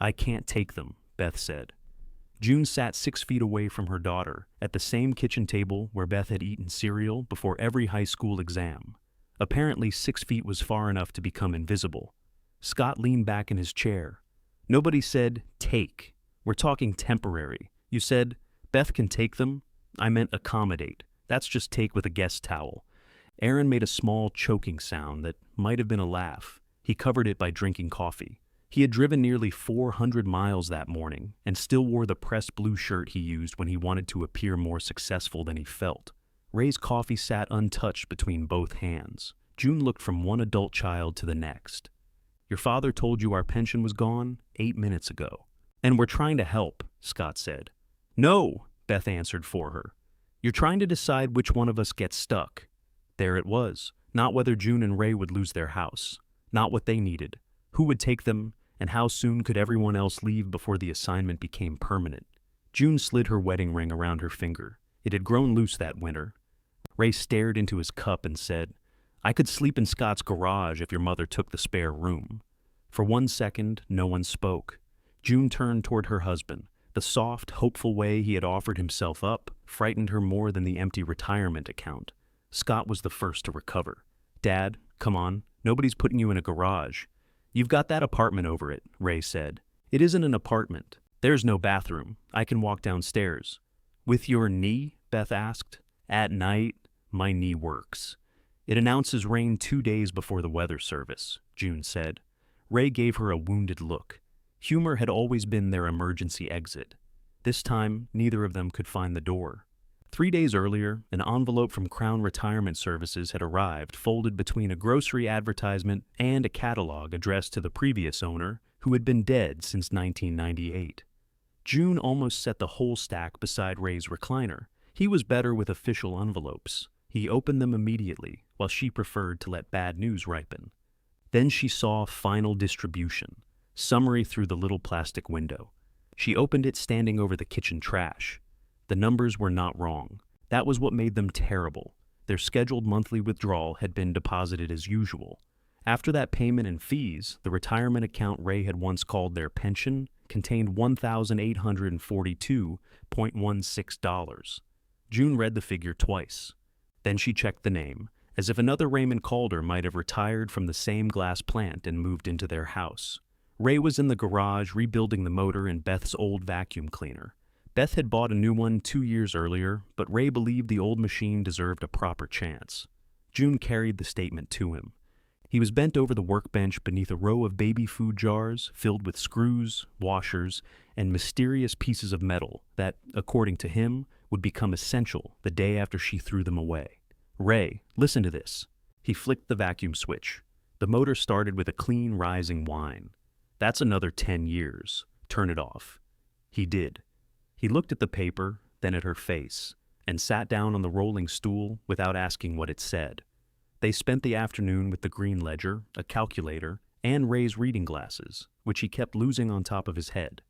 I can't take them, Beth said. June sat 6 feet away from her daughter, at the same kitchen table where Beth had eaten cereal before every high school exam. Apparently 6 feet was far enough to become invisible. Scott leaned back in his chair. Nobody said, take. We're talking temporary. You said, Beth can take them? I meant accommodate. That's just take with a guest towel. Aaron made a small choking sound that might have been a laugh. He covered it by drinking coffee. He had driven nearly 400 miles that morning and still wore the pressed blue shirt he used when he wanted to appear more successful than he felt. Ray's coffee sat untouched between both hands. June looked from one adult child to the next. Your father told you our pension was gone 8 minutes ago. And we're trying to help, Scott said. No, Beth answered for her. You're trying to decide which one of us gets stuck. There it was. Not whether June and Ray would lose their house. Not what they needed. Who would take them, and how soon could everyone else leave before the assignment became permanent? June slid her wedding ring around her finger. It had grown loose that winter. Ray stared into his cup and said, I could sleep in Scott's garage if your mother took the spare room. For 1 second, no one spoke. June turned toward her husband. The soft, hopeful way he had offered himself up frightened her more than the empty retirement account. Scott was the first to recover. Dad, come on, nobody's putting you in a garage. You've got that apartment over it, Ray said. It isn't an apartment. There's no bathroom. I can walk downstairs. With your knee? Beth asked. At night, my knee works. It announces rain 2 days before the weather service, June said. Ray gave her a wounded look. Humor had always been their emergency exit. This time, neither of them could find the door. 3 days earlier, an envelope from Crown Retirement Services had arrived, folded between a grocery advertisement and a catalog addressed to the previous owner, who had been dead since 1998. June almost set the whole stack beside Ray's recliner. He was better with official envelopes. He opened them immediately, while she preferred to let bad news ripen. Then she saw final distribution. Summary through the little plastic window. She opened it standing over the kitchen trash. The numbers were not wrong. That was what made them terrible. Their scheduled monthly withdrawal had been deposited as usual. After that payment and fees, the retirement account Ray had once called their pension contained $1,842.16. June read the figure twice. Then she checked the name, as if another Raymond Calder might have retired from the same glass plant and moved into their house. Ray was in the garage rebuilding the motor in Beth's old vacuum cleaner. Beth had bought a new one 2 years earlier, but Ray believed the old machine deserved a proper chance. June carried the statement to him. He was bent over the workbench beneath a row of baby food jars filled with screws, washers, and mysterious pieces of metal that, according to him, would become essential the day after she threw them away. Ray, listen to this. He flicked the vacuum switch. The motor started with a clean, rising whine. That's another 10 years. Turn it off. He did. He looked at the paper, then at her face, and sat down on the rolling stool without asking what it said. They spent the afternoon with the green ledger, a calculator, and Ray's reading glasses, which he kept losing on top of his head.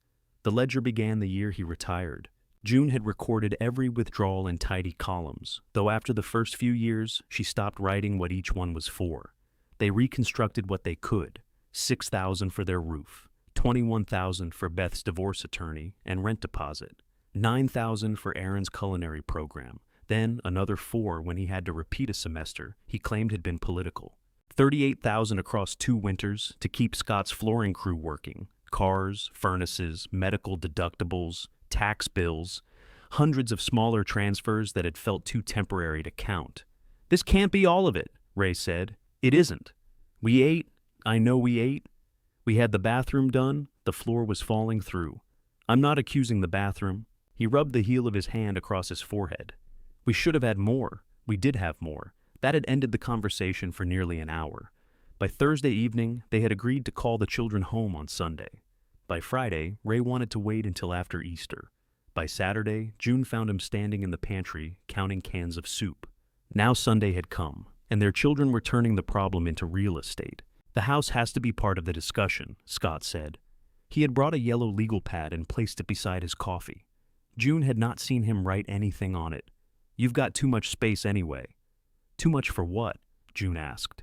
The ledger began the year he retired. June had recorded every withdrawal in tidy columns, though after the first few years, she stopped writing what each one was for. They reconstructed what they could. $6,000 for their roof, $21,000 for Beth's divorce attorney and rent deposit, $9,000 for Aaron's culinary program, then another $4,000 when he had to repeat a semester he claimed had been political, $38,000 across 2 winters to keep Scott's flooring crew working, cars, furnaces, medical deductibles, tax bills, hundreds of smaller transfers that had felt too temporary to count. This can't be all of it, Ray said. It isn't. We ate. I know we ate. We had the bathroom done. The floor was falling through. I'm not accusing the bathroom. He rubbed the heel of his hand across his forehead. We should have had more. We did have more. That had ended the conversation for nearly an hour. By Thursday evening, they had agreed to call the children home on Sunday. By Friday, Ray wanted to wait until after Easter. By Saturday, June found him standing in the pantry, counting cans of soup. Now Sunday had come, and their children were turning the problem into real estate. The house has to be part of the discussion, Scott said. He had brought a yellow legal pad and placed it beside his coffee. June had not seen him write anything on it. You've got too much space anyway. Too much for what? June asked.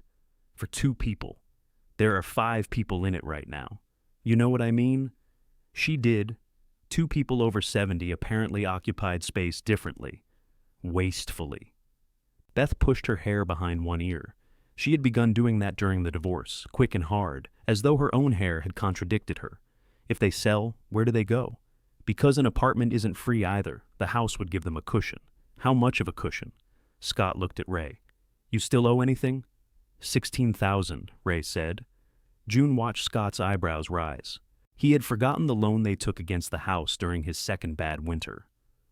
For 2 people. There are 5 people in it right now. You know what I mean? She did. Two people over 70 apparently occupied space differently, wastefully. Beth pushed her hair behind one ear. She had begun doing that during the divorce, quick and hard, as though her own hair had contradicted her. If they sell, where do they go? Because an apartment isn't free either, the house would give them a cushion. How much of a cushion? Scott looked at Ray. You still owe anything? 16,000, Ray said. June watched Scott's eyebrows rise. He had forgotten the loan they took against the house during his second bad winter.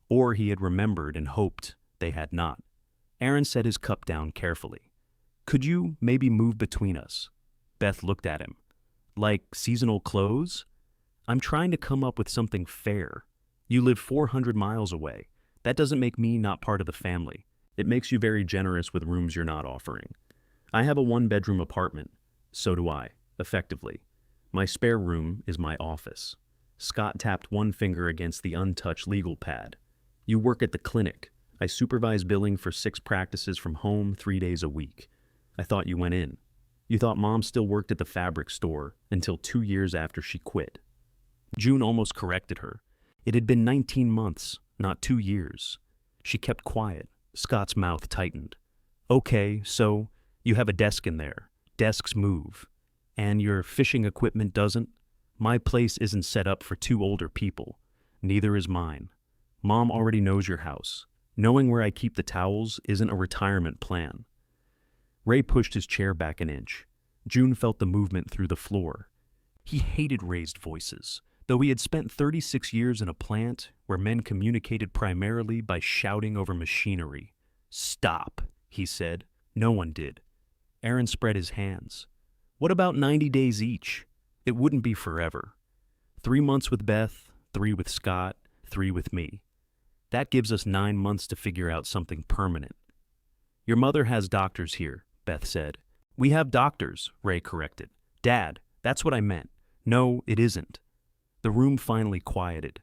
Or he had remembered and hoped they had not. Aaron set his cup down carefully. Could you maybe move between us? Beth looked at him. Like seasonal clothes? I'm trying to come up with something fair. You live 400 miles away. That doesn't make me not part of the family. It makes you very generous with rooms you're not offering. I have a one-bedroom apartment. So do I, effectively. My spare room is my office. Scott tapped one finger against the untouched legal pad. You work at the clinic. I supervise billing for 6 practices from home 3 days a week. I thought you went in. You thought Mom still worked at the fabric store until 2 years after she quit. June almost corrected her. It had been 19 months, not 2 years. She kept quiet. Scott's mouth tightened. Okay, so you have a desk in there. Desks move. And your fishing equipment doesn't? My place isn't set up for 2 older people. Neither is mine. Mom already knows your house. Knowing where I keep the towels isn't a retirement plan. Ray pushed his chair back an inch. June felt the movement through the floor. He hated raised voices, though he had spent 36 years in a plant where men communicated primarily by shouting over machinery. Stop, he said. No one did. Aaron spread his hands. What about 90 days each? It wouldn't be forever. 3 months with Beth, 3 with Scott, 3 with me. That gives us 9 months to figure out something permanent. Your mother has doctors here, Beth said. We have doctors, Ray corrected. Dad, that's what I meant. No, it isn't. The room finally quieted.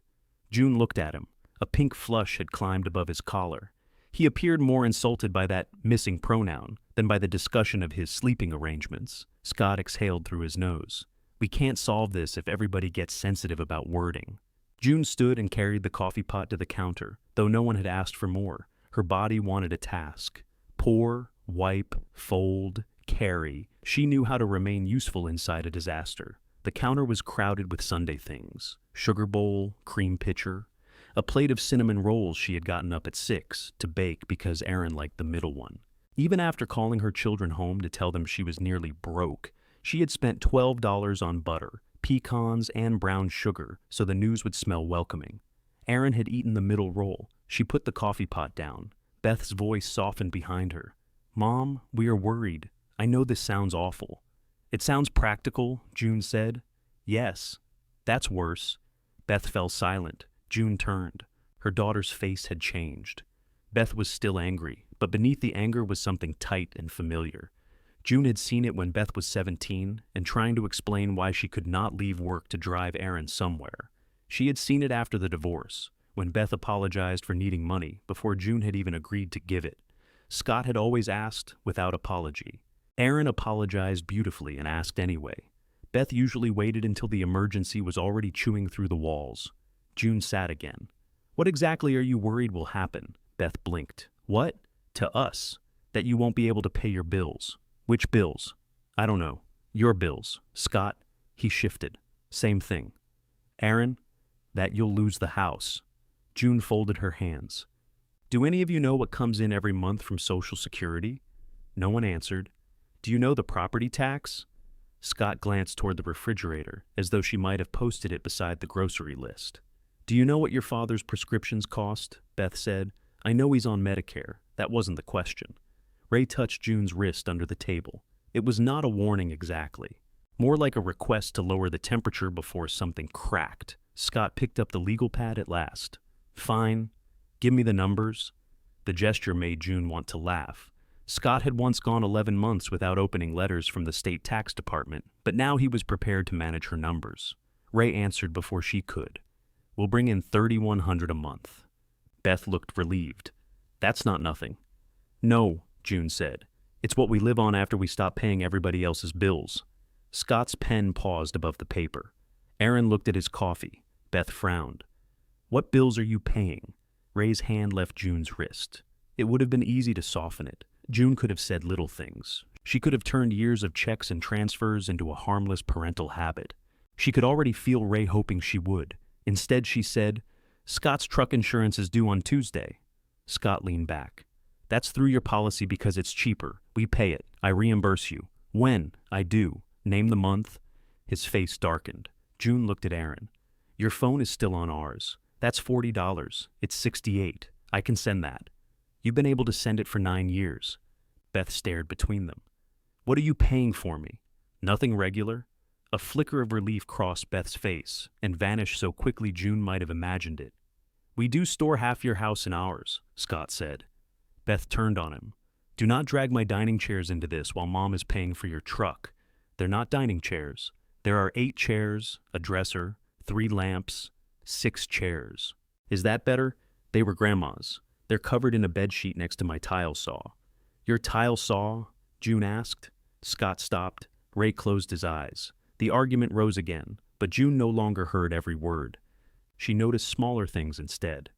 June looked at him. A pink flush had climbed above his collar. He appeared more insulted by that missing pronoun than by the discussion of his sleeping arrangements. Scott exhaled through his nose. We can't solve this if everybody gets sensitive about wording. June stood and carried the coffee pot to the counter, though no one had asked for more. Her body wanted a task. Pour, wipe, fold, carry. She knew how to remain useful inside a disaster. The counter was crowded with Sunday things. Sugar bowl, cream pitcher, a plate of cinnamon rolls she had gotten up at 6 to bake because Aaron liked the middle one. Even after calling her children home to tell them she was nearly broke, she had spent $12 on butter, pecans, and brown sugar so the news would smell welcoming. Aaron had eaten the middle roll. She put the coffee pot down. Beth's voice softened behind her. Mom, we are worried. I know this sounds awful. It sounds practical, June said. Yes, that's worse. Beth fell silent. June turned. Her daughter's face had changed. Beth was still angry, but beneath the anger was something tight and familiar. June had seen it when Beth was 17 and trying to explain why she could not leave work to drive Aaron somewhere. She had seen it after the divorce, when Beth apologized for needing money before June had even agreed to give it. Scott had always asked without apology. Aaron apologized beautifully and asked anyway. Beth usually waited until the emergency was already chewing through the walls. June sat again. What exactly are you worried will happen? Beth blinked. What? To us. That you won't be able to pay your bills. Which bills? I don't know. Your bills. Scott, he shifted. Same thing. Aaron, that you'll lose the house. June folded her hands. Do any of you know what comes in every month from Social Security? No one answered. Do you know the property tax? Scott glanced toward the refrigerator, as though she might have posted it beside the grocery list. Do you know what your father's prescriptions cost? Beth said. I know he's on Medicare. That wasn't the question. Ray touched June's wrist under the table. It was not a warning exactly. More like a request to lower the temperature before something cracked. Scott picked up the legal pad at last. Fine. Give me the numbers. The gesture made June want to laugh. Scott had once gone 11 months without opening letters from the state tax department, but now he was prepared to manage her numbers. Ray answered before she could. We'll bring in $3,100 a month. Beth looked relieved. That's not nothing. No, June said. It's what we live on after we stop paying everybody else's bills. Scott's pen paused above the paper. Aaron looked at his coffee. Beth frowned. What bills are you paying? Ray's hand left June's wrist. It would have been easy to soften it. June could have said little things. She could have turned years of checks and transfers into a harmless parental habit. She could already feel Ray hoping she would. Instead, she said, Scott's truck insurance is due on Tuesday. Scott leaned back. That's through your policy because it's cheaper. We pay it. I reimburse you. When? I do. Name the month. His face darkened. June looked at Aaron. Your phone is still on ours. That's $40. It's $68. I can send that. You've been able to send it for 9 years. Beth stared between them. What are you paying for me? Nothing regular? A flicker of relief crossed Beth's face and vanished so quickly June might have imagined it. We do store half your house in ours, Scott said. Beth turned on him. Do not drag my dining chairs into this while Mom is paying for your truck. They're not dining chairs. There are 8 chairs, a dresser, 3 lamps, 6 chairs. Is that better? They were Grandma's. They're covered in a bedsheet next to my tile saw. Your tile saw? June asked. Scott stopped. Ray closed his eyes. The argument rose again, but June no longer heard every word. She noticed smaller things instead.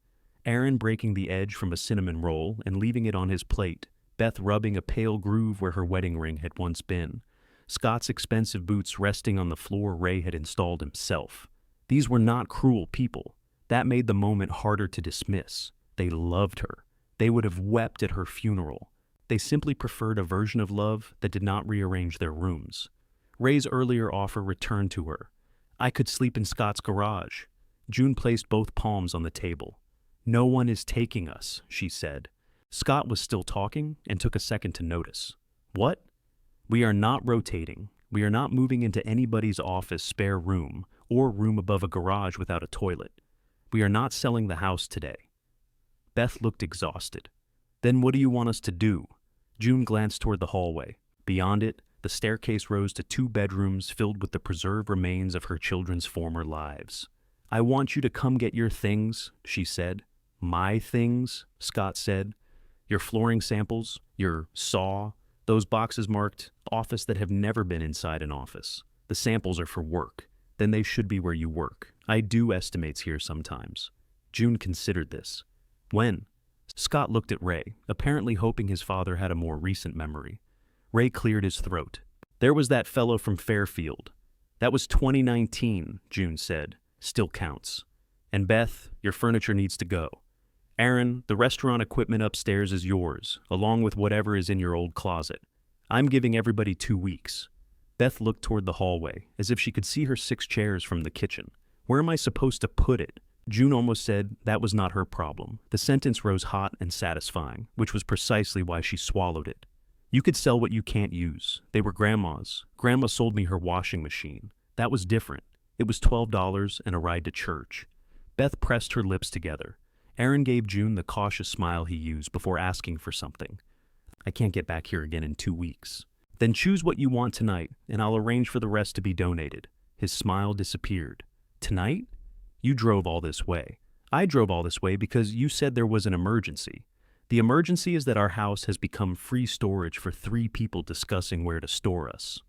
Aaron breaking the edge from a cinnamon roll and leaving it on his plate, Beth rubbing a pale groove where her wedding ring had once been, Scott's expensive boots resting on the floor Ray had installed himself. These were not cruel people. That made the moment harder to dismiss. They loved her. They would have wept at her funeral. They simply preferred a version of love that did not rearrange their rooms. Ray's earlier offer returned to her. I could sleep in Scott's garage. June placed both palms on the table. No one is taking us, she said. Scott was still talking and took a second to notice. What? We are not rotating. We are not moving into anybody's office spare room or room above a garage without a toilet. We are not selling the house today. Beth looked exhausted. Then what do you want us to do? June glanced toward the hallway. Beyond it, the staircase rose to 2 bedrooms filled with the preserved remains of her children's former lives. I want you to come get your things, she said. My things, Scott said. Your flooring samples, your saw, those boxes marked office that have never been inside an office. The samples are for work. Then they should be where you work. I do estimates here sometimes. June considered this. When? Scott looked at Ray, apparently hoping his father had a more recent memory. Ray cleared his throat. There was that fellow from Fairfield. That was 2019, June said. Still counts. And Beth, your furniture needs to go. Aaron, the restaurant equipment upstairs is yours, along with whatever is in your old closet. I'm giving everybody 2 weeks. Beth looked toward the hallway, as if she could see her 6 chairs from the kitchen. Where am I supposed to put it? June almost said that was not her problem. The sentence rose hot and satisfying, which was precisely why she swallowed it. You could sell what you can't use. They were Grandma's. Grandma sold me her washing machine. That was different. It was $12 and a ride to church. Beth pressed her lips together. Aaron gave June the cautious smile he used before asking for something. I can't get back here again in 2 weeks. Then choose what you want tonight, and I'll arrange for the rest to be donated. His smile disappeared. Tonight? You drove all this way. I drove all this way because you said there was an emergency. The emergency is that our house has become free storage for 3 people discussing where to store us.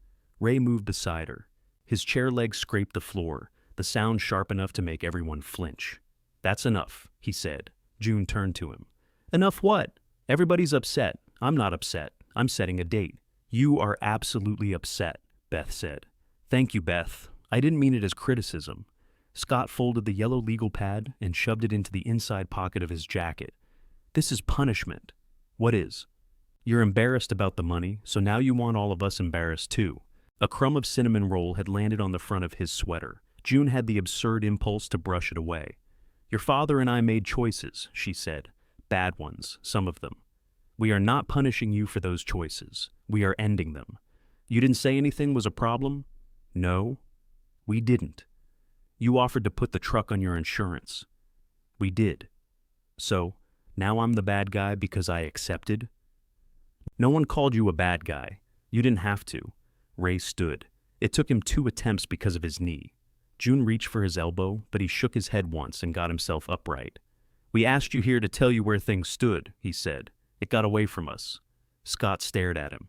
Ray moved beside her. His chair legs scraped the floor, the sound sharp enough to make everyone flinch. That's enough, he said. June turned to him. Enough what? Everybody's upset. I'm not upset. I'm setting a date. You are absolutely upset, Beth said. Thank you, Beth. I didn't mean it as criticism. Scott folded the yellow legal pad and shoved it into the inside pocket of his jacket. This is punishment. What is? You're embarrassed about the money, so now you want all of us embarrassed too. A crumb of cinnamon roll had landed on the front of his sweater. June had the absurd impulse to brush it away. Your father and I made choices, she said. Bad ones, some of them. We are not punishing you for those choices. We are ending them. You didn't say anything was a problem? No, we didn't. You offered to put the truck on your insurance. We did. So, now I'm the bad guy because I accepted? No one called you a bad guy. You didn't have to. Ray stood. It took him 2 attempts because of his knee. June reached for his elbow, but he shook his head once and got himself upright. We asked you here to tell you where things stood, he said. It got away from us. Scott stared at him.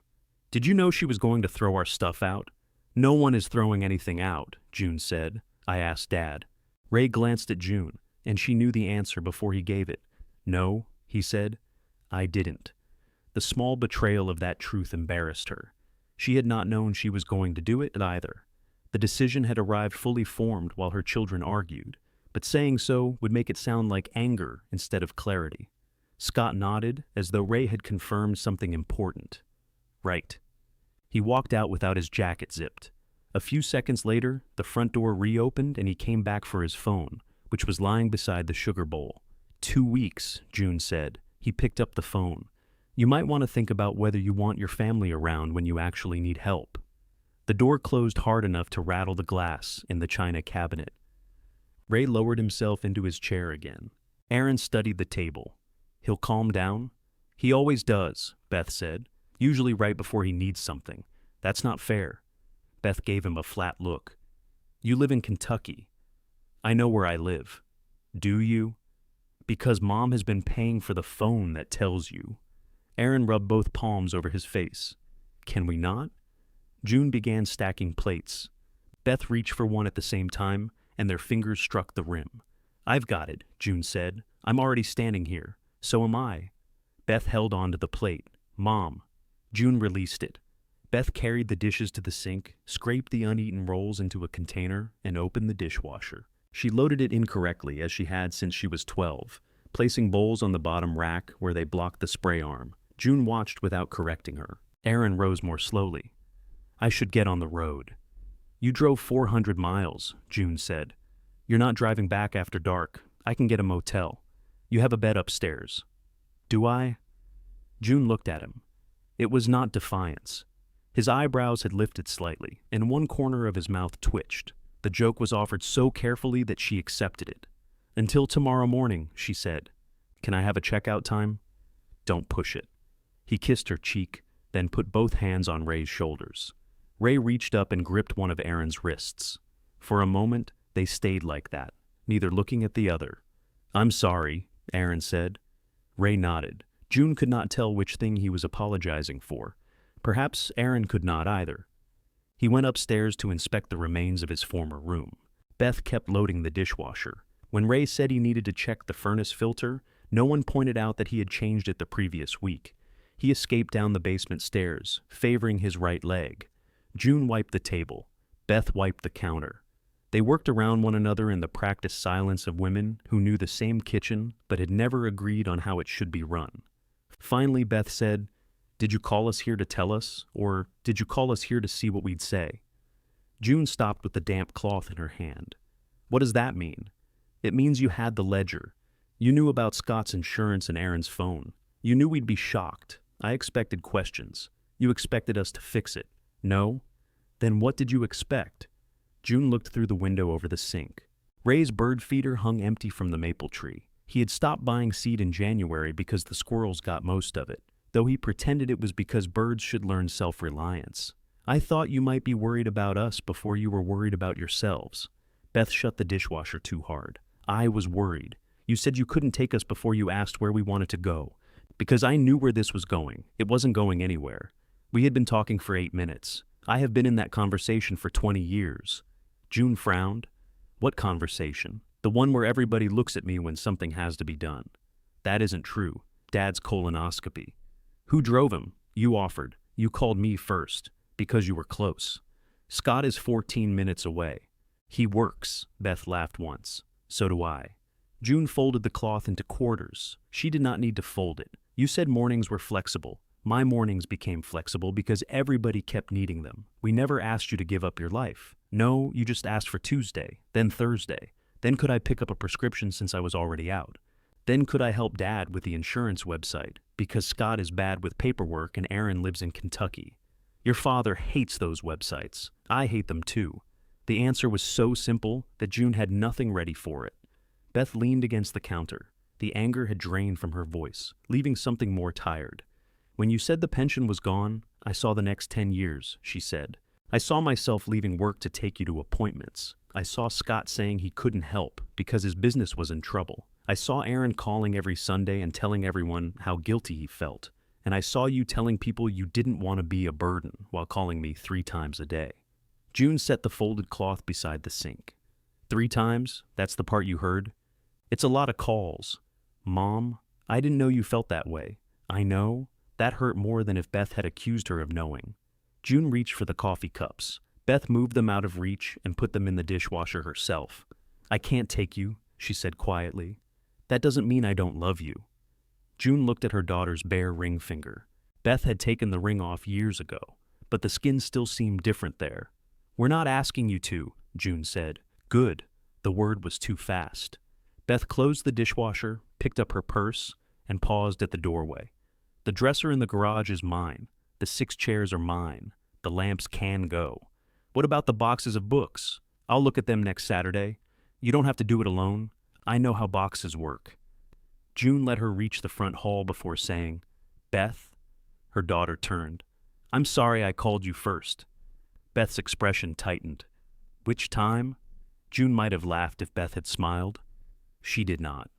Did you know she was going to throw our stuff out? No one is throwing anything out, June said. I asked Dad. Ray glanced at June, and she knew the answer before he gave it. No, he said, I didn't. The small betrayal of that truth embarrassed her. She had not known she was going to do it either. The decision had arrived fully formed while her children argued, but saying so would make it sound like anger instead of clarity. Scott nodded, as though Ray had confirmed something important. Right. He walked out without his jacket zipped. A few seconds later, the front door reopened and he came back for his phone, which was lying beside the sugar bowl. 2 weeks, June said. He picked up the phone. You might want to think about whether you want your family around when you actually need help. The door closed hard enough to rattle the glass in the china cabinet. Ray lowered himself into his chair again. Aaron studied the table. He'll calm down? He always does, Beth said, usually right before he needs something. That's not fair. Beth gave him a flat look. You live in Kentucky. I know where I live. Do you? Because Mom has been paying for the phone that tells you. Aaron rubbed both palms over his face. Can we not? June began stacking plates. Beth reached for one at the same time, and their fingers struck the rim. I've got it, June said. I'm already standing here. So am I. Beth held on to the plate. Mom. June released it. Beth carried the dishes to the sink, scraped the uneaten rolls into a container, and opened the dishwasher. She loaded it incorrectly, as she had since she was 12, placing bowls on the bottom rack where they blocked the spray arm. June watched without correcting her. Aaron rose more slowly. I should get on the road. You drove 400 miles, June said. You're not driving back after dark. I can get a motel. You have a bed upstairs. Do I? June looked at him. It was not defiance. His eyebrows had lifted slightly, and one corner of his mouth twitched. The joke was offered so carefully that she accepted it. Until tomorrow morning, she said. Can I have a checkout time? Don't push it. He kissed her cheek, then put both hands on Ray's shoulders. Ray reached up and gripped one of Aaron's wrists. For a moment, they stayed like that, neither looking at the other. I'm sorry, Aaron said. Ray nodded. June could not tell which thing he was apologizing for. Perhaps Aaron could not either. He went upstairs to inspect the remains of his former room. Beth kept loading the dishwasher. When Ray said he needed to check the furnace filter, no one pointed out that he had changed it the previous week. He escaped down the basement stairs, favoring his right leg. June wiped the table. Beth wiped the counter. They worked around one another in the practiced silence of women who knew the same kitchen but had never agreed on how it should be run. Finally, Beth said, Did you call us here to tell us, or did you call us here to see what we'd say? June stopped with the damp cloth in her hand. What does that mean? It means you had the ledger. You knew about Scott's insurance and Aaron's phone. You knew we'd be shocked. I expected questions. You expected us to fix it. No? Then what did you expect? June looked through the window over the sink. Ray's bird feeder hung empty from the maple tree. He had stopped buying seed in January because the squirrels got most of it, though he pretended it was because birds should learn self-reliance. I thought you might be worried about us before you were worried about yourselves. Beth shut the dishwasher too hard. I was worried. You said you couldn't take us before you asked where we wanted to go. Because I knew where this was going. It wasn't going anywhere. We had been talking for 8 minutes. I have been in that conversation for 20 years. June frowned. What conversation? The one where everybody looks at me when something has to be done. That isn't true. Dad's colonoscopy. Who drove him? You offered. You called me first. Because you were close. Scott is 14 minutes away. He works, Beth laughed once. So do I. June folded the cloth into quarters. She did not need to fold it. You said mornings were flexible. My mornings became flexible because everybody kept needing them. We never asked you to give up your life. No, you just asked for Tuesday, then Thursday. Then could I pick up a prescription since I was already out? Then could I help Dad with the insurance website, because Scott is bad with paperwork and Aaron lives in Kentucky. Your father hates those websites. I hate them too. The answer was so simple that June had nothing ready for it. Beth leaned against the counter. The anger had drained from her voice, leaving something more tired. When you said the pension was gone, I saw the next 10 years, she said. I saw myself leaving work to take you to appointments. I saw Scott saying he couldn't help because his business was in trouble. I saw Aaron calling every Sunday and telling everyone how guilty he felt. And I saw you telling people you didn't want to be a burden while calling me 3 times a day. June set the folded cloth beside the sink. 3 times? That's the part you heard? It's a lot of calls. Mom, I didn't know you felt that way. I know. That hurt more than if Beth had accused her of knowing. June reached for the coffee cups. Beth moved them out of reach and put them in the dishwasher herself. I can't take you, she said quietly. That doesn't mean I don't love you. June looked at her daughter's bare ring finger. Beth had taken the ring off years ago, but the skin still seemed different there. We're not asking you to, June said. Good. The word was too fast. Beth closed the dishwasher, picked up her purse, and paused at the doorway. The dresser in the garage is mine. The 6 chairs are mine. The lamps can go. What about the boxes of books? I'll look at them next Saturday. You don't have to do it alone. I know how boxes work. June let her reach the front hall before saying, Beth? Her daughter turned. I'm sorry I called you first. Beth's expression tightened. Which time? June might have laughed if Beth had smiled. She did not.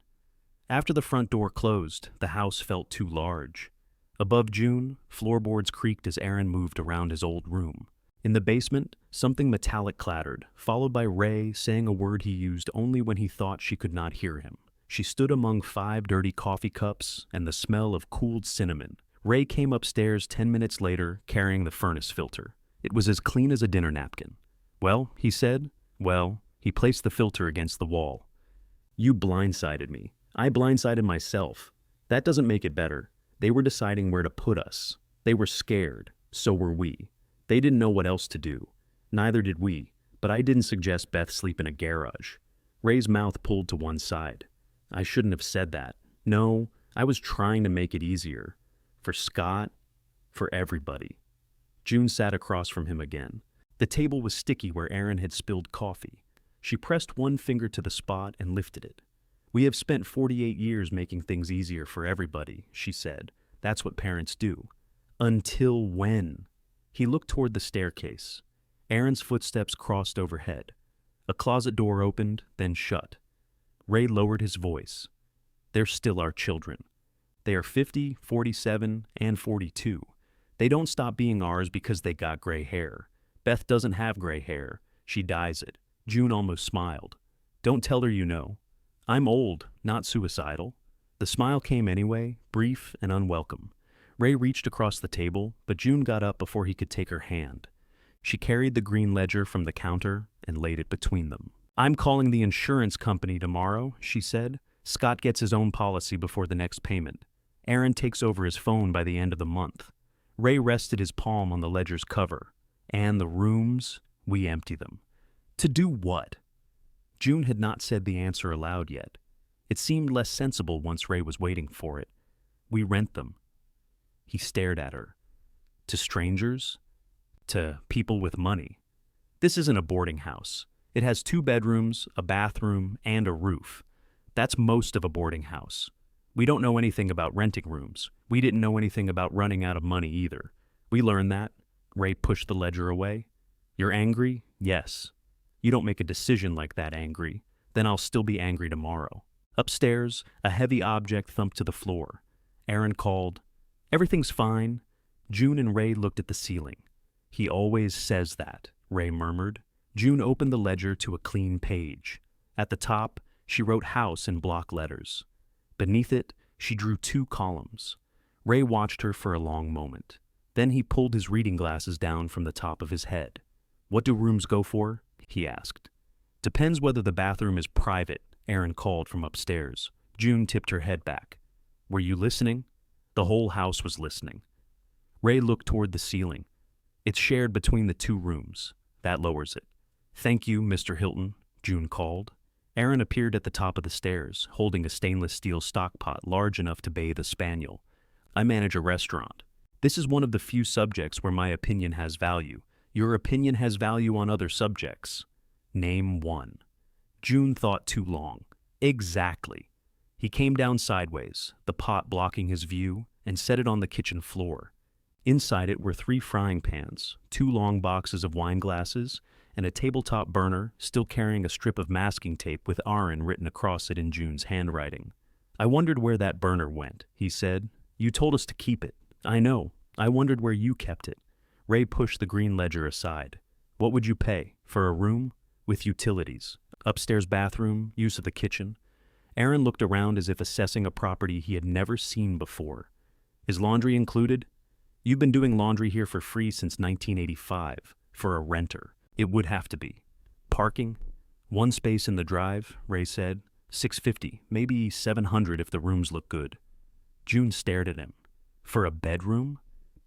After the front door closed, the house felt too large. Above June, floorboards creaked as Aaron moved around his old room. In the basement, something metallic clattered, followed by Ray saying a word he used only when he thought she could not hear him. She stood among 5 dirty coffee cups and the smell of cooled cinnamon. Ray came upstairs 10 minutes later, carrying the furnace filter. It was as clean as a dinner napkin. Well, he said. Well, he placed the filter against the wall. You blindsided me. I blindsided myself. That doesn't make it better. They were deciding where to put us. They were scared. So were we. They didn't know what else to do. Neither did we, but I didn't suggest Beth sleep in a garage. Ray's mouth pulled to one side. I shouldn't have said that. No, I was trying to make it easier. For Scott, for everybody. June sat across from him again. The table was sticky where Aaron had spilled coffee. She pressed one finger to the spot and lifted it. We have spent 48 years making things easier for everybody, she said. That's what parents do. Until when? He looked toward the staircase. Aaron's footsteps crossed overhead. A closet door opened, then shut. Ray lowered his voice. They're still our children. They are 50, 47, and 42. They don't stop being ours because they got gray hair. Beth doesn't have gray hair. She dyes it. June almost smiled. Don't tell her you know. I'm old, not suicidal. The smile came anyway, brief and unwelcome. Ray reached across the table, but June got up before he could take her hand. She carried the green ledger from the counter and laid it between them. I'm calling the insurance company tomorrow, she said. Scott gets his own policy before the next payment. Aaron takes over his phone by the end of the month. Ray rested his palm on the ledger's cover. And the rooms, we empty them. To do what? June had not said the answer aloud yet. It seemed less sensible once Ray was waiting for it. We rent them. He stared at her. To strangers? To people with money. This isn't a boarding house. It has 2 bedrooms, a bathroom, and a roof. That's most of a boarding house. We don't know anything about renting rooms. We didn't know anything about running out of money either. We learned that. Ray pushed the ledger away. You're angry? Yes. You don't make a decision like that angry. Then I'll still be angry tomorrow. Upstairs, a heavy object thumped to the floor. Aaron called, Everything's fine. June and Ray looked at the ceiling. He always says that, Ray murmured. June opened the ledger to a clean page. At the top, she wrote house in block letters. Beneath it, she drew 2 columns. Ray watched her for a long moment. Then he pulled his reading glasses down from the top of his head. What do rooms go for? He asked. Depends whether the bathroom is private, Aaron called from upstairs. June tipped her head back. Were you listening? The whole house was listening. Ray looked toward the ceiling. It's shared between the 2 rooms. That lowers it. Thank you, Mr. Hilton, June called. Aaron appeared at the top of the stairs, holding a stainless steel stockpot large enough to bathe a spaniel. I manage a restaurant. This is one of the few subjects where my opinion has value. Your opinion has value on other subjects. Name one. June thought too long. Exactly. He came down sideways, the pot blocking his view, and set it on the kitchen floor. Inside it were 3 frying pans, 2 long boxes of wine glasses, and a tabletop burner still carrying a strip of masking tape with Aaron written across it in June's handwriting. I wondered where that burner went, he said. You told us to keep it. I know. I wondered where you kept it. Ray pushed the green ledger aside. What would you pay? For a room? With utilities. Upstairs bathroom, use of the kitchen. Aaron looked around as if assessing a property he had never seen before. Is laundry included? You've been doing laundry here for free since 1985. For a renter, it would have to be. Parking? One space in the drive, Ray said. $650, maybe $700 if the rooms look good. June stared at him. For a bedroom?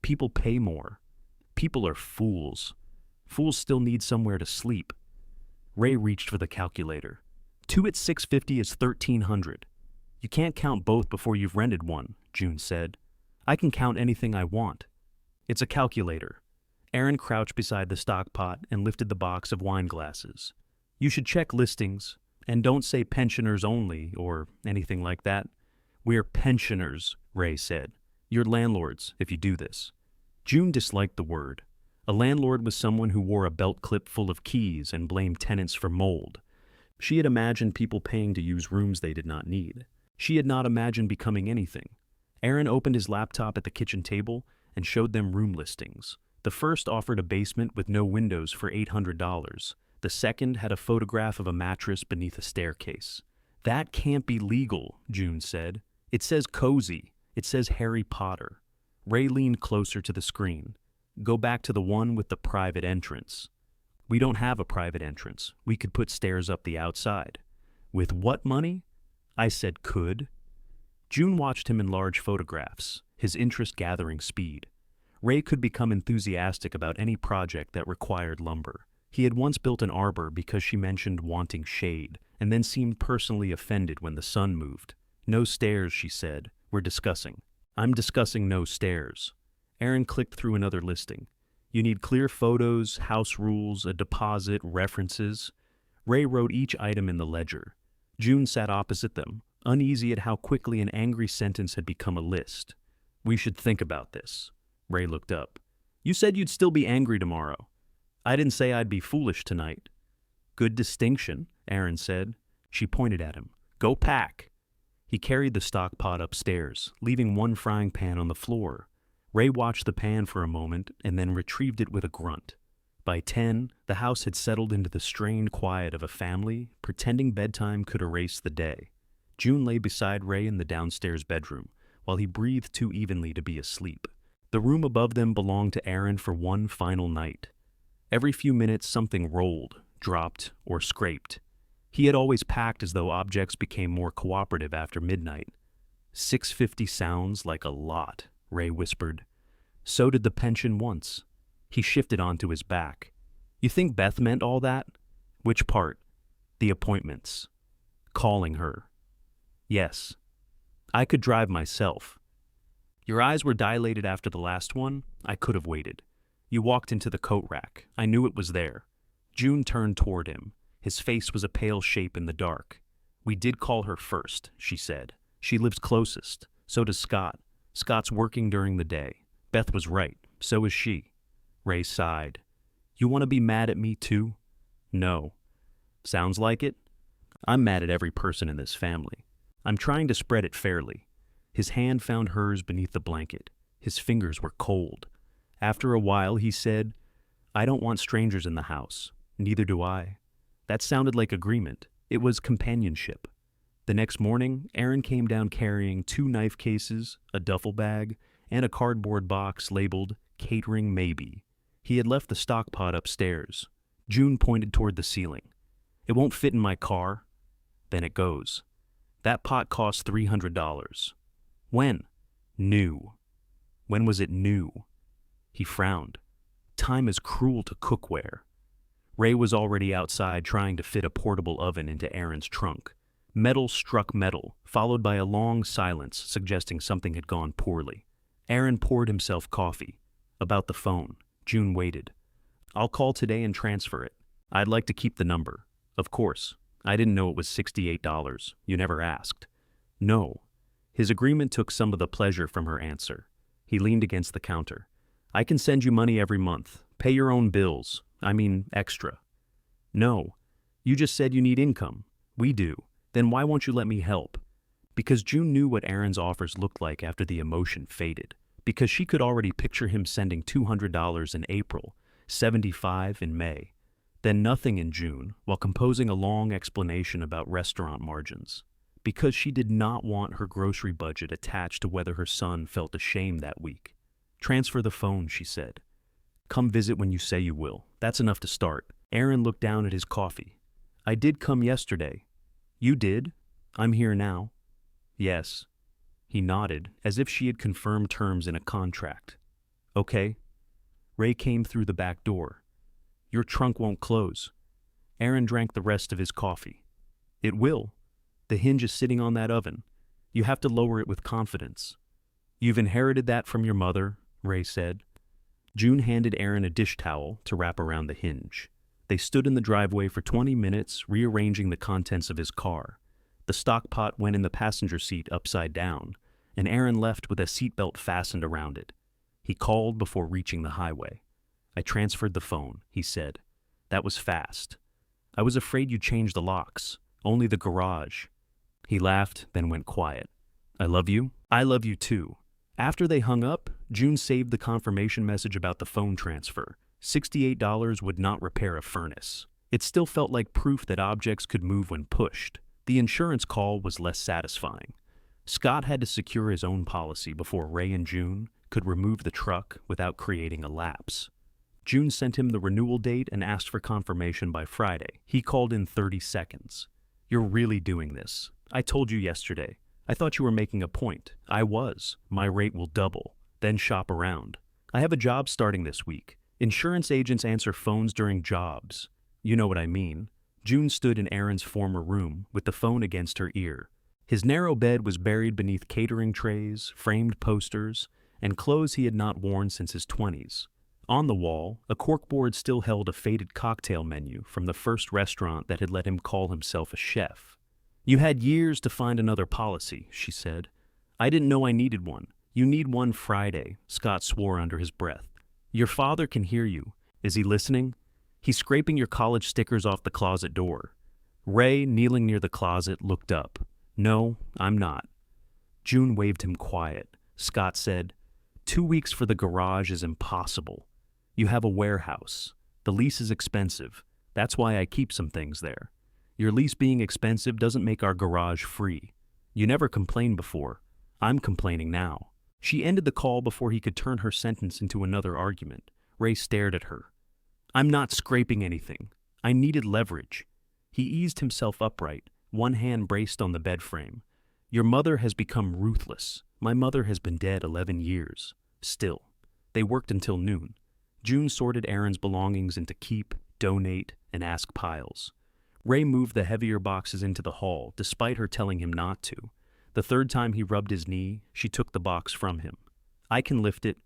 People pay more. People are fools. Fools still need somewhere to sleep. Ray reached for the calculator. 2 at $650 is $1,300. You can't count both before you've rented one, June said. I can count anything I want. It's a calculator. Aaron crouched beside the stock pot and lifted the box of wine glasses. You should check listings, and don't say pensioners only or anything like that. We're pensioners, Ray said. You're landlords if you do this. June disliked the word. A landlord was someone who wore a belt clip full of keys and blamed tenants for mold. She had imagined people paying to use rooms they did not need. She had not imagined becoming anything. Aaron opened his laptop at the kitchen table and showed them room listings. The first offered a basement with no windows for $800. The second had a photograph of a mattress beneath a staircase. That can't be legal, June said. It says cozy. It says Harry Potter. Ray leaned closer to the screen. Go back to the one with the private entrance. We don't have a private entrance. We could put stairs up the outside. With what money? I said could. June watched him enlarge photographs, his interest gathering speed. Ray could become enthusiastic about any project that required lumber. He had once built an arbor because she mentioned wanting shade, and then seemed personally offended when the sun moved. No stairs, she said. We're discussing. I'm discussing no stairs. Aaron clicked through another listing. You need clear photos, house rules, a deposit, references. Ray wrote each item in the ledger. June sat opposite them, uneasy at how quickly an angry sentence had become a list. We should think about this. Ray looked up. You said you'd still be angry tomorrow. I didn't say I'd be foolish tonight. Good distinction, Aaron said. She pointed at him. Go pack. He carried the stock pot upstairs, leaving one frying pan on the floor. Ray watched the pan for a moment and then retrieved it with a grunt. By 10, the house had settled into the strained quiet of a family, pretending bedtime could erase the day. June lay beside Ray in the downstairs bedroom, while he breathed too evenly to be asleep. The room above them belonged to Aaron for one final night. Every few minutes something rolled, dropped, or scraped. He had always packed as though objects became more cooperative after midnight. $650 sounds like a lot, Ray whispered. So did the pension once. He shifted onto his back. You think Beth meant all that? Which part? The appointments. Calling her. Yes. I could drive myself. Your eyes were dilated after the last one. I could have waited. You walked into the coat rack. I knew it was there. June turned toward him. His face was a pale shape in the dark. We did call her first, she said. She lives closest. So does Scott. Scott's working during the day. Beth was right. So is she. Ray sighed. You want to be mad at me too? No. Sounds like it. I'm mad at every person in this family. I'm trying to spread it fairly. His hand found hers beneath the blanket. His fingers were cold. After a while, he said, I don't want strangers in the house. Neither do I. That sounded like agreement. It was companionship. The next morning, Aaron came down carrying 2 knife cases, a duffel bag, and a cardboard box labeled Catering Maybe. He had left the stock pot upstairs. June pointed toward the ceiling. It won't fit in my car. Then it goes. That pot cost $300. When? New. When was it new? He frowned. Time is cruel to cookware. Ray was already outside trying to fit a portable oven into Aaron's trunk. Metal struck metal, followed by a long silence suggesting something had gone poorly. Aaron poured himself coffee. About the phone, June waited. I'll call today and transfer it. I'd like to keep the number. Of course. I didn't know it was $68. You never asked. No. His agreement took some of the pleasure from her answer. He leaned against the counter. I can send you money every month. Pay your own bills. I mean, extra. No. You just said you need income. We do. Then why won't you let me help? Because June knew what Aaron's offers looked like after the emotion faded. Because she could already picture him sending $200 in April, $75 in May. Then nothing in June, while composing a long explanation about restaurant margins, because she did not want her grocery budget attached to whether her son felt ashamed that week. Transfer the phone, she said. Come visit when you say you will. That's enough to start. Aaron looked down at his coffee. I did come yesterday. You did? I'm here now. Yes. He nodded, as if she had confirmed terms in a contract. Okay. Ray came through the back door. Your trunk won't close. Aaron drank the rest of his coffee. It will. The hinge is sitting on that oven. You have to lower it with confidence. You've inherited that from your mother, Ray said. June handed Aaron a dish towel to wrap around the hinge. They stood in the driveway for 20 minutes, rearranging the contents of his car. The stock pot went in the passenger seat upside down, and Aaron left with a seatbelt fastened around it. He called before reaching the highway. I transferred the phone, he said. That was fast. I was afraid you'd change the locks. Only the garage. He laughed, then went quiet. I love you. I love you too. After they hung up, June saved the confirmation message about the phone transfer. $68 would not repair a furnace. It still felt like proof that objects could move when pushed. The insurance call was less satisfying. Scott had to secure his own policy before Ray and June could remove the truck without creating a lapse. June sent him the renewal date and asked for confirmation by Friday. He called in 30 seconds. You're really doing this. I told you yesterday. I thought you were making a point. I was. My rate will double. Then shop around. I have a job starting this week. Insurance agents answer phones during jobs. You know what I mean. June stood in Aaron's former room with the phone against her ear. His narrow bed was buried beneath catering trays, framed posters, and clothes he had not worn since his 20s. On the wall, a corkboard still held a faded cocktail menu from the first restaurant that had let him call himself a chef. You had years to find another policy, she said. I didn't know I needed one. You need one Friday, Scott swore under his breath. Your father can hear you. Is he listening? He's scraping your college stickers off the closet door. Ray, kneeling near the closet, looked up. No, I'm not. June waved him quiet. Scott said, 2 weeks for the garage is impossible. You have a warehouse. The lease is expensive. That's why I keep some things there. Your lease being expensive doesn't make our garage free. You never complained before. I'm complaining now. She ended the call before he could turn her sentence into another argument. Ray stared at her. I'm not scraping anything. I needed leverage. He eased himself upright, one hand braced on the bed frame. Your mother has become ruthless. My mother has been dead 11 years. Still. They worked until noon. June sorted Aaron's belongings into keep, donate, and ask piles. Ray moved the heavier boxes into the hall, despite her telling him not to. The third time he rubbed his knee, she took the box from him. I can lift it.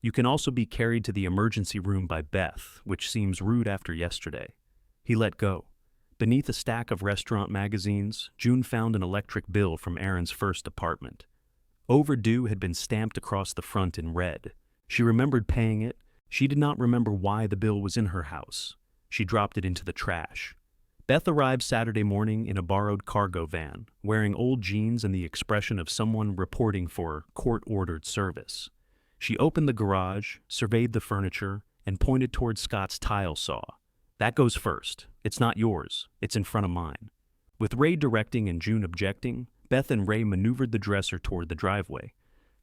You can also be carried to the emergency room by Beth, which seems rude after yesterday. He let go. Beneath a stack of restaurant magazines, June found an electric bill from Aaron's first apartment. Overdue had been stamped across the front in red. She remembered paying it. She did not remember why the bill was in her house. She dropped it into the trash. Beth arrived Saturday morning in a borrowed cargo van, wearing old jeans and the expression of someone reporting for court-ordered service. She opened the garage, surveyed the furniture, and pointed toward Scott's tile saw. That goes first. It's not yours. It's in front of mine. With Ray directing and June objecting, Beth and Ray maneuvered the dresser toward the driveway.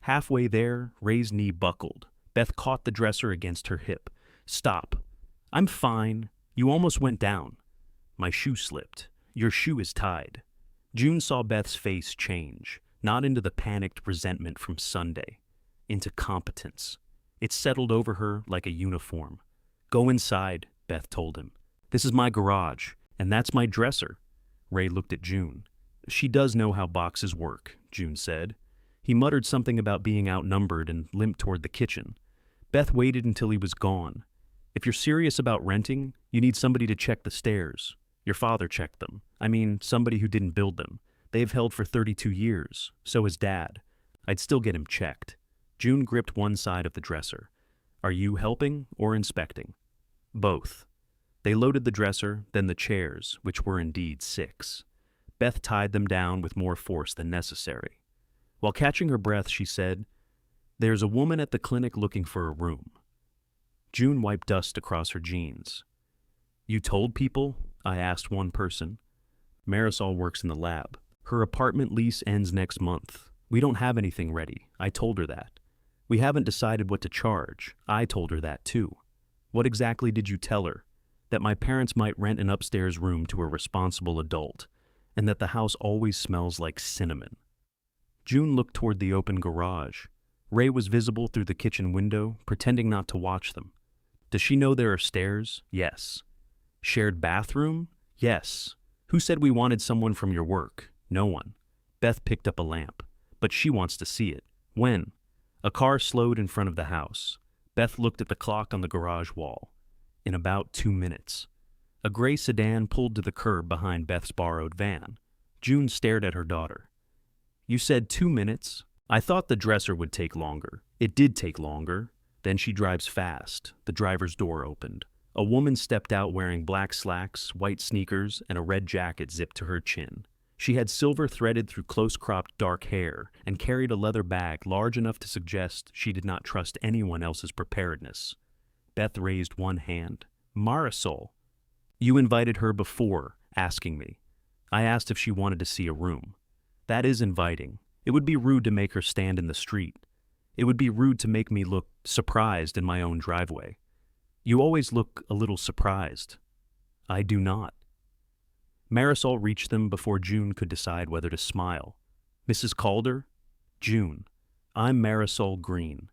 Halfway there, Ray's knee buckled. Beth caught the dresser against her hip. Stop. I'm fine. You almost went down. My shoe slipped. Your shoe is tied. June saw Beth's face change, not into the panicked resentment from Sunday, into competence. It settled over her like a uniform. Go inside, Beth told him. This is my garage, and that's my dresser. Ray looked at June. She does know how boxes work, June said. He muttered something about being outnumbered and limped toward the kitchen. Beth waited until he was gone. If you're serious about renting, you need somebody to check the stairs. Your father checked them. I mean, somebody who didn't build them. They've held for 32 years. So has Dad. I'd still get him checked. June gripped one side of the dresser. Are you helping or inspecting? Both. They loaded the dresser, then the chairs, which were indeed 6. Beth tied them down with more force than necessary. While catching her breath, she said, There's a woman at the clinic looking for a room. June wiped dust across her jeans. You told people? I asked one person. Marisol works in the lab. Her apartment lease ends next month. We don't have anything ready. I told her that. We haven't decided what to charge. I told her that too. What exactly did you tell her? That my parents might rent an upstairs room to a responsible adult, and that the house always smells like cinnamon. June looked toward the open garage. Ray was visible through the kitchen window, pretending not to watch them. Does she know there are stairs? Yes. Shared bathroom? Yes. Who said we wanted someone from your work? No one. Beth picked up a lamp. But she wants to see it. When? A car slowed in front of the house. Beth looked at the clock on the garage wall. In about 2 minutes. A gray sedan pulled to the curb behind Beth's borrowed van. June stared at her daughter. You said 2 minutes? I thought the dresser would take longer. It did take longer. Then she drives fast. The driver's door opened. A woman stepped out wearing black slacks, white sneakers, and a red jacket zipped to her chin. She had silver threaded through close-cropped dark hair and carried a leather bag large enough to suggest she did not trust anyone else's preparedness. Beth raised one hand. Marisol. You invited her before, asking me. I asked if she wanted to see a room. That is inviting. It would be rude to make her stand in the street. It would be rude to make me look surprised in my own driveway. You always look a little surprised. I do not. Marisol reached them before June could decide whether to smile. Mrs. Calder? June. I'm Marisol Green.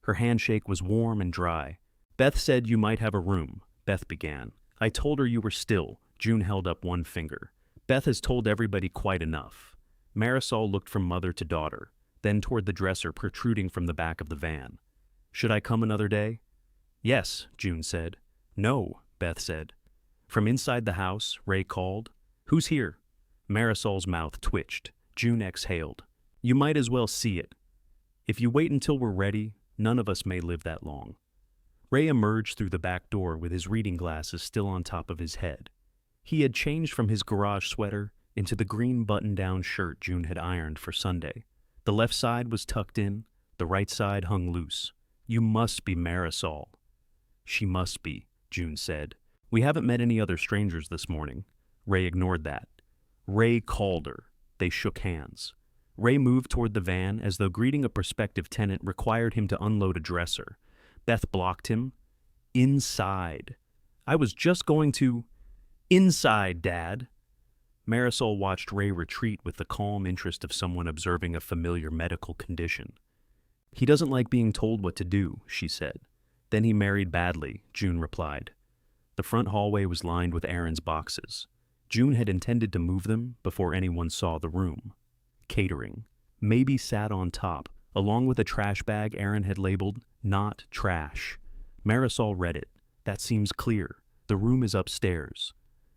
Her handshake was warm and dry. Beth said you might have a room, Beth began. I told her you were still. June held up one finger. Beth has told everybody quite enough. Marisol looked from mother to daughter, then toward the dresser protruding from the back of the van. Should I come another day? Yes, June said. No, Beth said. From inside the house, Ray called. Who's here? Marisol's mouth twitched. June exhaled. You might as well see it. If you wait until we're ready, none of us may live that long. Ray emerged through the back door with his reading glasses still on top of his head. He had changed from his garage sweater into the green button-down shirt June had ironed for Sunday. The left side was tucked in, the right side hung loose. You must be Marisol. She must be, June said. We haven't met any other strangers this morning. Ray ignored that. Ray Calder. They shook hands. Ray moved toward the van as though greeting a prospective tenant required him to unload a dresser. Beth blocked him. Inside. I was just going to... Inside, Dad. Marisol watched Ray retreat with the calm interest of someone observing a familiar medical condition. He doesn't like being told what to do, she said. Then he married badly, June replied. The front hallway was lined with Aaron's boxes. June had intended to move them before anyone saw the room. Catering. Maybe sat on top, along with a trash bag Aaron had labeled, not trash. Marisol read it. That seems clear. The room is upstairs.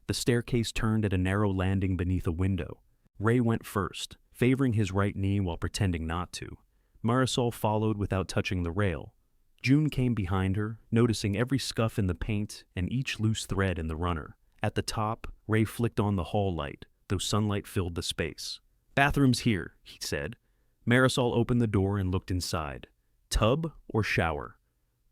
The staircase turned at a narrow landing beneath a window. Ray went first, favoring his right knee while pretending not to. Marisol followed without touching the rail. June came behind her, noticing every scuff in the paint and each loose thread in the runner. At the top, Ray flicked on the hall light, though sunlight filled the space. Bathroom's here, he said. Marisol opened the door and looked inside. Tub or shower?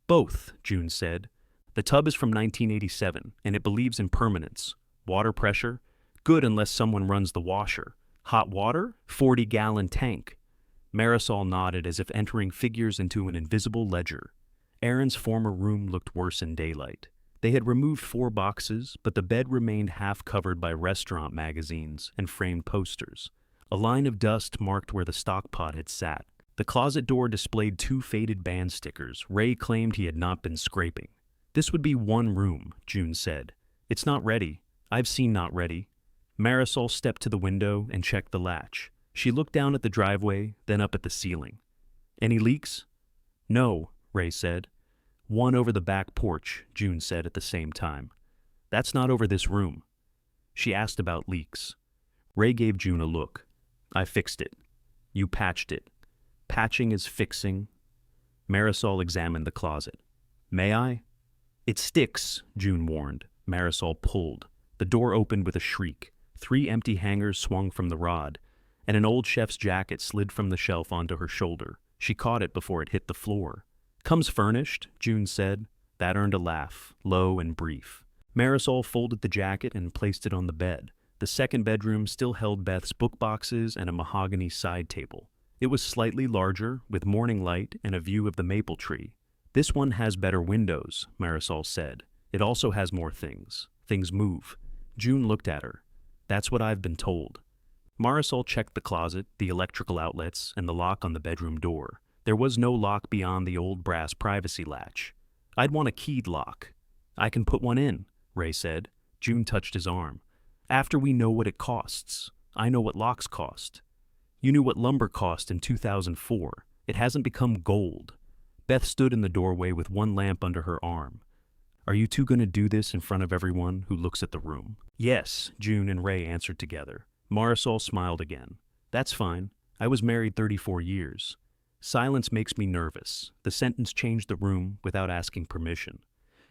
Both, June said. The tub is from 1987, and it believes in permanence. Water pressure? Good unless someone runs the washer. Hot water? 40-gallon tank. Marisol nodded as if entering figures into an invisible ledger. Aaron's former room looked worse in daylight. They had removed 4 boxes, but the bed remained half covered by restaurant magazines and framed posters. A line of dust marked where the stock pot had sat. The closet door displayed 2 faded band stickers Ray claimed he had not been scraping. This would be one room, June said. It's not ready. I've seen not ready. Marisol stepped to the window and checked the latch. She looked down at the driveway, then up at the ceiling. Any leaks? No, Ray said. One over the back porch, June said at the same time. That's not over this room. She asked about leaks. Ray gave June a look. I fixed it. You patched it. Patching is fixing. Marisol examined the closet. May I? It sticks, June warned. Marisol pulled. The door opened with a shriek. 3 empty hangers swung from the rod, and an old chef's jacket slid from the shelf onto her shoulder. She caught it before it hit the floor. Comes furnished, June said. That earned a laugh, low and brief. Marisol folded the jacket and placed it on the bed. The second bedroom still held Beth's book boxes and a mahogany side table. It was slightly larger, with morning light and a view of the maple tree. "This one has better windows," Marisol said. "It also has more things. Things move." June looked at her. "That's what I've been told." Marisol checked the closet, the electrical outlets, and the lock on the bedroom door. There was no lock beyond the old brass privacy latch. "I'd want a keyed lock." "I can put one in," Ray said. June touched his arm. "After we know what it costs. I know what locks cost. You knew what lumber cost in 2004. It hasn't become gold." Beth stood in the doorway with one lamp under her arm. "Are you two going to do this in front of everyone who looks at the room?" "Yes," June and Ray answered together. Marisol smiled again. "That's fine. I was married 34 years. Silence makes me nervous." The sentence changed the room without asking permission.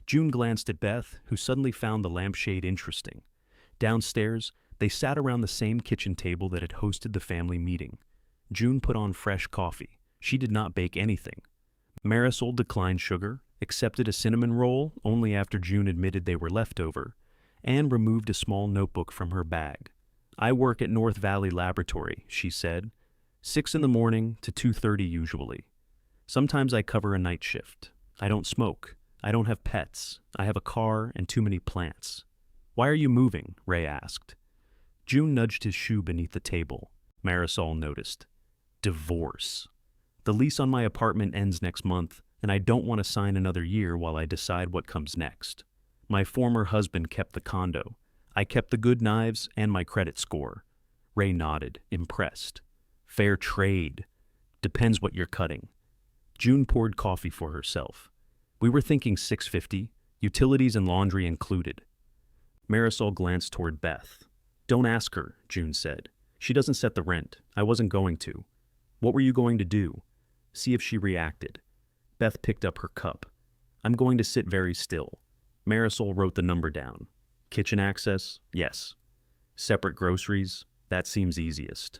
June glanced at Beth, who suddenly found the lampshade interesting. Downstairs, they sat around the same kitchen table that had hosted the family meeting. June put on fresh coffee. She did not bake anything. Marisol declined sugar, accepted a cinnamon roll only after June admitted they were leftover, and removed a small notebook from her bag. "I work at North Valley Laboratory," she said. 6 in the morning to 2:30 usually. Sometimes I cover a night shift. I don't smoke. I don't have pets. I have a car and too many plants." "Why are you moving?" Ray asked. June nudged his shoe beneath the table. Marisol noticed. "Divorce. The lease on my apartment ends next month, and I don't want to sign another year while I decide what comes next. My former husband kept the condo. I kept the good knives and my credit score." Ray nodded, impressed. "Fair trade. Depends what you're cutting." June poured coffee for herself. "We were thinking $6.50, utilities and laundry included." Marisol glanced toward Beth. "Don't ask her," June said. "She doesn't set the rent. I wasn't going to." "What were you going to do?" "See if she reacted." Beth picked up her cup. "I'm going to sit very still." Marisol wrote the number down. "Kitchen access? Yes." "Separate groceries? That seems easiest."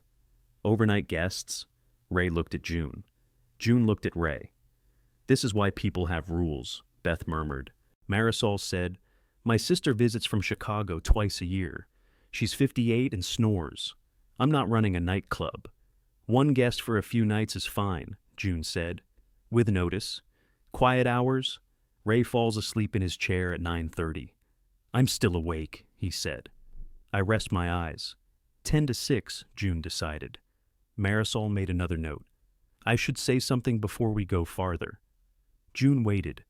"Overnight guests?" Ray looked at June. June looked at Ray. "This is why people have rules," Beth murmured. Marisol said, "My sister visits from Chicago twice a year. She's 58 and snores. I'm not running a nightclub." "One guest for a few nights is fine," June said. "With notice. Quiet hours?" Ray falls asleep in his chair at 9:30. "I'm still awake," he said. I rest my eyes. 10 to 6, June decided. Marisol made another note. "I should say something before we go farther." June waited.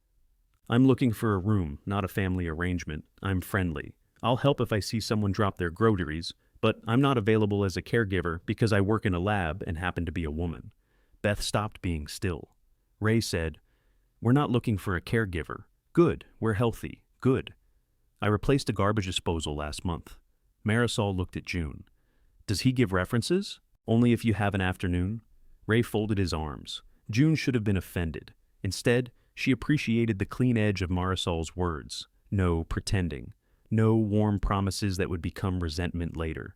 "I'm looking for a room, not a family arrangement. I'm friendly. I'll help if I see someone drop their groceries, but I'm not available as a caregiver because I work in a lab and happen to be a woman." Beth stopped being still. Ray said, "We're not looking for a caregiver. Good, we're healthy. Good. I replaced a garbage disposal last month." Marisol looked at June. "Does he give references? Only if you have an afternoon?" Ray folded his arms. June should have been offended. Instead, she appreciated the clean edge of Marisol's words. No pretending. No warm promises that would become resentment later.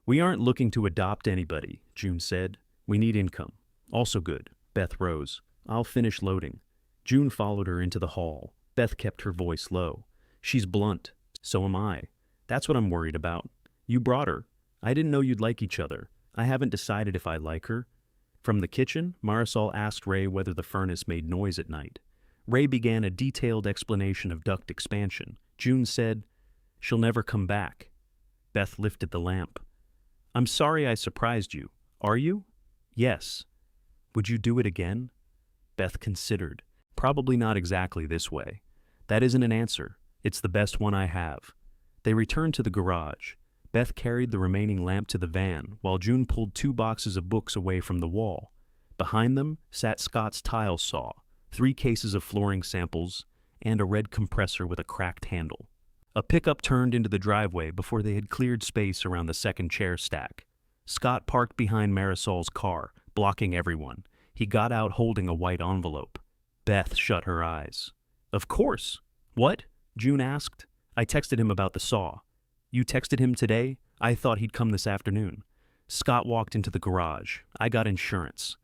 "We aren't looking to adopt anybody," June said. "We need income." "Also good." Beth rose. "I'll finish loading." June followed her into the hall. Beth kept her voice low. "She's blunt. So am I. That's what I'm worried about. You brought her. I didn't know you'd like each other. I haven't decided if I like her." From the kitchen, Marisol asked Ray whether the furnace made noise at night. Ray began a detailed explanation of duct expansion. June said, "She'll never come back." Beth lifted the lamp. "I'm sorry I surprised you. Are you?" "Yes." "Would you do it again?" Beth considered. "Probably not exactly this way. That isn't an answer. It's the best one I have." They returned to the garage. Beth carried the remaining lamp to the van, while June pulled 2 boxes of books away from the wall. Behind them sat Scott's tile saw, 3 cases of flooring samples, and a red compressor with a cracked handle. A pickup turned into the driveway before they had cleared space around the second chair stack. Scott parked behind Marisol's car, blocking everyone. He got out holding a white envelope. Beth shut her eyes. "Of course." "What?" June asked. "I texted him about the saw." "You texted him today? I thought he'd come this afternoon." Scott walked into the garage. "I got insurance."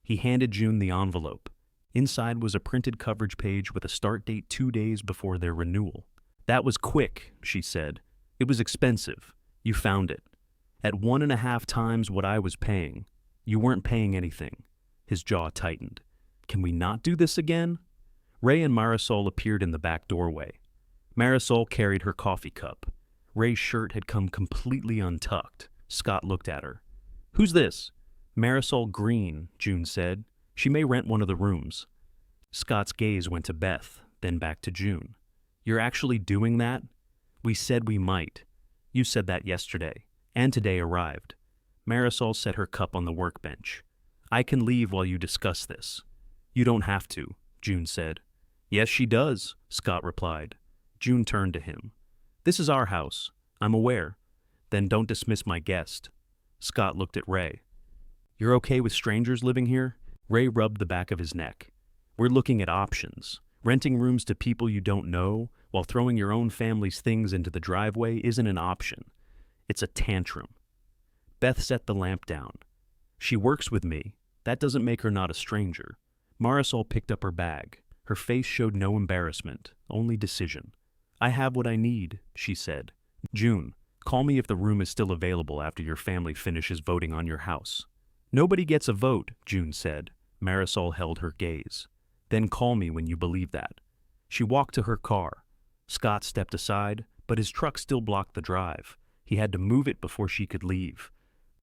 He handed June the envelope. Inside was a printed coverage page with a start date 2 days before their renewal. That was quick, she said. It was expensive. You found it. At 1.5 times what I was paying. You weren't paying anything. His jaw tightened. Can we not do this again? Ray and Marisol appeared in the back doorway. Marisol carried her coffee cup. Ray's shirt had come completely untucked. Scott looked at her. Who's this? Marisol Green, June said. She may rent one of the rooms. Scott's gaze went to Beth, then back to June. You're actually doing that? We said we might. You said that yesterday, and today arrived. Marisol set her cup on the workbench. I can leave while you discuss this. You don't have to, June said. Yes, she does, Scott replied. June turned to him. This is our house. I'm aware. Then don't dismiss my guest. Scott looked at Ray. You're okay with strangers living here? Ray rubbed the back of his neck. We're looking at options. Renting rooms to people you don't know while throwing your own family's things into the driveway isn't an option. It's a tantrum. Beth set the lamp down. She works with me. That doesn't make her not a stranger. Marisol picked up her bag. Her face showed no embarrassment, only decision. I have what I need, she said. June, call me if the room is still available after your family finishes voting on your house. Nobody gets a vote, June said. Marisol held her gaze. Then call me when you believe that. She walked to her car. Scott stepped aside, but his truck still blocked the drive. He had to move it before she could leave.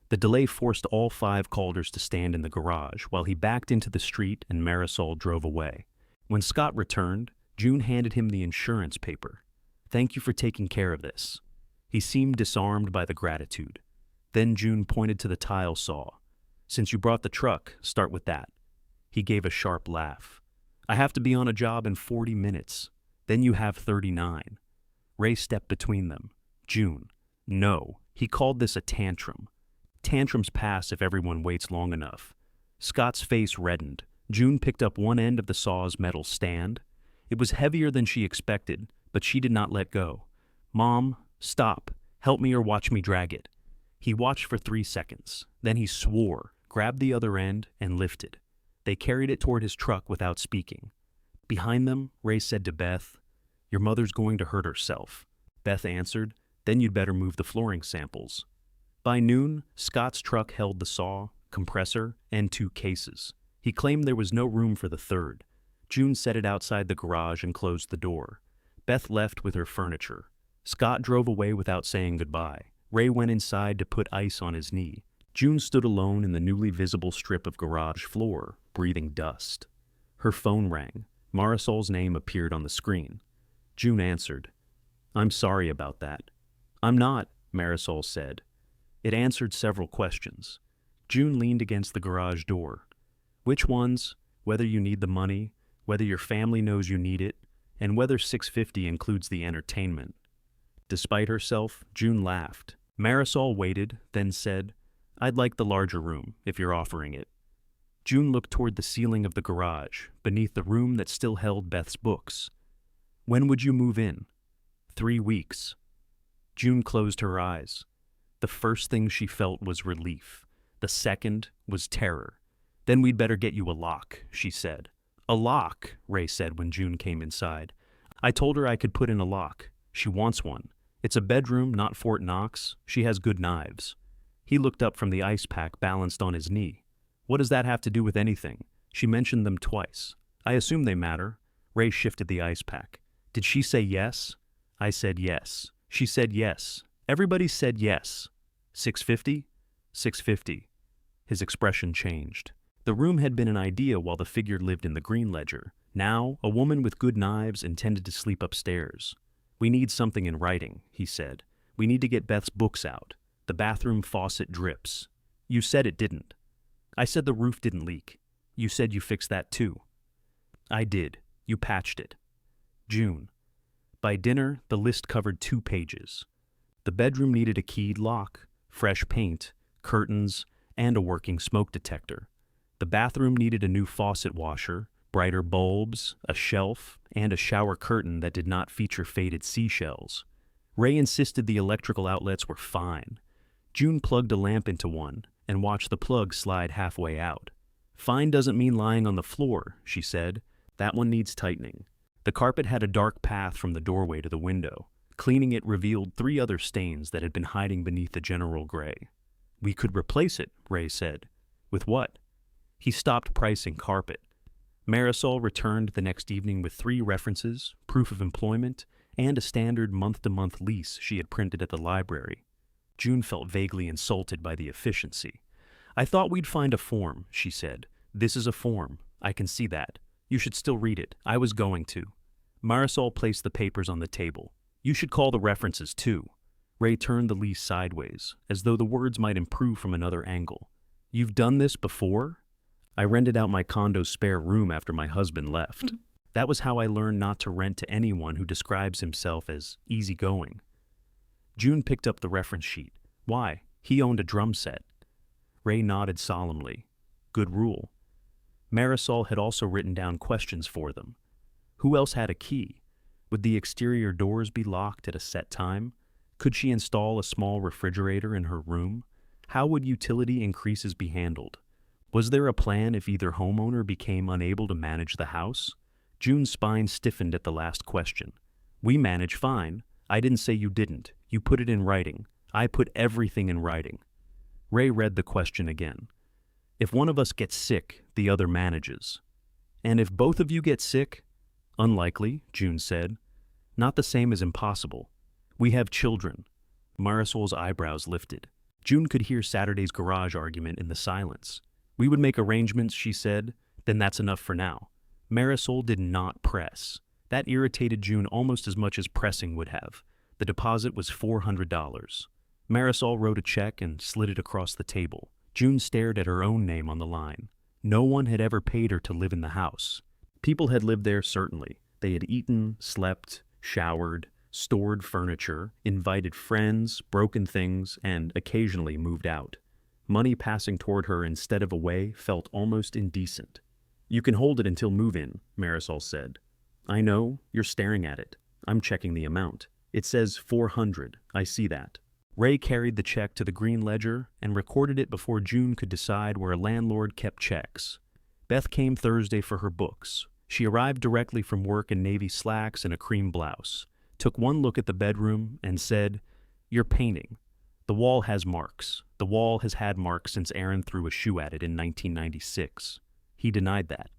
The delay forced all 5 Calders to stand in the garage while he backed into the street and Marisol drove away. When Scott returned, June handed him the insurance paper. Thank you for taking care of this. He seemed disarmed by the gratitude. Then June pointed to the tile saw. Since you brought the truck, start with that. He gave a sharp laugh. I have to be on a job in 40 minutes. Then you have 39. Ray stepped between them. June. No, he called this a tantrum. Tantrums pass if everyone waits long enough. Scott's face reddened. June picked up one end of the saw's metal stand. It was heavier than she expected, but she did not let go. Mom, stop. Help me or watch me drag it. He watched for 3 seconds. Then he swore, grabbed the other end, and lifted. They carried it toward his truck without speaking. Behind them, Ray said to Beth, Your mother's going to hurt herself. Beth answered, Then you'd better move the flooring samples. By noon, Scott's truck held the saw, compressor, and 2 cases. He claimed there was no room for the third. June set it outside the garage and closed the door. Beth left with her furniture. Scott drove away without saying goodbye. Ray went inside to put ice on his knee. June stood alone in the newly visible strip of garage floor, breathing dust. Her phone rang. Marisol's name appeared on the screen. June answered. I'm sorry about that. I'm not, Marisol said. It answered several questions. June leaned against the garage door. Which ones? Whether you need the money, whether your family knows you need it, and whether $650 includes the entertainment. Despite herself, June laughed. Marisol waited, then said, I'd like the larger room, if you're offering it. June looked toward the ceiling of the garage, beneath the room that still held Beth's books. When would you move in? 3 weeks. June closed her eyes. The first thing she felt was relief. The second was terror. Then we'd better get you a lock, she said. A lock, Ray said when June came inside. I told her I could put in a lock. She wants one. It's a bedroom, not Fort Knox. She has good knives. He looked up from the ice pack balanced on his knee. What does that have to do with anything? She mentioned them twice. I assume they matter. Ray shifted the ice pack. Did she say yes? I said yes. She said yes. Everybody said yes. $650? $650. His expression changed. The room had been an idea while the figure lived in the green ledger. Now, a woman with good knives intended to sleep upstairs. We need something in writing, he said. We need to get Beth's books out. The bathroom faucet drips. You said it didn't. I said the roof didn't leak. You said you fixed that too. I did. You patched it. June. By dinner, the list covered 2 pages. The bedroom needed a keyed lock, fresh paint, curtains, and a working smoke detector. The bathroom needed a new faucet washer, brighter bulbs, a shelf, and a shower curtain that did not feature faded seashells. Ray insisted the electrical outlets were fine. June plugged a lamp into one and watched the plug slide halfway out. Fine doesn't mean lying on the floor, she said. That one needs tightening. The carpet had a dark path from the doorway to the window. Cleaning it revealed 3 other stains that had been hiding beneath the general gray. "We could replace it," Ray said. "With what?" He stopped pricing carpet. Marisol returned the next evening with 3 references, proof of employment, and a standard month-to-month lease she had printed at the library. June felt vaguely insulted by the efficiency. "I thought we'd find a form," she said. "This is a form. I can see that. You should still read it. I was going to." Marisol placed the papers on the table. "You should call the references, too." Ray turned the lease sideways, as though the words might improve from another angle. "You've done this before?" "I rented out my condo's spare room after my husband left. That was how I learned not to rent to anyone who describes himself as easygoing." June picked up the reference sheet. "Why? He owned a drum set." Ray nodded solemnly. "Good rule." Marisol had also written down questions for them. Who else had a key? Would the exterior doors be locked at a set time? Could she install a small refrigerator in her room? How would utility increases be handled? Was there a plan if either homeowner became unable to manage the house? June's spine stiffened at the last question. "We manage fine. I didn't say you didn't. You put it in writing. I put everything in writing." Ray read the question again. "If one of us gets sick, the other manages." "And if both of you get sick?" "Unlikely," June said. "Not the same as impossible. We have children." Marisol's eyebrows lifted. June could hear Saturday's garage argument in the silence. "We would make arrangements," she said. "Then that's enough for now." Marisol did not press. That irritated June almost as much as pressing would have. The deposit was $400. Marisol wrote a check and slid it across the table. June stared at her own name on the line. No one had ever paid her to live in the house. People had lived there, certainly. They had eaten, slept, showered, stored furniture, invited friends, broken things, and occasionally moved out. Money passing toward her instead of away felt almost indecent. "You can hold it until move-in," Marisol said. "I know, you're staring at it. I'm checking the amount. It says $400, I see that." Ray carried the check to the green ledger and recorded it before June could decide where a landlord kept checks. Beth came Thursday for her books. She arrived directly from work in navy slacks and a cream blouse, took one look at the bedroom, and said, "You're painting. The wall has marks. The wall has had marks since Aaron threw a shoe at it in 1996. He denied that.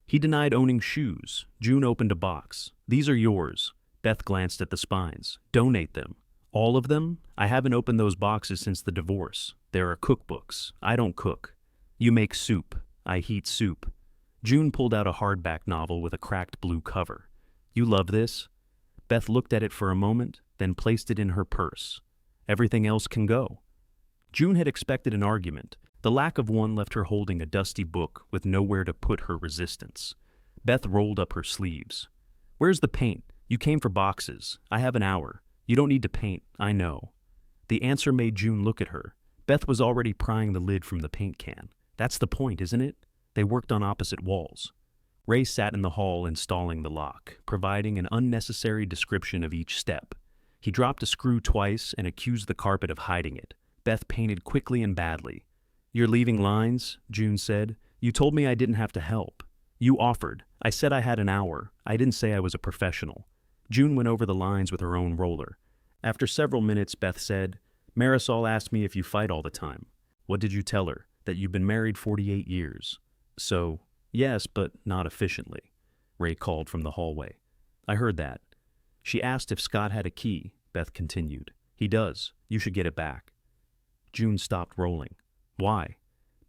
He denied owning shoes. June opened a box. "These are yours." Beth glanced at the spines. "Donate them." "All of them? I haven't opened those boxes since the divorce. There are cookbooks. I don't cook." "You make soup. I heat soup." June pulled out a hardback novel with a cracked blue cover. "You love this?" Beth looked at it for a moment, then placed it in her purse. "Everything else can go." June had expected an argument. The lack of one left her holding a dusty book with nowhere to put her resistance. Beth rolled up her sleeves. "Where's the paint? You came for boxes. I have an hour. You don't need to paint, I know." The answer made June look at her. Beth was already prying the lid from the paint can. "That's the point, isn't it?" They worked on opposite walls. Ray sat in the hall installing the lock, providing an unnecessary description of each step. He dropped a screw twice and accused the carpet of hiding it. Beth painted quickly and badly. "You're leaving lines," June said. "You told me I didn't have to help. You offered. I said I had an hour. I didn't say I was a professional." June went over the lines with her own roller. After several minutes, Beth said, "Marisol asked me if you fight all the time." "What did you tell her? That you've been married 48 years. "So, yes, but not efficiently," Ray called from the hallway. "I heard that." "She asked if Scott had a key," Beth continued. "He does. You should get it back." June stopped rolling. "Why?"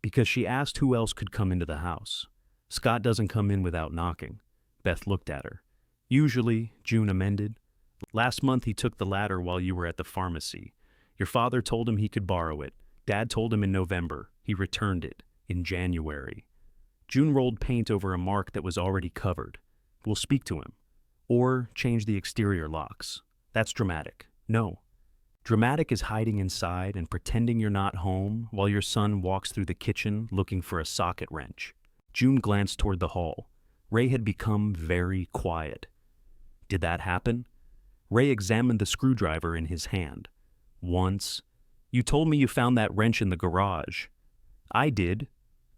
"Because she asked who else could come into the house. Scott doesn't come in without knocking." Beth looked at her. "Usually," June amended. "Last month he took the ladder while you were at the pharmacy. Your father told him he could borrow it. Dad told him in November. He returned it in January." June rolled paint over a mark that was already covered. "We'll speak to him. Or change the exterior locks. That's dramatic." "No. Dramatic is hiding inside and pretending you're not home while your son walks through the kitchen looking for a socket wrench." June glanced toward the hall. Ray had become very quiet. "Did that happen?" Ray examined the screwdriver in his hand. "Once. You told me you found that wrench in the garage." "I did.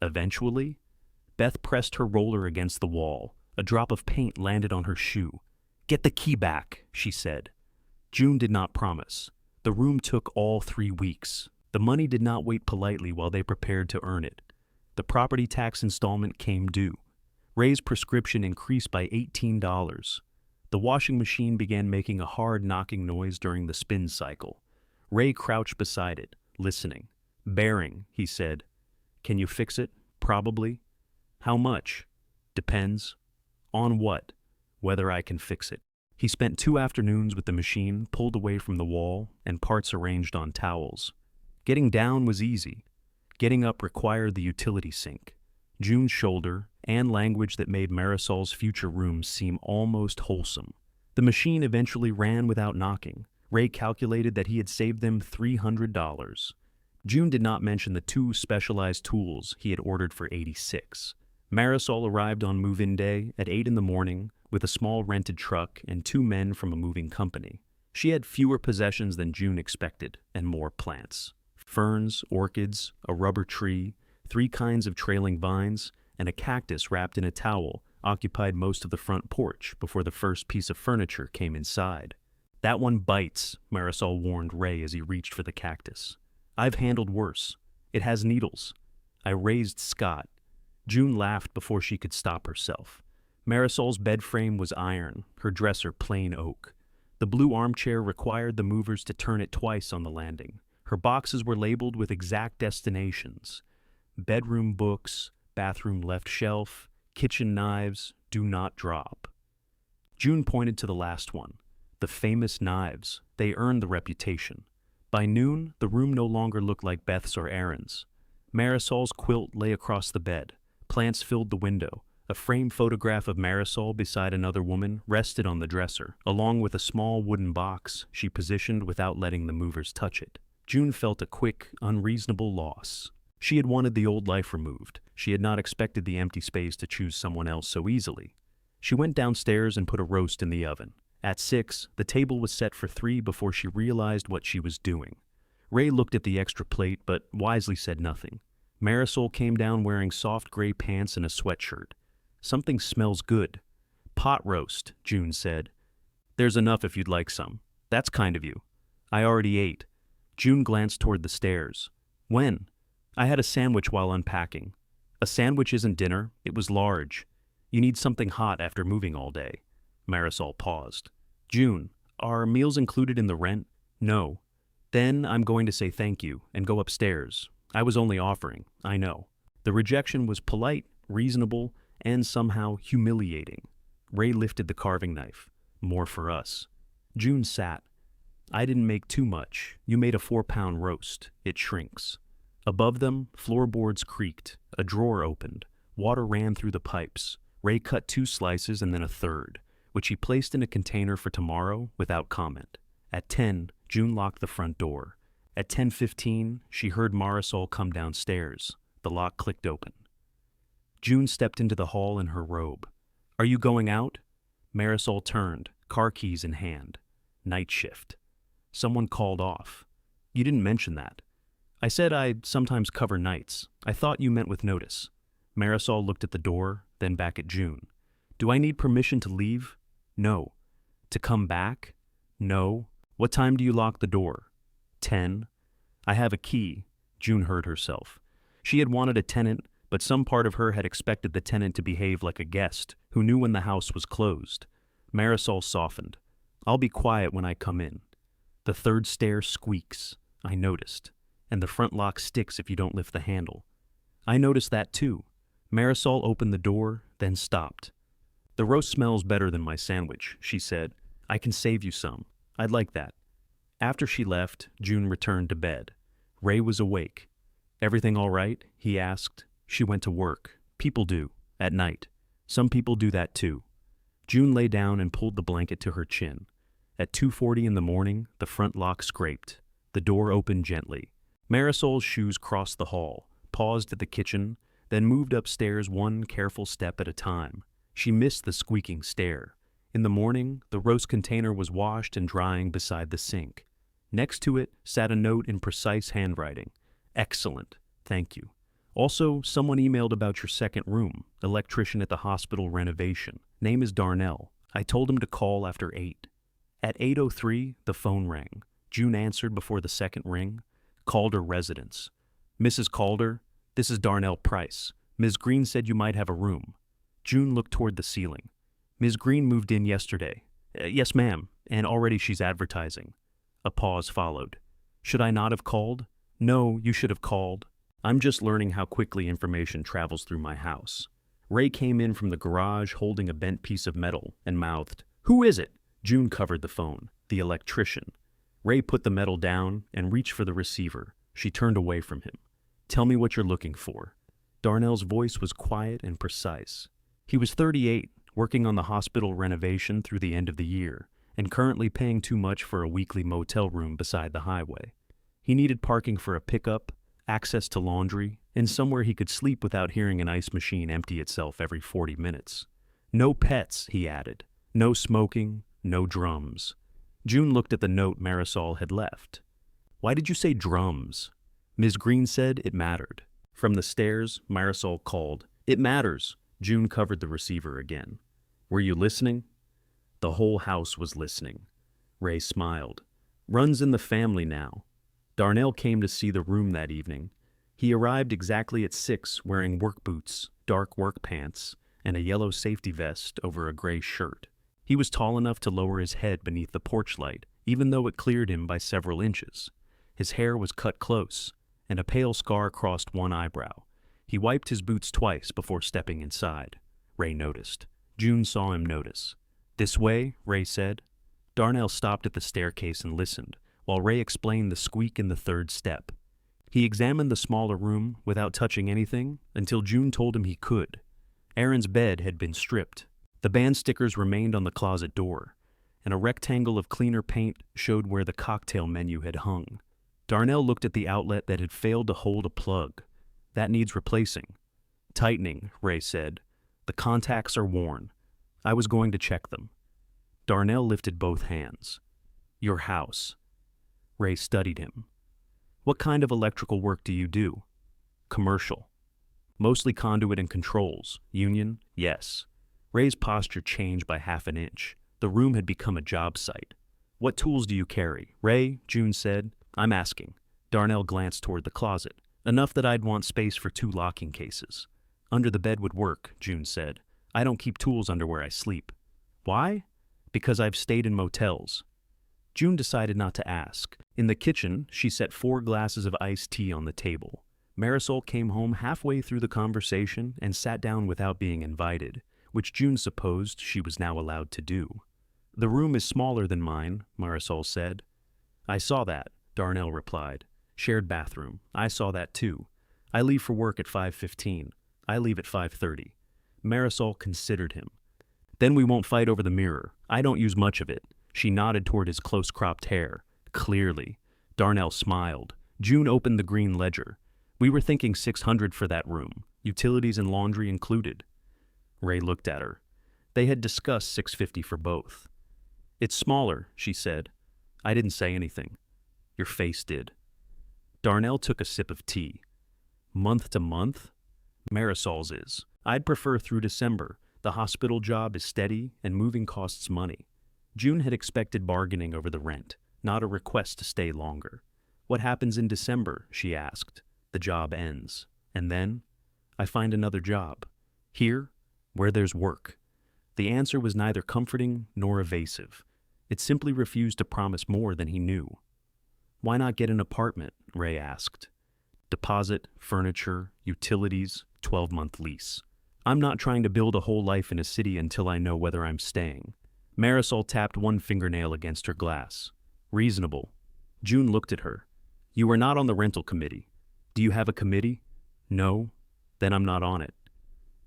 Eventually." Beth pressed her roller against the wall. A drop of paint landed on her shoe. "Get the key back," she said. June did not promise. The room took all 3 weeks. The money did not wait politely while they prepared to earn it. The property tax installment came due. Ray's prescription increased by $18. The washing machine began making a hard knocking noise during the spin cycle. Ray crouched beside it, listening. "Bearing," he said. "Can you fix it? Probably." "How much?" "Depends." "On what?" "Whether I can fix it." He spent 2 afternoons with the machine pulled away from the wall and parts arranged on towels. Getting down was easy. Getting up required the utility sink, June's shoulder, and language that made Marisol's future room seem almost wholesome. The machine eventually ran without knocking. Ray calculated that he had saved them $300. June did not mention the 2 specialized tools he had ordered for $86. Marisol arrived on move-in day at 8 in the morning with a small rented truck and 2 men from a moving company. She had fewer possessions than June expected and more plants. Ferns, orchids, a rubber tree, 3 kinds of trailing vines, and a cactus wrapped in a towel occupied most of the front porch before the first piece of furniture came inside. "That one bites," Marisol warned Ray as he reached for the cactus. "I've handled worse. It has needles." I raised Scott. June laughed before she could stop herself. Marisol's bed frame was iron, her dresser plain oak. The blue armchair required the movers to turn it twice on the landing. Her boxes were labeled with exact destinations. Bedroom books, bathroom left shelf, kitchen knives, do not drop. June pointed to the last one. The famous knives. They earned the reputation. By noon, the room no longer looked like Beth's or Aaron's. Marisol's quilt lay across the bed. Plants filled the window. A framed photograph of Marisol beside another woman rested on the dresser, along with a small wooden box she positioned without letting the movers touch it. June felt a quick, unreasonable loss. She had wanted the old life removed. She had not expected the empty space to choose someone else so easily. She went downstairs and put a roast in the oven. At 6, the table was set for 3 before she realized what she was doing. Ray looked at the extra plate, but wisely said nothing. Marisol came down wearing soft gray pants and a sweatshirt. "Something smells good." "Pot roast," June said. "There's enough if you'd like some." "That's kind of you." "I already ate." June glanced toward the stairs. "When?" "I had a sandwich while unpacking." "A sandwich isn't dinner. It was large. You need something hot after moving all day." Marisol paused. "June, are meals included in the rent?" "No." "Then I'm going to say thank you and go upstairs. I was only offering, I know." The rejection was polite, reasonable, and somehow humiliating. Ray lifted the carving knife. "More for us." June sat. "I didn't make too much. You made a 4-pound roast. It shrinks." Above them, floorboards creaked. A drawer opened. Water ran through the pipes. Ray cut 2 slices and then a third, which he placed in a container for tomorrow without comment. At 10, June locked the front door. At 10:15, she heard Marisol come downstairs. The lock clicked open. June stepped into the hall in her robe. "Are you going out?" Marisol turned, car keys in hand. Night shift. Someone called off. "You didn't mention that." "I said I'd sometimes cover nights. I thought you meant with notice." Marisol looked at the door, then back at June. "Do I need permission to leave?" "No." "To come back?" "No." "What time do you lock the door?" 10. "I have a key." June heard herself. She had wanted a tenant, but some part of her had expected the tenant to behave like a guest who knew when the house was closed. Marisol softened. "I'll be quiet when I come in." The 3rd stair squeaks. I noticed. And the front lock sticks if you don't lift the handle. I noticed that too. Marisol opened the door, then stopped. "The roast smells better than my sandwich," she said. "I can save you some. I'd like that." After she left, June returned to bed. Ray was awake. "Everything all right?" he asked. She went to work. People do. At night. Some people do that too. June lay down and pulled the blanket to her chin. At 2:40 in the morning, the front lock scraped. The door opened gently. Marisol's shoes crossed the hall, paused at the kitchen, then moved upstairs one careful step at a time. She missed the squeaking stair. In the morning, the roast container was washed and drying beside the sink. Next to it sat a note in precise handwriting. "Excellent. Thank you. Also, someone emailed about your second room, electrician at the hospital renovation. Name is Darnell. I told him to call after 8. At 8:03, the phone rang. June answered before the second ring. Calder residence. Mrs. Calder, this is Darnell Price. Ms. Green said you might have a room. June looked toward the ceiling. Ms. Green moved in yesterday. Yes, ma'am, and already she's advertising. A pause followed. Should I not have called? No, you should have called. I'm just learning how quickly information travels through my house. Ray came in from the garage holding a bent piece of metal and mouthed, "Who is it?" June covered the phone. The electrician. Ray put the metal down and reached for the receiver. She turned away from him. Tell me what you're looking for. Darnell's voice was quiet and precise. He was 38, working on the hospital renovation through the end of the year, and currently paying too much for a weekly motel room beside the highway. He needed parking for a pickup, access to laundry, and somewhere he could sleep without hearing an ice machine empty itself every 40 minutes. No pets, he added. No smoking, no drums. June looked at the note Marisol had left. Why did you say drums? Ms. Green said it mattered. From the stairs, Marisol called, It matters. June covered the receiver again. Were you listening? The whole house was listening. Ray smiled. Runs in the family now. Darnell came to see the room that evening. He arrived exactly at 6 wearing work boots, dark work pants, and a yellow safety vest over a gray shirt. He was tall enough to lower his head beneath the porch light, even though it cleared him by several inches. His hair was cut close, and a pale scar crossed one eyebrow. He wiped his boots twice before stepping inside. Ray noticed. June saw him notice. This way, Ray said. Darnell stopped at the staircase and listened, while Ray explained the squeak in the third step. He examined the smaller room without touching anything until June told him he could. Aaron's bed had been stripped. The band stickers remained on the closet door, and a rectangle of cleaner paint showed where the cocktail menu had hung. Darnell looked at the outlet that had failed to hold a plug. That needs replacing. Tightening, Ray said. The contacts are worn. I was going to check them. Darnell lifted both hands. Your house. Ray studied him. What kind of electrical work do you do? Commercial. Mostly conduit and controls. Union? Yes. Ray's posture changed by half an inch. The room had become a job site. What tools do you carry? Ray, June said. I'm asking. Darnell glanced toward the closet. Enough that I'd want space for 2 locking cases. Under the bed would work, June said. I don't keep tools under where I sleep. Why? Because I've stayed in motels. June decided not to ask. In the kitchen, she set 4 glasses of iced tea on the table. Marisol came home halfway through the conversation and sat down without being invited, which June supposed she was now allowed to do. The room is smaller than mine, Marisol said. I saw that, Darnell replied. Shared bathroom. I saw that too. I leave for work at 5:15. I leave at 5:30. Marisol considered him. Then we won't fight over the mirror. I don't use much of it. She nodded toward his close-cropped hair. Clearly. Darnell smiled. June opened the green ledger. We were thinking $600 for that room, utilities and laundry included. Ray looked at her. They had discussed $650 for both. It's smaller, she said. I didn't say anything. Your face did. Darnell took a sip of tea. Month to month? Marisol's is. I'd prefer through December. The hospital job is steady and moving costs money. June had expected bargaining over the rent, not a request to stay longer. What happens in December? She asked. The job ends. And then? I find another job. Here, where there's work. The answer was neither comforting nor evasive. It simply refused to promise more than he knew. Why not get an apartment? Ray asked. Deposit, furniture, utilities, 12-month lease. I'm not trying to build a whole life in a city until I know whether I'm staying. Marisol tapped one fingernail against her glass. Reasonable. June looked at her. You are not on the rental committee. Do you have a committee? No. Then I'm not on it.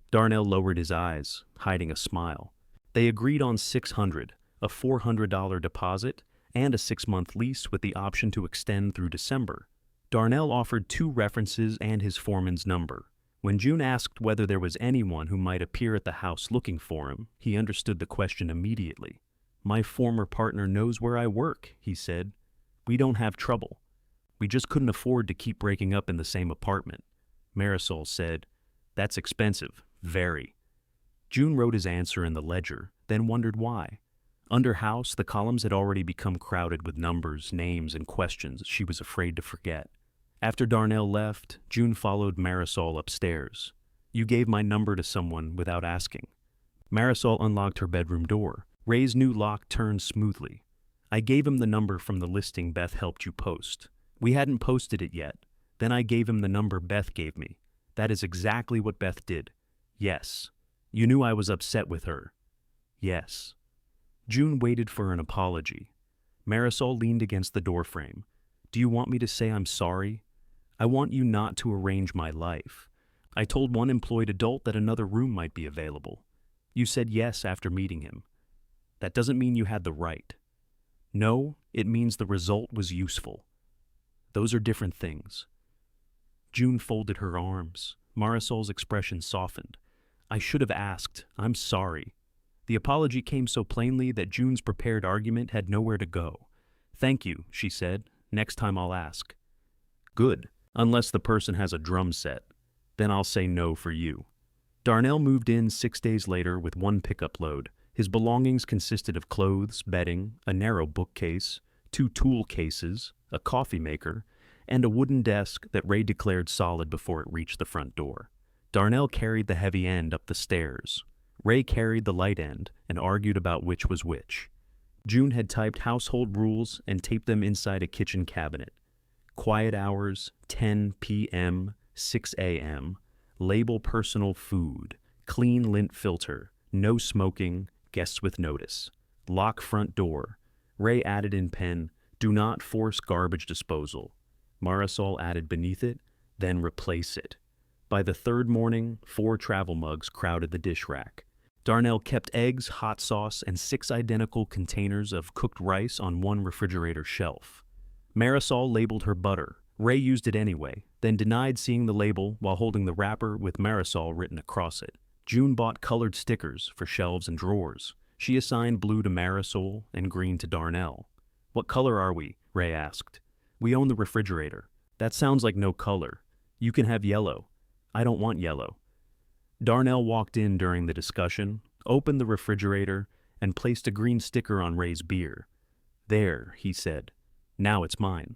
Darnell lowered his eyes, hiding a smile. They agreed on $600, a $400 deposit, and a 6-month lease with the option to extend through December. Darnell offered 2 references and his foreman's number. When June asked whether there was anyone who might appear at the house looking for him, he understood the question immediately. My former partner knows where I work, he said. We don't have trouble. We just couldn't afford to keep breaking up in the same apartment. Marisol said, "That's expensive, very." June wrote his answer in the ledger, then wondered why. Under house, the columns had already become crowded with numbers, names, and questions she was afraid to forget. After Darnell left, June followed Marisol upstairs. "You gave my number to someone without asking." Marisol unlocked her bedroom door. Ray's new lock turned smoothly. "I gave him the number from the listing Beth helped you post. We hadn't posted it yet. Then I gave him the number Beth gave me. That is exactly what Beth did." "Yes." "You knew I was upset with her." "Yes." June waited for an apology. Marisol leaned against the doorframe. "Do you want me to say I'm sorry? I want you not to arrange my life. I told one employed adult that another room might be available. You said yes after meeting him. That doesn't mean you had the right. No, it means the result was useful. Those are different things." June folded her arms. Marisol's expression softened. "I should have asked. I'm sorry." The apology came so plainly that June's prepared argument had nowhere to go. "Thank you," she said. "Next time I'll ask." "Good, unless the person has a drum set. Then I'll say no for you." Darnell moved in 6 days later with one pickup load. His belongings consisted of clothes, bedding, a narrow bookcase, 2 tool cases, a coffee maker, and a wooden desk that Ray declared solid before it reached the front door. Darnell carried the heavy end up the stairs. Ray carried the light end and argued about which was which. June had typed household rules and taped them inside a kitchen cabinet. Quiet hours, 10 p.m., 6 a.m., label personal food, clean lint filter, no smoking, guests with notice, lock front door. Ray added in pen, "Do not force garbage disposal." Marisol added beneath it, "Then replace it." By the third morning, 4 travel mugs crowded the dish rack. Darnell kept eggs, hot sauce, and 6 identical containers of cooked rice on one refrigerator shelf. Marisol labeled her butter. Ray used it anyway, then denied seeing the label while holding the wrapper with Marisol written across it. June bought colored stickers for shelves and drawers. She assigned blue to Marisol and green to Darnell. "What color are we?" Ray asked. "We own the refrigerator." "That sounds like no color. You can have yellow." "I don't want yellow." Darnell walked in during the discussion, opened the refrigerator, and placed a green sticker on Ray's beer. "There," he said. "Now it's mine."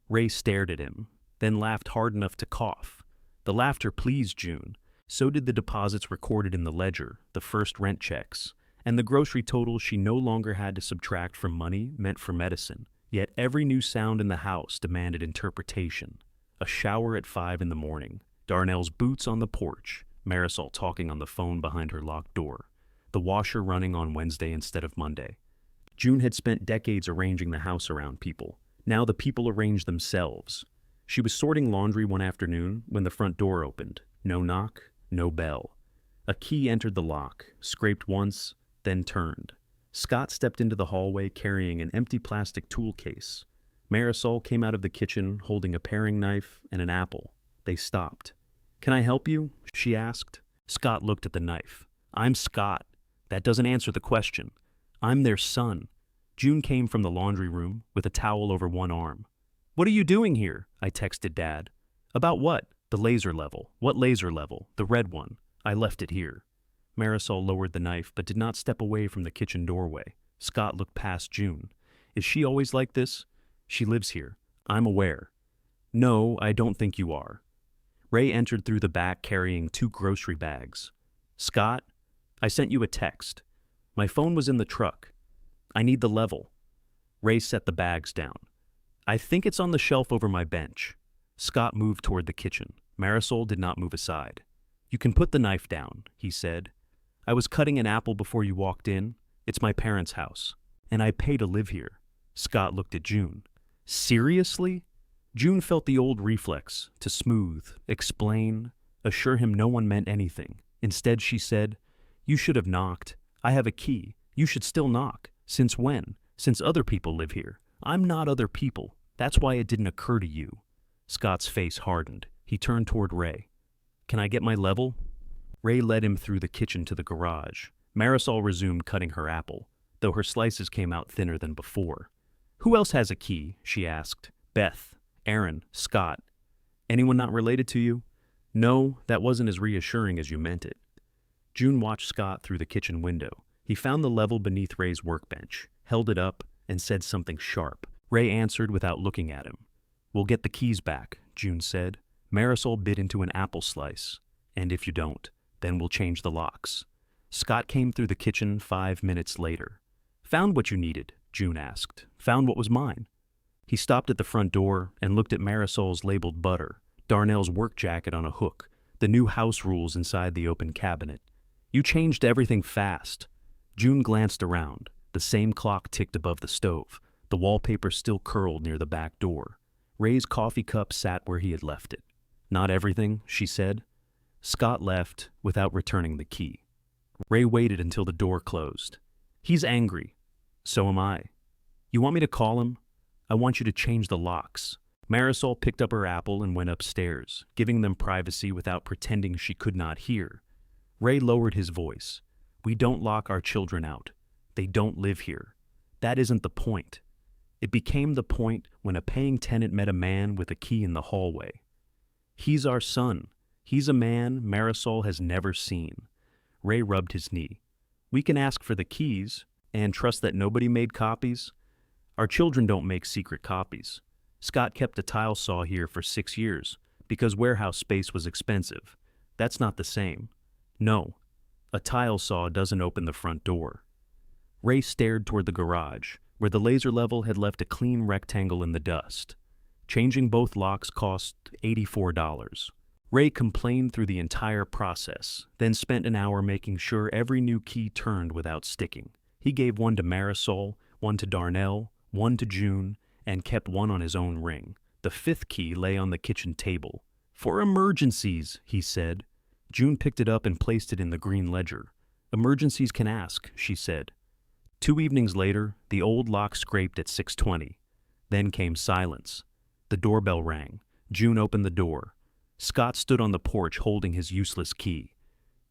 Ray stared at him, then laughed hard enough to cough. The laughter pleased June. So did the deposits recorded in the ledger, the first rent checks, and the grocery total she no longer had to subtract from money meant for medicine. Yet every new sound in the house demanded interpretation. A shower at 5 in the morning, Darnell's boots on the porch, Marisol talking on the phone behind her locked door, the washer running on Wednesday instead of Monday. June had spent decades arranging the house around people. Now the people arranged themselves. She was sorting laundry one afternoon when the front door opened. No knock, no bell. A key entered the lock, scraped once, then turned. Scott stepped into the hallway carrying an empty plastic tool case. Marisol came out of the kitchen holding a paring knife and an apple. They stopped. "Can I help you?" she asked. Scott looked at the knife. "I'm Scott. That doesn't answer the question. I'm their son." June came from the laundry room with a towel over one arm. "What are you doing here?" I texted Dad. "About what?" "The laser level." "What laser level?" "The red one. I left it here." Marisol lowered the knife but did not step away from the kitchen doorway. Scott looked past June. "Is she always like this?" "She lives here. I'm aware." "No, I don't think you are." Ray entered through the back carrying 2 grocery bags. "Scott, I sent you a text. My phone was in the truck. I need the level." Ray set the bags down. "I think it's on the shelf over my bench." Scott moved toward the kitchen. Marisol did not move aside. "You can put the knife down," he said. "I was cutting an apple before you walked in. It's my parents' house, and I pay to live here." Scott looked at June. "Seriously?" June felt the old reflex to smooth, explain, assure him no one meant anything. Instead, she said, "You should have knocked. I have a key. You should still knock. Since when? Since other people live here. I'm not other people. That's why it didn't occur to you." Scott's face hardened. He turned toward Ray. "Can I get my level?" Ray led him through the kitchen to the garage. Marisol resumed cutting her apple, though her slices came out thinner than before. "Who else has a key?" she asked. "Beth, Aaron, Scott. Anyone not related to you?" No, that wasn't as reassuring as you meant it. June watched Scott through the kitchen window. He found the level beneath Ray's workbench, held it up, and said something sharp. Ray answered without looking at him. "We'll get the keys back," June said. Marisol bit into an apple slice. "And if you don't, then we'll change the locks." Scott came through the kitchen 5 minutes later. "Found what you needed?" June asked. "Found what was mine." He stopped at the front door and looked at Marisol's labeled butter, Darnell's work jacket on a hook, the new house rules inside the open cabinet. "You changed everything fast." June glanced around. The same clock ticked above the stove. The wallpaper still curled near the back door. Ray's coffee cup sat where he had left it. "Not everything," she said. Scott left without returning the key. Ray waited until the door closed. "He's angry. So am I. You want me to call him? I want you to change the locks." Marisol picked up her apple and went upstairs, giving them privacy without pretending she could not hear. Ray lowered his voice. "We don't lock our children out. They don't live here. That isn't the point." It became the point when a paying tenant met a man with a key in the hallway. "He's our son. He's a man Marisol has never seen." Ray rubbed his knee. "We can ask for the keys and trust that nobody made copies. Our children don't make secret copies. Scott kept a tile saw here for 6 years because warehouse space was expensive. That's not the same. No, a tile saw doesn't open the front door." Ray stared toward the garage, where the laser level had left a clean rectangle in the dust. Changing both locks cost $84. Ray complained through the entire process, then spent an hour making sure every new key turned without sticking. He gave one to Marisol, one to Darnell, one to June, and kept one on his own ring. The 5th key lay on the kitchen table. "For emergencies," he said. June picked it up and placed it in the green ledger. "Emergencies can ask," she said. 2 evenings later, the old lock scraped at 6:20. Then came silence. The doorbell rang. June opened the door. Scott stood on the porch holding his useless key.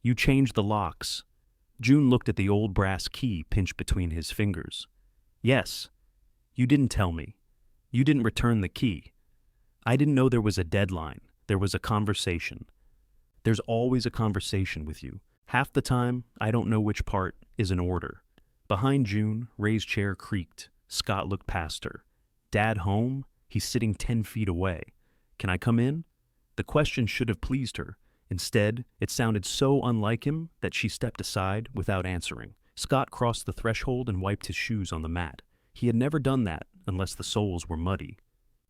"You changed the locks." June looked at the old brass key pinched between his fingers. "Yes. You didn't tell me. You didn't return the key. I didn't know there was a deadline. There was a conversation. There's always a conversation with you. Half the time, I don't know which part is an order." Behind June, Ray's chair creaked. Scott looked past her. "Dad home? He's sitting 10 feet away. Can I come in?" The question should have pleased her. Instead, it sounded so unlike him that she stepped aside without answering. Scott crossed the threshold and wiped his shoes on the mat. He had never done that unless the soles were muddy.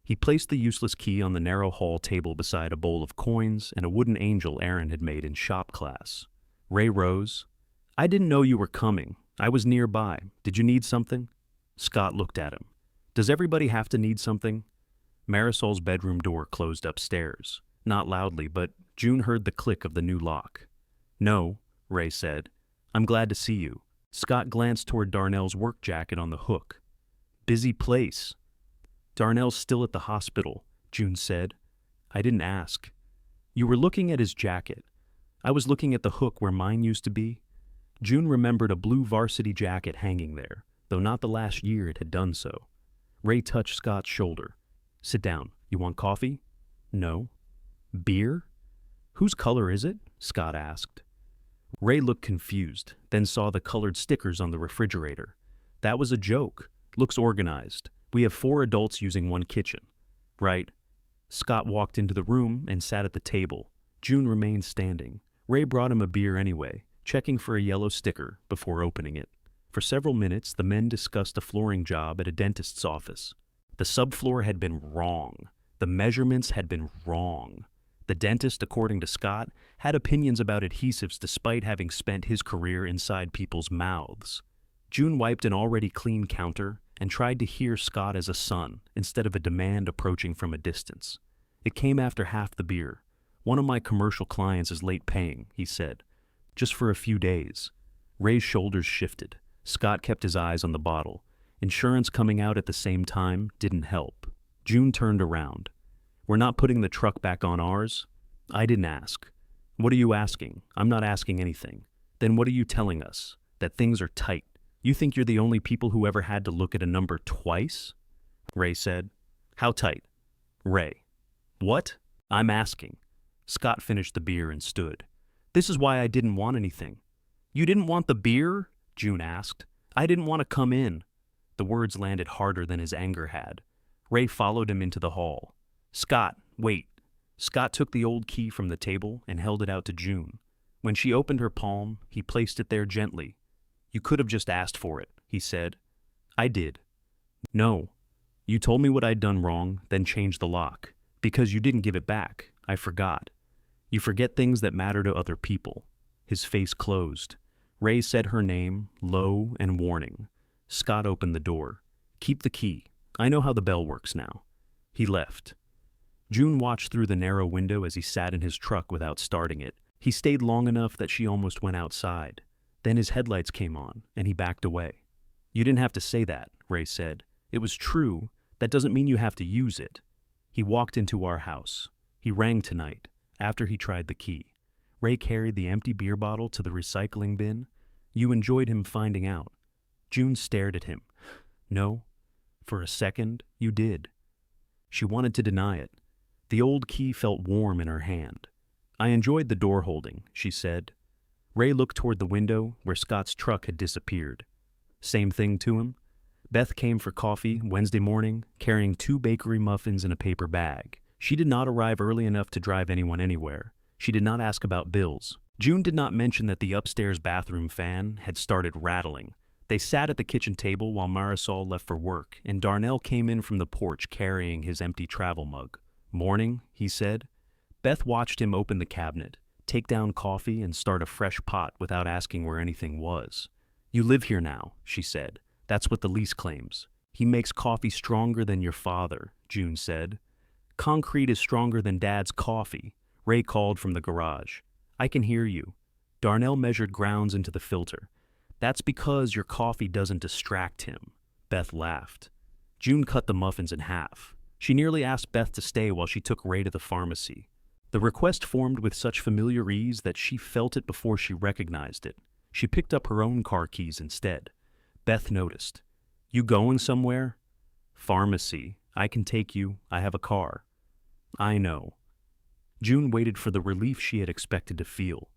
He placed the useless key on the narrow hall table beside a bowl of coins and a wooden angel Aaron had made in shop class. Ray rose. "I didn't know you were coming. I was nearby. Did you need something?" Scott looked at him. "Does everybody have to need something?" Marisol's bedroom door closed upstairs. Not loudly, but June heard the click of the new lock. "No," Ray said. "I'm glad to see you." Scott glanced toward Darnell's work jacket on the hook. "Busy place." "Darnell's still at the hospital," June said. "I didn't ask." "You were looking at his jacket. I was looking at the hook where mine used to be." June remembered a blue varsity jacket hanging there, though not the last year it had done so. Ray touched Scott's shoulder. "Sit down. You want coffee?" "No." "Beer?" "Whose color is it?" Scott asked. Ray looked confused, then saw the colored stickers on the refrigerator. "That was a joke. Looks organized. We have 4 adults using 1 kitchen." "Right." Scott walked into the room and sat at the table. June remained standing. Ray brought him a beer anyway, checking for a yellow sticker before opening it. For several minutes, the men discussed a flooring job at a dentist's office. The subfloor had been wrong. The measurements had been wrong. The dentist, according to Scott, had opinions about adhesives despite having spent his career inside people's mouths. June wiped an already clean counter and tried to hear Scott as a son instead of a demand approaching from a distance. It came after half the beer. "One of my commercial clients is late paying," he said. "Just for a few days." Ray's shoulders shifted. Scott kept his eyes on the bottle. Insurance coming out at the same time didn't help. June turned around. "We're not putting the truck back on ours?" "I didn't ask." "What are you asking?" "I'm not asking anything." "Then what are you telling us?" "That things are tight. You think you're the only people who ever had to look at a number twice?" Ray said. "How tight?" "Ray." "What?" "I'm asking." Scott finished the beer and stood. This is why I didn't want anything. You didn't want the beer? June asked. I didn't want to come in. The words landed harder than his anger had. Ray followed him into the hall. Scott, wait. Scott took the old key from the table and held it out to June. When she opened her palm, he placed it there gently. You could have just asked for it, he said. I did. No. You told me what I'd done wrong, then changed the lock. Because you didn't give it back, I forgot. You forget things that matter to other people. His face closed. Ray said her name, low and warning. Scott opened the door. Keep the key. I know how the bell works now. He left. June watched through the narrow window as he sat in his truck without starting it. He stayed long enough that she almost went outside. Then his headlights came on, and he backed away. You didn't have to say that, Ray said. It was true. That doesn't mean you have to use it. He walked into our house. He rang tonight, after he tried the key. Ray carried the empty beer bottle to the recycling bin. You enjoyed him finding out. June stared at him. No. For a second, you did. She wanted to deny it. The old key felt warm in her hand. I enjoyed the door holding, she said. Ray looked toward the window where Scott's truck had disappeared. Same thing to him? Beth came for coffee Wednesday morning, carrying 2 bakery muffins in a paper bag. She did not arrive early enough to drive anyone anywhere. She did not ask about bills. June did not mention that the upstairs bathroom fan had started rattling. They sat at the kitchen table while Marisol left for work, and Darnell came in from the porch carrying his empty travel mug. Morning, he said. Beth watched him open the cabinet, take down coffee, and start a fresh pot without asking where anything was. You live here now, she said. That's what the lease claims. He makes coffee stronger than your father, June said. Concrete is stronger than Dad's coffee, Ray called from the garage. I can hear you. Darnell measured grounds into the filter. That's because your coffee doesn't distract him. Beth laughed. June cut the muffins in half. She nearly asked Beth to stay while she took Ray to the pharmacy. The request formed with such familiar ease that she felt it before she recognized it. She picked up her own car keys instead. Beth noticed. You going somewhere? Pharmacy. I can take you. I have a car. I know. June waited for the relief she had expected to feel.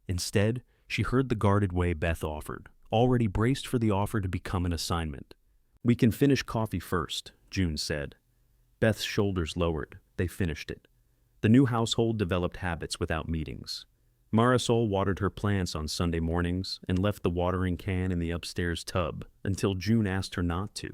Instead, she heard the guarded way Beth offered, already braced for the offer to become an assignment. We can finish coffee first, June said. Beth's shoulders lowered. They finished it. The new household developed habits without meetings. Marisol watered her plants on Sunday mornings and left the watering can in the upstairs tub until June asked her not to.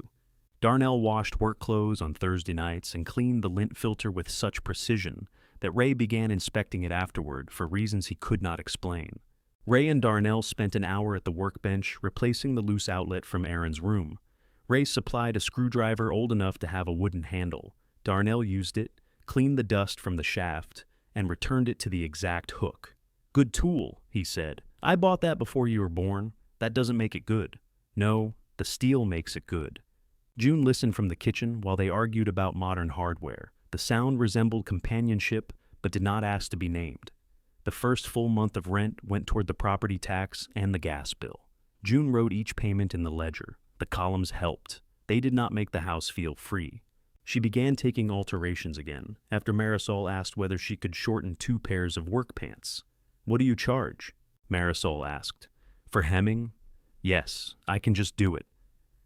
Darnell washed work clothes on Thursday nights and cleaned the lint filter with such precision that Ray began inspecting it afterward for reasons he could not explain. Ray and Darnell spent an hour at the workbench replacing the loose outlet from Aaron's room. Ray supplied a screwdriver old enough to have a wooden handle. Darnell used it, cleaned the dust from the shaft, and returned it to the exact hook. Good tool, he said. I bought that before you were born. That doesn't make it good. No, the steel makes it good. June listened from the kitchen while they argued about modern hardware. The sound resembled companionship, but did not ask to be named. The first full month of rent went toward the property tax and the gas bill. June wrote each payment in the ledger. The columns helped. They did not make the house feel free. She began taking alterations again, after Marisol asked whether she could shorten 2 pairs of work pants. What do you charge? Marisol asked. For hemming? Yes, I can just do it.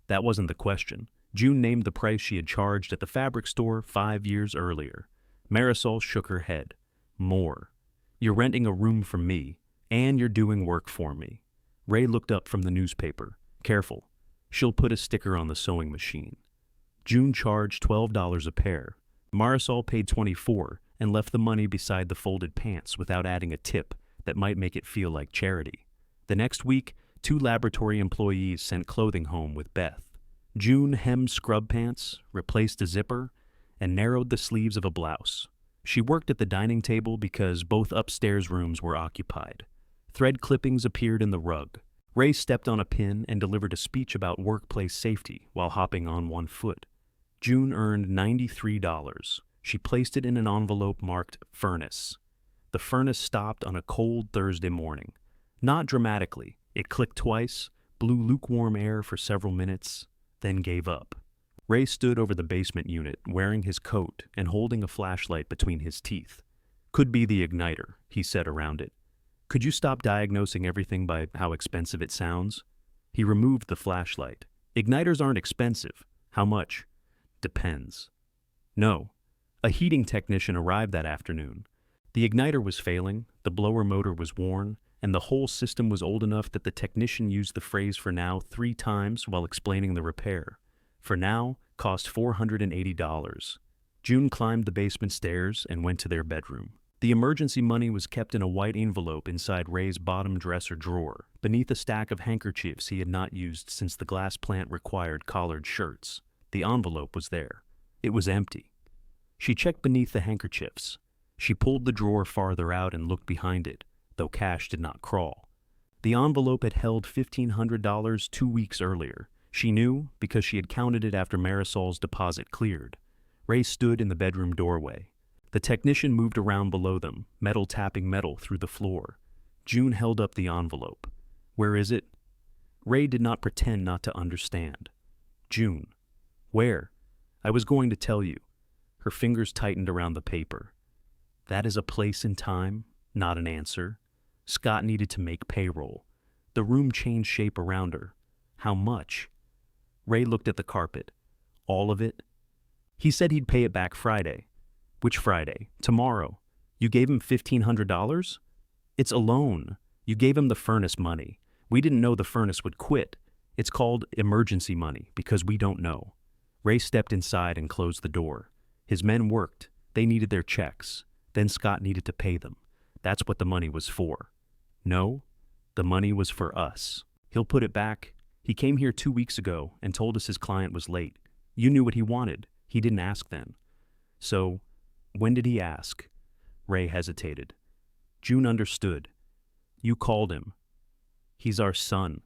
That wasn't the question. June named the price she had charged at the fabric store 5 years earlier. Marisol shook her head. More. You're renting a room from me, and you're doing work for me. Ray looked up from the newspaper. Careful. She'll put a sticker on the sewing machine. June charged $12 a pair. Marisol paid $24 and left the money beside the folded pants without adding a tip that might make it feel like charity. The next week, 2 laboratory employees sent clothing home with Beth. June hemmed scrub pants, replaced a zipper, and narrowed the sleeves of a blouse. She worked at the dining table because both upstairs rooms were occupied. Thread clippings appeared in the rug. Ray stepped on a pin and delivered a speech about workplace safety while hopping on one foot. June earned $93. She placed it in an envelope marked furnace. The furnace stopped on a cold Thursday morning. Not dramatically. It clicked twice, blew lukewarm air for several minutes, then gave up. Ray stood over the basement unit, wearing his coat and holding a flashlight between his teeth. Could be the igniter, he said around it. Could you stop diagnosing everything by how expensive it sounds? He removed the flashlight. Igniters aren't expensive. How much? Depends. No. A heating technician arrived that afternoon. The igniter was failing, the blower motor was worn, and the whole system was old enough that the technician used the phrase "for now" 3 times while explaining the repair. For now cost $480. June climbed the basement stairs and went to their bedroom. The emergency money was kept in a white envelope inside Ray's bottom dresser drawer, beneath a stack of handkerchiefs he had not used since the glass plant required collared shirts. The envelope was there. It was empty. She checked beneath the handkerchiefs. She pulled the drawer farther out and looked behind it, though cash did not crawl. The envelope had held $1,500 2 weeks earlier. She knew because she had counted it after Marisol's deposit cleared. Ray stood in the bedroom doorway. The technician moved around below them, metal tapping metal through the floor. June held up the envelope. Where is it? Ray did not pretend not to understand. June. Where? I was going to tell you. Her fingers tightened around the paper. That is a place in time, not an answer. Scott needed to make payroll. The room changed shape around her. How much? Ray looked at the carpet. All of it? He said he'd pay it back Friday. Which Friday? Tomorrow. You gave him $1,500? It's a loan. You gave him the furnace money. We didn't know the furnace would quit. It's called emergency money because we don't know. Ray stepped inside and closed the door. His men worked. They needed their checks. Then Scott needed to pay them. That's what the money was for. No, the money was for us. He'll put it back. He came here 2 weeks ago and told us his client was late. You knew what he wanted. He didn't ask then. So, when did he ask? Ray hesitated. June understood. You called him. He's our son.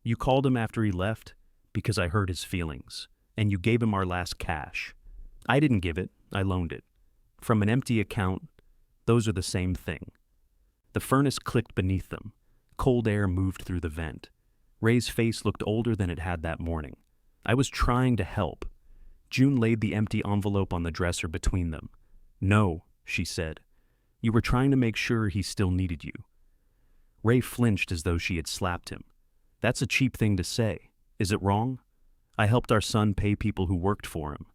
You called him after he left because I hurt his feelings, and you gave him our last cash. I didn't give it. I loaned it. From an empty account, those are the same thing. The furnace clicked beneath them. Cold air moved through the vent. Ray's face looked older than it had that morning. I was trying to help. June laid the empty envelope on the dresser between them. No, she said. You were trying to make sure he still needed you. Ray flinched as though she had slapped him. That's a cheap thing to say. Is it wrong? I helped our son pay people who worked for him.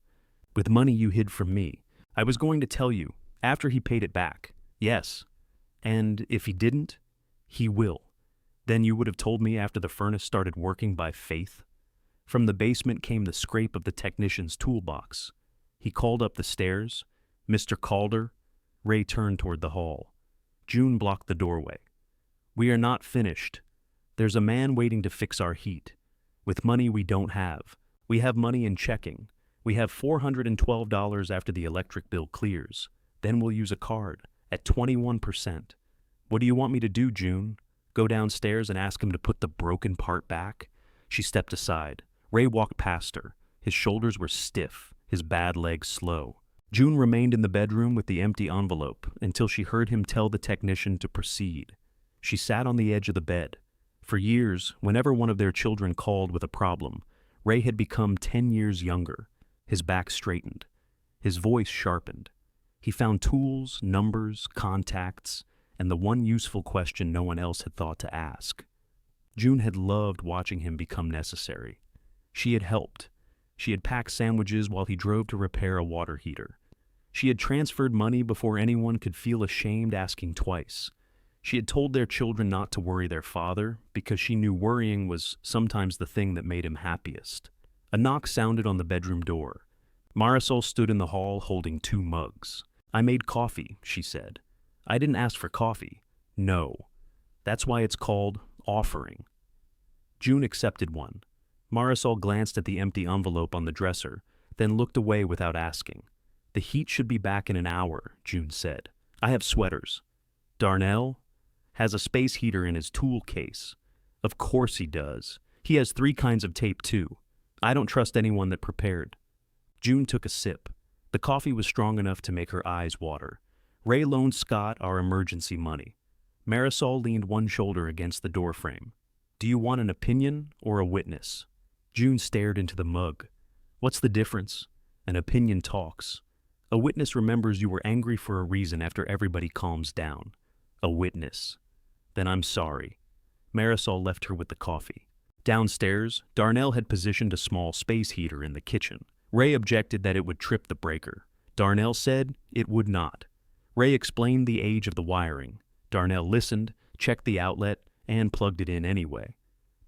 With money you hid from me. I was going to tell you, after he paid it back. Yes. And if he didn't, he will. Then you would have told me after the furnace started working by faith. From the basement came the scrape of the technician's toolbox. He called up the stairs. Mr. Calder. Ray turned toward the hall. June blocked the doorway. We are not finished. There's a man waiting to fix our heat. With money we don't have. We have money in checking. We have $412 after the electric bill clears. Then we'll use a card at 21%. What do you want me to do, June? Go downstairs and ask him to put the broken part back? She stepped aside. Ray walked past her. His shoulders were stiff, his bad legs slow. June remained in the bedroom with the empty envelope until she heard him tell the technician to proceed. She sat on the edge of the bed. For years, whenever one of their children called with a problem, Ray had become 10 years younger. His back straightened. His voice sharpened. He found tools, numbers, contacts, and the one useful question no one else had thought to ask. June had loved watching him become necessary. She had helped. She had packed sandwiches while he drove to repair a water heater. She had transferred money before anyone could feel ashamed asking twice. She had told their children not to worry their father because she knew worrying was sometimes the thing that made him happiest. A knock sounded on the bedroom door. Marisol stood in the hall holding 2 mugs. I made coffee, she said. I didn't ask for coffee. No. That's why it's called offering. June accepted one. Marisol glanced at the empty envelope on the dresser, then looked away without asking. The heat should be back in an hour, June said. I have sweaters. Darnell has a space heater in his tool case. Of course he does. He has 3 kinds of tape too. I don't trust anyone that prepared. June took a sip. The coffee was strong enough to make her eyes water. Ray loaned Scott our emergency money. Marisol leaned one shoulder against the doorframe. Do you want an opinion or a witness? June stared into the mug. What's the difference? An opinion talks. A witness remembers you were angry for a reason after everybody calms down. A witness. Then I'm sorry. Marisol left her with the coffee. Downstairs, Darnell had positioned a small space heater in the kitchen. Ray objected that it would trip the breaker. Darnell said it would not. Ray explained the age of the wiring. Darnell listened, checked the outlet, and plugged it in anyway.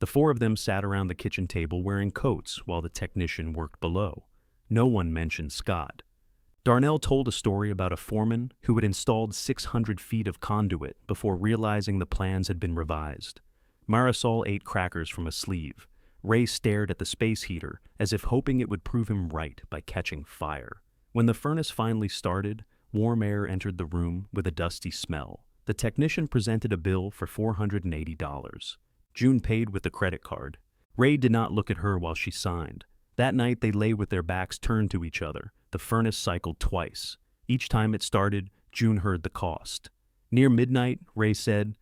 The four of them sat around the kitchen table wearing coats while the technician worked below. No one mentioned Scott. Darnell told a story about a foreman who had installed 600 feet of conduit before realizing the plans had been revised. Marisol ate crackers from a sleeve. Ray stared at the space heater as if hoping it would prove him right by catching fire. When the furnace finally started, warm air entered the room with a dusty smell. The technician presented a bill for $480. June paid with the credit card. Ray did not look at her while she signed. That night they lay with their backs turned to each other. The furnace cycled twice. Each time it started, June heard the cost. Near midnight, Ray said,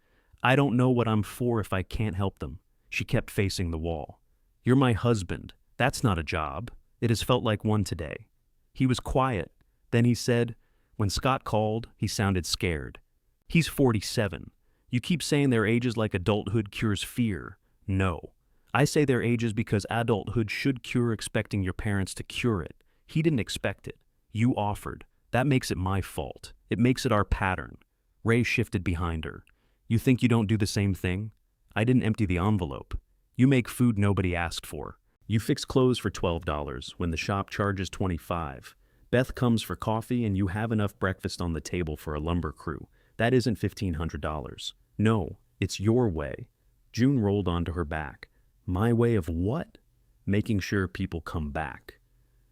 "I don't know what I'm for if I can't help them." She kept facing the wall. "You're my husband. That's not a job. It has felt like one today." He was quiet. Then he said, when Scott called, he sounded scared. "He's 47. You keep saying their ages like adulthood cures fear. No. I say their ages because adulthood should cure expecting your parents to cure it. He didn't expect it. You offered. That makes it my fault. It makes it our pattern." Ray shifted behind her. "You think you don't do the same thing? I didn't empty the envelope. You make food nobody asked for. You fix clothes for $12 when the shop charges $25. Beth comes for coffee and you have enough breakfast on the table for a lumber crew. That isn't $1,500. No, it's your way." June rolled onto her back. "My way of what?" "Making sure people come back."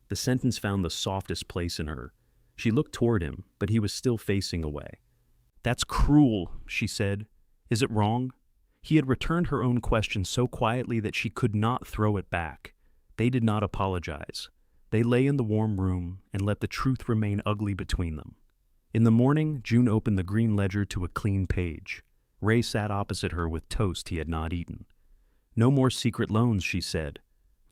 The sentence found the softest place in her. She looked toward him, but he was still facing away. "That's cruel," she said. "Is it wrong?" He had returned her own question so quietly that she could not throw it back. They did not apologize. They lay in the warm room and let the truth remain ugly between them. In the morning, June opened the green ledger to a clean page. Ray sat opposite her with toast he had not eaten. "No more secret loans," she said.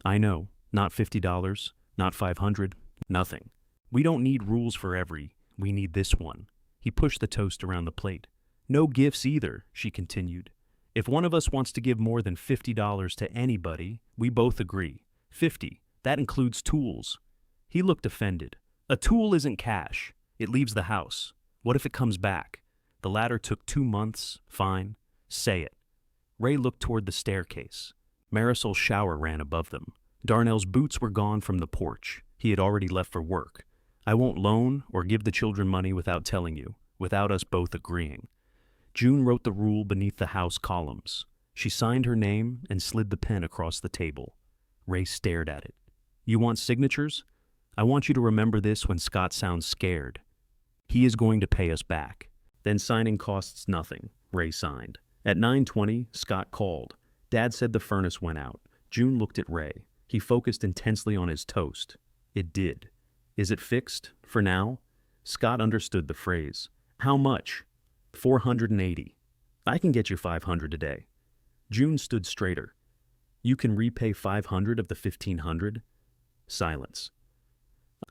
"I know. Not $50, not $500, nothing. We don't need rules for every. We need this one." He pushed the toast around the plate. "No gifts either," she continued. "If one of us wants to give more than $50 to anybody, we both agree. 50. That includes tools." He looked offended. "A tool isn't cash. It leaves the house. What if it comes back? The ladder took 2 months. Fine. Say it." Ray looked toward the staircase. Marisol's shower ran above them. Darnell's boots were gone from the porch. He had already left for work. "I won't loan or give the children money without telling you, without us both agreeing." June wrote the rule beneath the house columns. She signed her name and slid the pen across the table. Ray stared at it. "You want signatures? I want you to remember this when Scott sounds scared. He is going to pay us back." "Then signing costs nothing," Ray signed. At 9:20, Scott called. Dad said the furnace went out. June looked at Ray. He focused intensely on his toast. "It did. Is it fixed, for now?" Scott understood the phrase. "How much?" $480. "I can get you $500 today." June stood straighter. "You can repay $500 of the $1,500? Silence.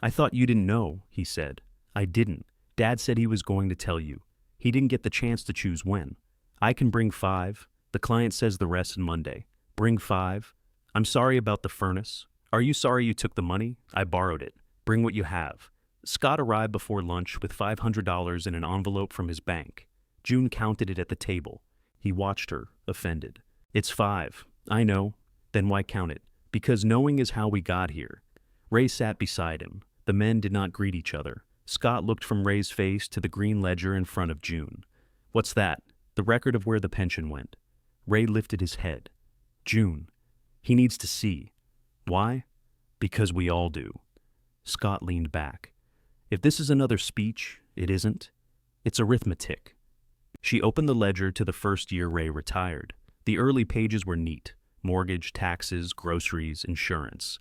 "I thought you didn't know," he said. "I didn't. Dad said he was going to tell you. He didn't get the chance to choose when. I can bring 5. The client says the rest on Monday. Bring 5. I'm sorry about the furnace. Are you sorry you took the money? I borrowed it. Bring what you have." Scott arrived before lunch with $500 in an envelope from his bank. June counted it at the table. He watched her, offended. "It's 5. I know. Then why count it? Because knowing is how we got here." Ray sat beside him. The men did not greet each other. Scott looked from Ray's face to the green ledger in front of June. "What's that?" "The record of where the pension went." Ray lifted his head. "June. He needs to see." "Why?" "Because we all do." Scott leaned back. "If this is another speech, it isn't. It's arithmetic." She opened the ledger to the first year Ray retired. The early pages were neat. Mortgage, taxes, groceries, insurance.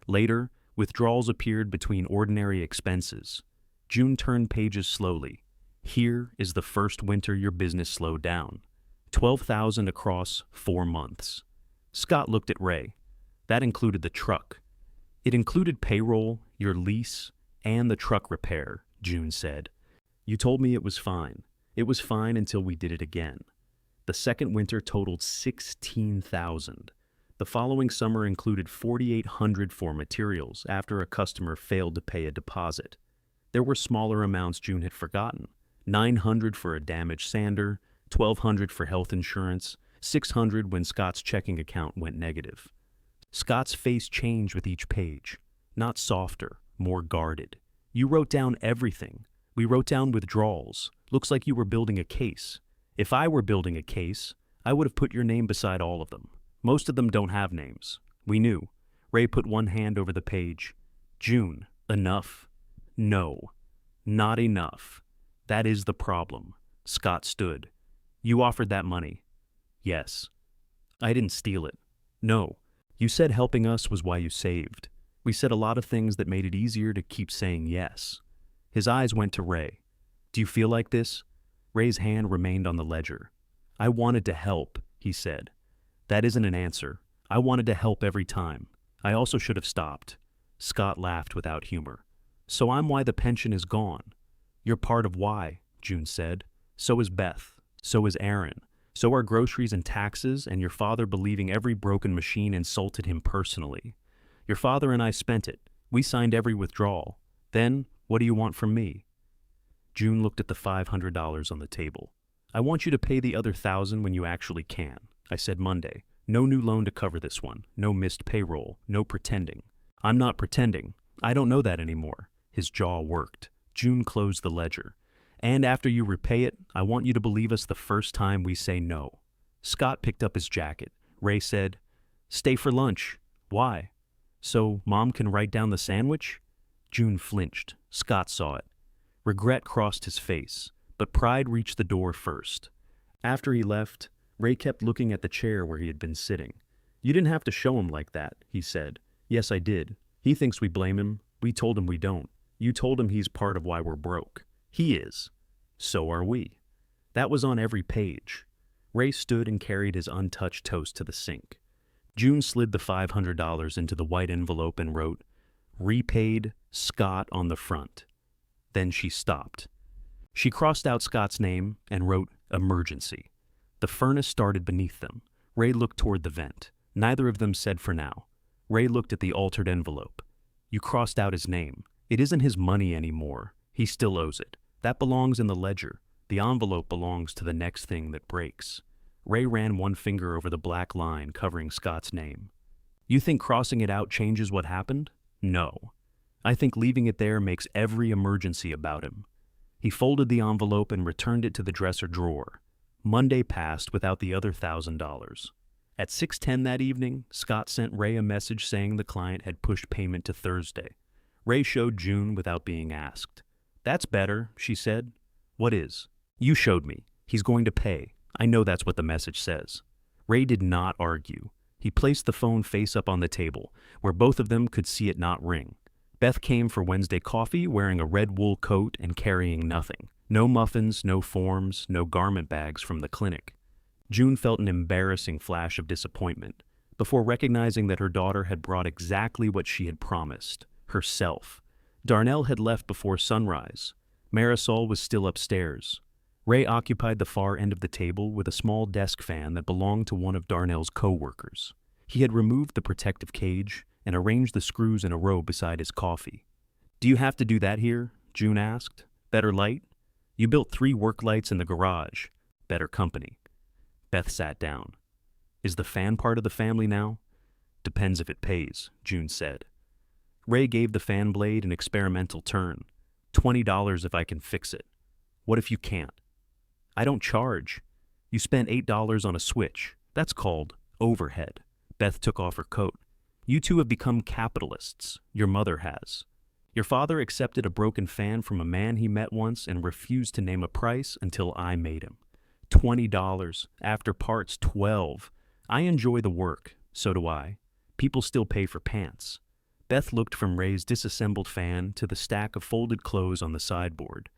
Later, withdrawals appeared between ordinary expenses. June turned pages slowly. "Here is the first winter your business slowed down. $12,000 across 4 months. Scott looked at Ray. "That included the truck." "It included payroll, your lease, And the truck repair, June said. You told me it was fine. It was fine until we did it again. The second winter totaled $16,000. The following summer included $4,800 for materials after a customer failed to pay a deposit. There were smaller amounts June had forgotten. $900 for a damaged sander, $1,200 for health insurance, $600 when Scott's checking account went negative. Scott's face changed with each page. Not softer, more guarded. You wrote down everything. We wrote down withdrawals. Looks like you were building a case. If I were building a case, I would have put your name beside all of them. Most of them don't have names. We knew. Ray put one hand over the page. June, enough? No, not enough. That is the problem. Scott stood. You offered that money. Yes. I didn't steal it. No. You said helping us was why you saved. We said a lot of things that made it easier to keep saying yes. His eyes went to Ray. Do you feel like this? Ray's hand remained on the ledger. I wanted to help, he said. That isn't an answer. I wanted to help every time. I also should have stopped. Scott laughed without humor. So I'm why the pension is gone. You're part of why, June said. So is Beth. So is Aaron. So are groceries and taxes, and your father believing every broken machine insulted him personally. Your father and I spent it. We signed every withdrawal. Then, what do you want from me? June looked at the $500 on the table. I want you to pay the other $1,000 when you actually can. I said Monday. No new loan to cover this one. No missed payroll. No pretending. I'm not pretending. I don't know that anymore. His jaw worked. June closed the ledger. And after you repay it, I want you to believe us the first time we say no. Scott picked up his jacket. Ray said, Stay for lunch. Why? So Mom can write down the sandwich? June flinched. Scott saw it. Regret crossed his face, but pride reached the door first. After he left, Ray kept looking at the chair where he had been sitting. You didn't have to show him like that, he said. Yes, I did. He thinks we blame him. We told him we don't. You told him he's part of why we're broke. He is. So are we. That was on every page. Ray stood and carried his untouched toast to the sink. June slid the $500 into the white envelope and wrote, Repaid, Scott on the front. Then she stopped. She crossed out Scott's name and wrote, Emergency. The furnace started beneath them. Ray looked toward the vent. Neither of them said for now. Ray looked at the altered envelope. You crossed out his name. It isn't his money anymore. He still owes it. That belongs in the ledger. The envelope belongs to the next thing that breaks. Ray ran one finger over the black line covering Scott's name. You think crossing it out changes what happened? No. I think leaving it there makes every emergency about him. He folded the envelope and returned it to the dresser drawer. Monday passed without the other $1,000. At 6:10 that evening, Scott sent Ray a message saying the client had pushed payment to Thursday. Ray showed June without being asked. That's better, she said. What is? You showed me. He's going to pay. I know that's what the message says. Ray did not argue. He placed the phone face up on the table, where both of them could see it not ring. Beth came for Wednesday coffee wearing a red wool coat and carrying nothing. No muffins, no forms, no garment bags from the clinic. June felt an embarrassing flash of disappointment before recognizing that her daughter had brought exactly what she had promised, herself. Darnell had left before sunrise. Marisol was still upstairs. Ray occupied the far end of the table with a small desk fan that belonged to one of Darnell's co-workers. He had removed the protective cage and arranged the screws in a row beside his coffee. Do you have to do that here? June asked. Better light? You built 3 work lights in the garage. Better company. Beth sat down. Is the fan part of the family now? Depends if it pays, June said. Ray gave the fan blade an experimental turn. $20 if I can fix it. What if you can't? I don't charge. You spent $8 on a switch. That's called overhead. Beth took off her coat. You two have become capitalists. Your mother has. Your father accepted a broken fan from a man he met once and refused to name a price until I made him. $20. After parts, $12. I enjoy the work. So do I. People still pay for pants. Beth looked from Ray's disassembled fan to the stack of folded clothes on the sideboard.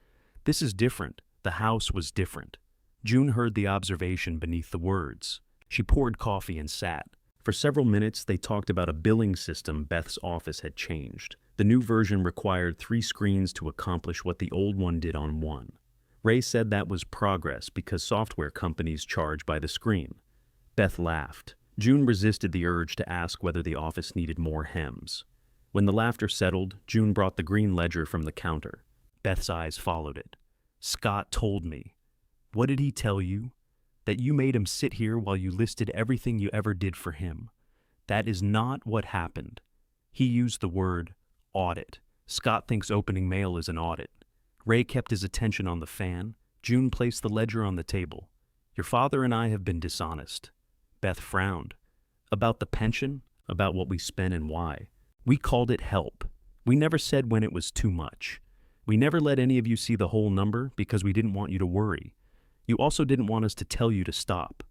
This is different. The house was different. June heard the observation beneath the words. She poured coffee and sat. For several minutes, they talked about a billing system Beth's office had changed. The new version required 3 screens to accomplish what the old one did on one. Ray said that was progress because software companies charge by the screen. Beth laughed. June resisted the urge to ask whether the office needed more hems. When the laughter settled, June brought the green ledger from the counter. Beth's eyes followed it. Scott told me. What did he tell you? That you made him sit here while you listed everything you ever did for him. That is not what happened. He used the word audit. Scott thinks opening mail is an audit. Ray kept his attention on the fan. June placed the ledger on the table. Your father and I have been dishonest. Beth frowned. About the pension? About what we spent and why? We called it help. We never said when it was too much. We never let any of you see the whole number because we didn't want you to worry. You also didn't want us to tell you to stop.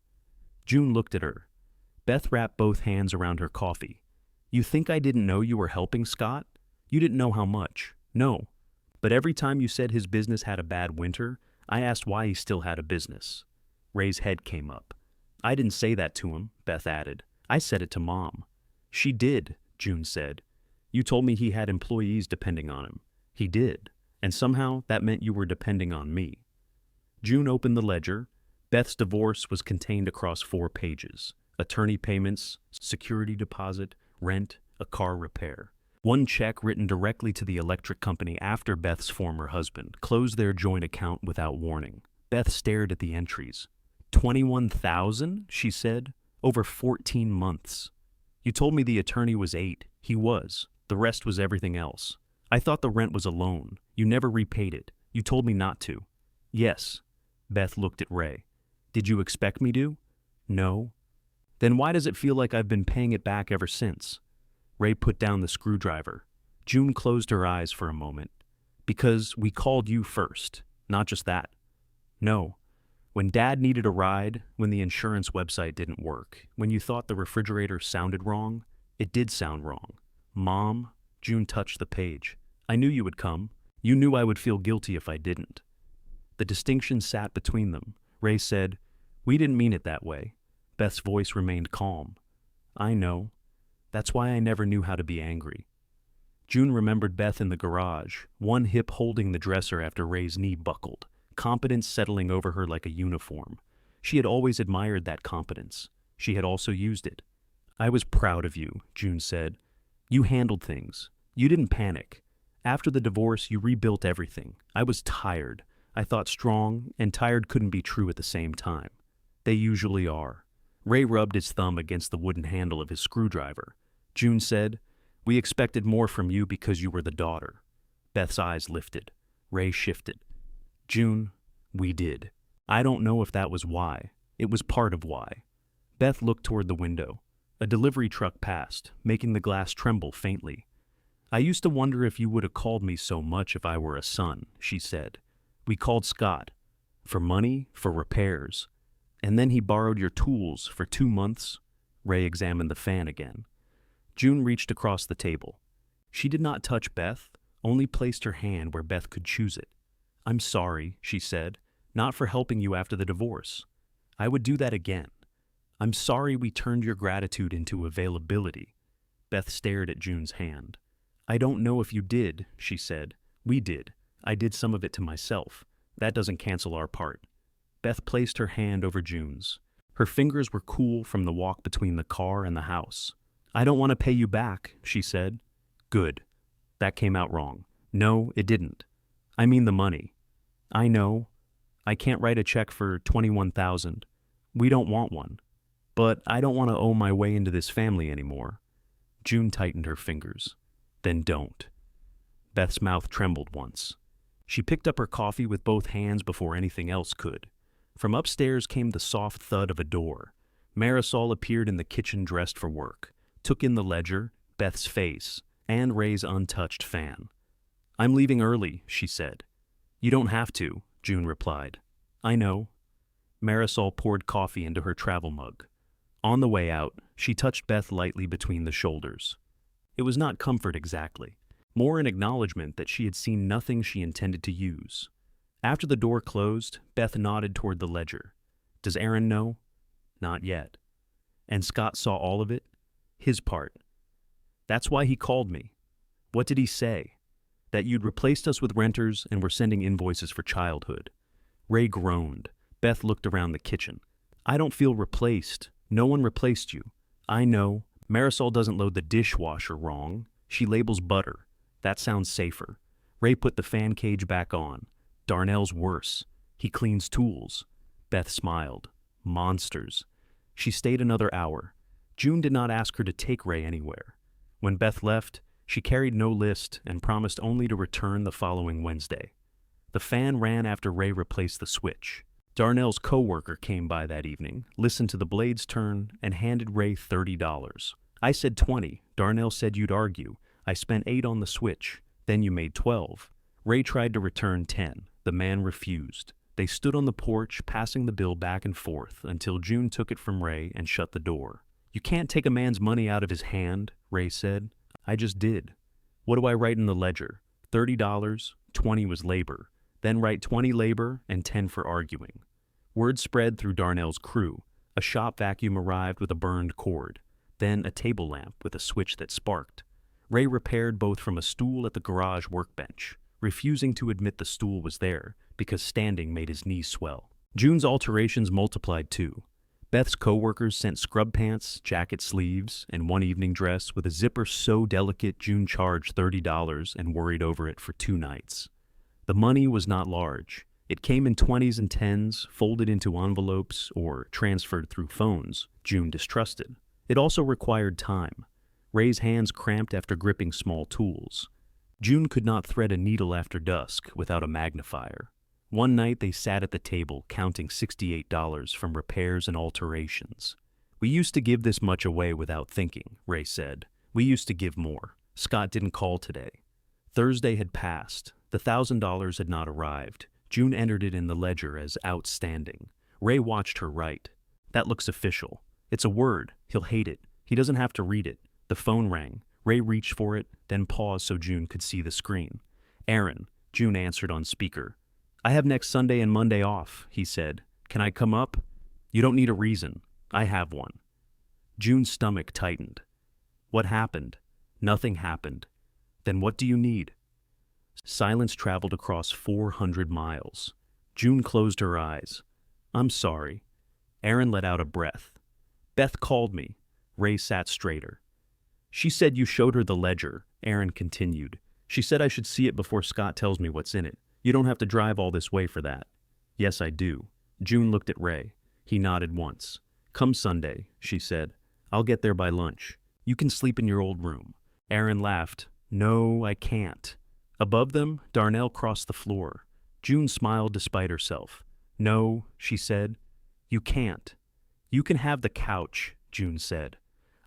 June looked at her. Beth wrapped both hands around her coffee. You think I didn't know you were helping Scott? You didn't know how much. No. But every time you said his business had a bad winter, I asked why he still had a business. Ray's head came up. I didn't say that to him, Beth added. I said it to Mom. She did, June said. You told me he had employees depending on him. He did. And somehow that meant you were depending on me. June opened the ledger. Beth's divorce was contained across 4 pages. Attorney payments, security deposit, rent, a car repair. One check written directly to the electric company after Beth's former husband closed their joint account without warning. Beth stared at the entries. 21,000, she said, over 14 months. You told me the attorney was 8. He was. The rest was everything else. I thought the rent was a loan. You never repaid it. You told me not to. Yes. Beth looked at Ray. Did you expect me to? No. Then why does it feel like I've been paying it back ever since? Ray put down the screwdriver. June closed her eyes for a moment. Because we called you first. Not just that. No. When Dad needed a ride, when the insurance website didn't work, when you thought the refrigerator sounded wrong, it did sound wrong. Mom, June touched the page. I knew you would come. You knew I would feel guilty if I didn't. The distinction sat between them. Ray said, We didn't mean it that way. Beth's voice remained calm. I know. That's why I never knew how to be angry. June remembered Beth in the garage, one hip holding the dresser after Ray's knee buckled, competence settling over her like a uniform. She had always admired that competence. She had also used it. I was proud of you, June said. You handled things. You didn't panic. After the divorce, you rebuilt everything. I was tired. I thought strong and tired couldn't be true at the same time. They usually are. Ray rubbed his thumb against the wooden handle of his screwdriver. June said, We expected more from you because you were the daughter. Beth's eyes lifted. Ray shifted. June, we did. I don't know if that was why. It was part of why. Beth looked toward the window. A delivery truck passed, making the glass tremble faintly. I used to wonder if you would have called me so much if I were a son, she said. We called Scott. For money, for repairs. And then he borrowed your tools for 2 months. Ray examined the fan again. June reached across the table. She did not touch Beth, only placed her hand where Beth could choose it. I'm sorry, she said, not for helping you after the divorce. I would do that again. I'm sorry we turned your gratitude into availability. Beth stared at June's hand. I don't know if you did, she said. We did. I did some of it to myself. That doesn't cancel our part. Beth placed her hand over June's. Her fingers were cool from the walk between the car and the house. I don't want to pay you back, she said. Good. That came out wrong. No, it didn't. I mean the money. I know. I can't write a check for $21,000. We don't want one. But I don't want to owe my way into this family anymore. June tightened her fingers. Then don't. Beth's mouth trembled once. She picked up her coffee with both hands before anything else could. From upstairs came the soft thud of a door. Marisol appeared in the kitchen dressed for work, took in the ledger, Beth's face, and Ray's untouched fan. I'm leaving early, she said. You don't have to, June replied. I know. Marisol poured coffee into her travel mug. On the way out, she touched Beth lightly between the shoulders. It was not comfort exactly, more an acknowledgement that she had seen nothing she intended to use. After the door closed, Beth nodded toward the ledger. Does Aaron know? Not yet. And Scott saw all of it? His part. That's why he called me. What did he say? That you'd replaced us with renters and were sending invoices for childhood. Ray groaned. Beth looked around the kitchen. I don't feel replaced. No one replaced you. I know. Marisol doesn't load the dishwasher wrong. She labels butter. That sounds safer. Ray put the fan cage back on. Darnell's worse. He cleans tools. Beth smiled. Monsters. She stayed another hour. June did not ask her to take Ray anywhere. When Beth left, she carried no list and promised only to return the following Wednesday. The fan ran after Ray replaced the switch. Darnell's co-worker came by that evening, listened to the blades turn, and handed Ray $30. I said 20. Darnell said you'd argue. I spent 8 on the switch. Then you made 12. Ray tried to return 10. The man refused. They stood on the porch, passing the bill back and forth, until June took it from Ray and shut the door. You can't take a man's money out of his hand, Ray said. I just did. What do I write in the ledger? $30, 20 was labor. Then write 20 labor and 10 for arguing. Word spread through Darnell's crew. A shop vacuum arrived with a burned cord. Then a table lamp with a switch that sparked. Ray repaired both from a stool at the garage workbench, refusing to admit the stool was there because standing made his knees swell. June's alterations multiplied too. Beth's co-workers sent scrub pants, jacket sleeves, and one evening dress with a zipper so delicate June charged $30 and worried over it for 2 nights. The money was not large. It came in 20s and 10s, folded into envelopes or transferred through phones. June distrusted. It also required time. Ray's hands cramped after gripping small tools. June could not thread a needle after dusk without a magnifier. One night they sat at the table counting $68 from repairs and alterations. We used to give this much away without thinking, Ray said. We used to give more. Scott didn't call today. Thursday had passed. The $1,000 had not arrived. June entered it in the ledger as outstanding. Ray watched her write. That looks official. It's a word. He'll hate it. He doesn't have to read it. The phone rang. Ray reached for it, then paused so June could see the screen. Aaron, June answered on speaker. I have next Sunday and Monday off, he said. Can I come up? You don't need a reason. I have one. June's stomach tightened. What happened? Nothing happened. Then what do you need? Silence traveled across 400 miles. June closed her eyes. I'm sorry. Aaron let out a breath. Beth called me. Ray sat straighter. She said you showed her the ledger, Aaron continued. She said I should see it before Scott tells me what's in it. You don't have to drive all this way for that. Yes, I do. June looked at Ray. He nodded once. Come Sunday, she said. I'll get there by lunch. You can sleep in your old room. Aaron laughed. No, I can't. Above them, Darnell crossed the floor. June smiled despite herself. No, she said. You can't. You can have the couch, June said.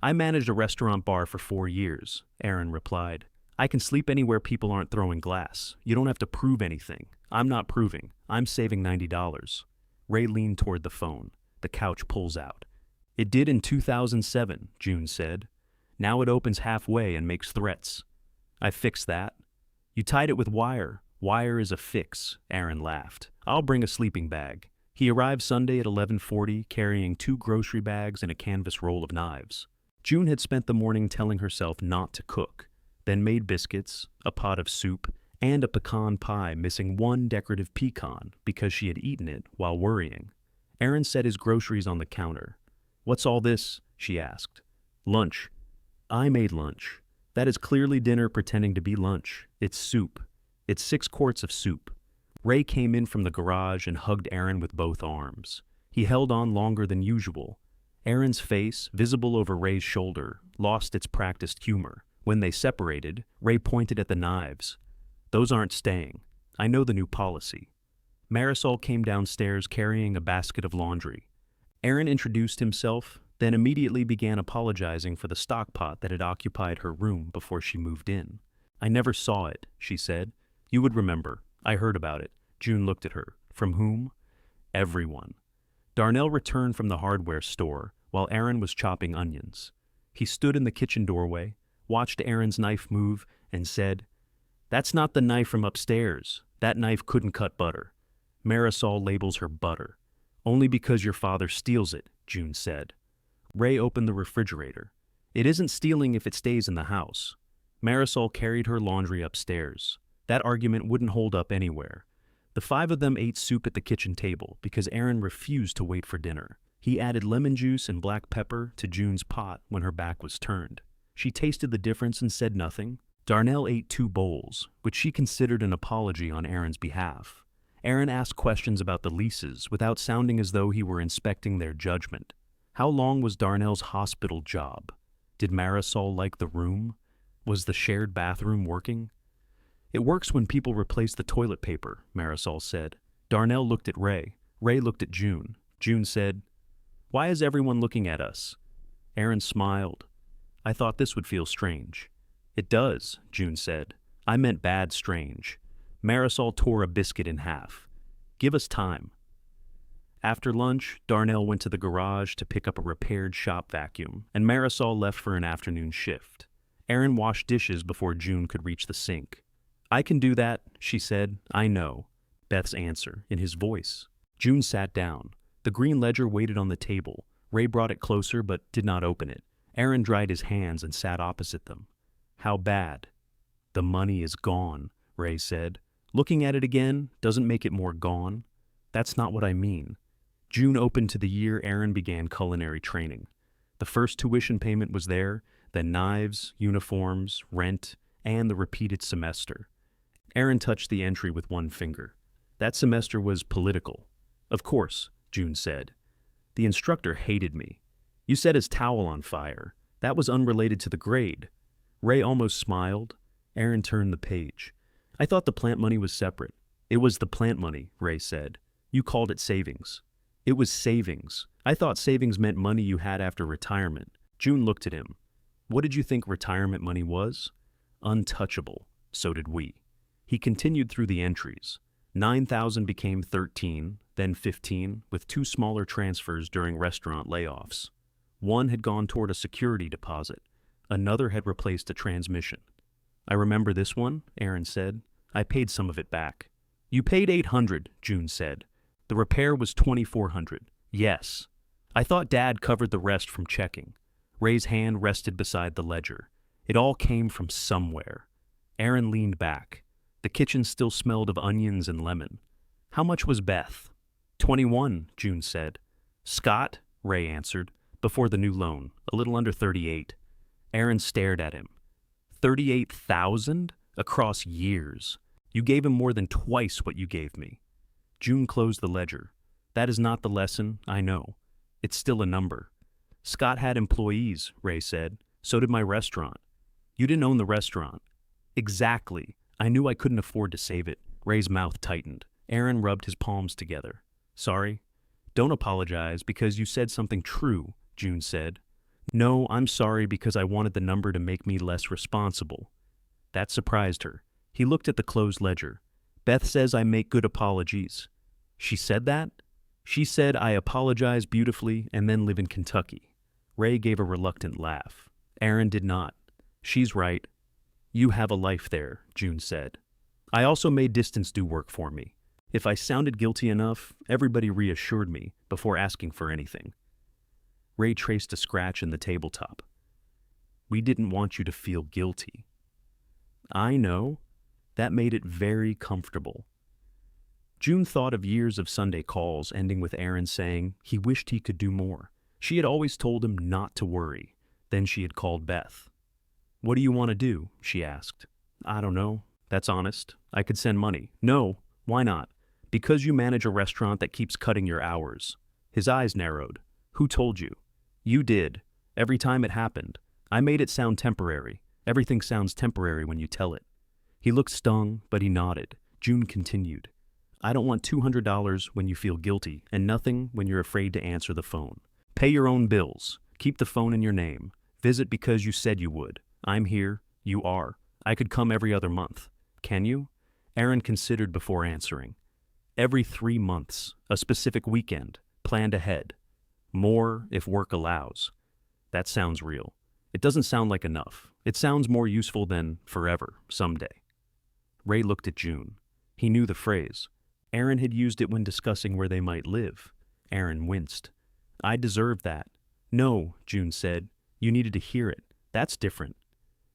I managed a restaurant bar for 4 years, Aaron replied. I can sleep anywhere people aren't throwing glass. You don't have to prove anything. I'm not proving. I'm saving $90. Ray leaned toward the phone. The couch pulls out. It did in 2007, June said. Now it opens halfway and makes threats. I fixed that. You tied it with wire. Wire is a fix, Aaron laughed. I'll bring a sleeping bag. He arrived Sunday at 11:40, carrying 2 grocery bags and a canvas roll of knives. June had spent the morning telling herself not to cook, then made biscuits, a pot of soup, and a pecan pie missing 1 decorative pecan because she had eaten it while worrying. Aaron set his groceries on the counter. What's all this? She asked. Lunch. I made lunch. That is clearly dinner pretending to be lunch. It's soup. It's 6 quarts of soup. Ray came in from the garage and hugged Aaron with both arms. He held on longer than usual. Aaron's face, visible over Ray's shoulder, lost its practiced humor. When they separated, Ray pointed at the knives. Those aren't staying. I know the new policy. Marisol came downstairs carrying a basket of laundry. Aaron introduced himself, then immediately began apologizing for the stock pot that had occupied her room before she moved in. I never saw it, she said. You would remember. I heard about it. June looked at her. From whom? Everyone. Darnell returned from the hardware store while Aaron was chopping onions. He stood in the kitchen doorway, watched Aaron's knife move, and said, That's not the knife from upstairs. That knife couldn't cut butter. Marisol labels her butter. Only because your father steals it, June said. Ray opened the refrigerator. It isn't stealing if it stays in the house. Marisol carried her laundry upstairs. That argument wouldn't hold up anywhere. The five of them ate soup at the kitchen table because Aaron refused to wait for dinner. He added lemon juice and black pepper to June's pot when her back was turned. She tasted the difference and said nothing. Darnell ate 2 bowls, which she considered an apology on Aaron's behalf. Aaron asked questions about the leases without sounding as though he were inspecting their judgment. How long was Darnell's hospital job? Did Marisol like the room? Was the shared bathroom working? It works when people replace the toilet paper, Marisol said. Darnell looked at Ray. Ray looked at June. June said, "Why is everyone looking at us?" Aaron smiled. "I thought this would feel strange." "It does," June said. "I meant bad strange." Marisol tore a biscuit in half. "Give us time." After lunch, Darnell went to the garage to pick up a repaired shop vacuum, and Marisol left for an afternoon shift. Aaron washed dishes before June could reach the sink. "I can do that," she said. "I know." Beth's answer, in his voice. June sat down. The green ledger waited on the table. Ray brought it closer but did not open it. Aaron dried his hands and sat opposite them. "How bad?" "The money is gone," Ray said. "Looking at it again doesn't make it more gone." "That's not what I mean." June opened to the year Aaron began culinary training. The first tuition payment was there, then knives, uniforms, rent, and the repeated semester. Aaron touched the entry with one finger. That semester was political. "Of course," June said. "The instructor hated me. You set his towel on fire. That was unrelated to the grade." Ray almost smiled. Aaron turned the page. "I thought the plant money was separate." "It was the plant money," Ray said. "You called it savings." "It was savings. I thought savings meant money you had after retirement." June looked at him. "What did you think retirement money was?" "Untouchable." So did we. He continued through the entries. 9,000 became 13, then 15, with 2 smaller transfers during restaurant layoffs. One had gone toward a security deposit. Another had replaced a transmission. "I remember this one," Aaron said. "I paid some of it back." "You paid 800, June said. "The repair was 2,400. "Yes." "I thought Dad covered the rest from checking." Ray's hand rested beside the ledger. It all came from somewhere. Aaron leaned back. The kitchen still smelled of onions and lemon. "How much was Beth?" 21, June said. "Scott," Ray answered, "before the new loan, a little under 38. Aaron stared at him. 38,000? Across years. You gave him more than twice what you gave me." June closed the ledger. "That is not the lesson, I know. It's still a number." "Scott had employees," Ray said. "So did my restaurant." "You didn't own the restaurant." "Exactly. I knew I couldn't afford to save it." Ray's mouth tightened. Aaron rubbed his palms together. "Sorry?" "Don't apologize because you said something true," June said. "No, I'm sorry because I wanted the number to make me less responsible." That surprised her. He looked at the closed ledger. "Beth says I make good apologies." "She said that?" "She said I apologize beautifully and then live in Kentucky." Ray gave a reluctant laugh. Aaron did not. "She's right. You have a life there," June said. "I also made distance do work for me. If I sounded guilty enough, everybody reassured me before asking for anything." Ray traced a scratch in the tabletop. "We didn't want you to feel guilty." "I know." That made it very comfortable. June thought of years of Sunday calls ending with Aaron saying he wished he could do more. She had always told him not to worry. Then she had called Beth. "What do you want to do?" she asked. "I don't know. That's honest. I could send money." "No. Why not?" "Because you manage a restaurant that keeps cutting your hours." His eyes narrowed. "Who told you?" "You did. Every time it happened. I made it sound temporary. Everything sounds temporary when you tell it." He looked stung, but he nodded. June continued. "I don't want $200 when you feel guilty, and nothing when you're afraid to answer the phone. Pay your own bills. Keep the phone in your name. Visit because you said you would. I'm here. You are. I could come every other month. Can you?" Aaron considered before answering. "Every 3 months. A specific weekend. Planned ahead. More if work allows." That sounds real. It doesn't sound like enough. It sounds more useful than forever, someday. Ray looked at June. He knew the phrase. Aaron had used it when discussing where they might live. Aaron winced. "I deserve that." "No," June said. "You needed to hear it. That's different."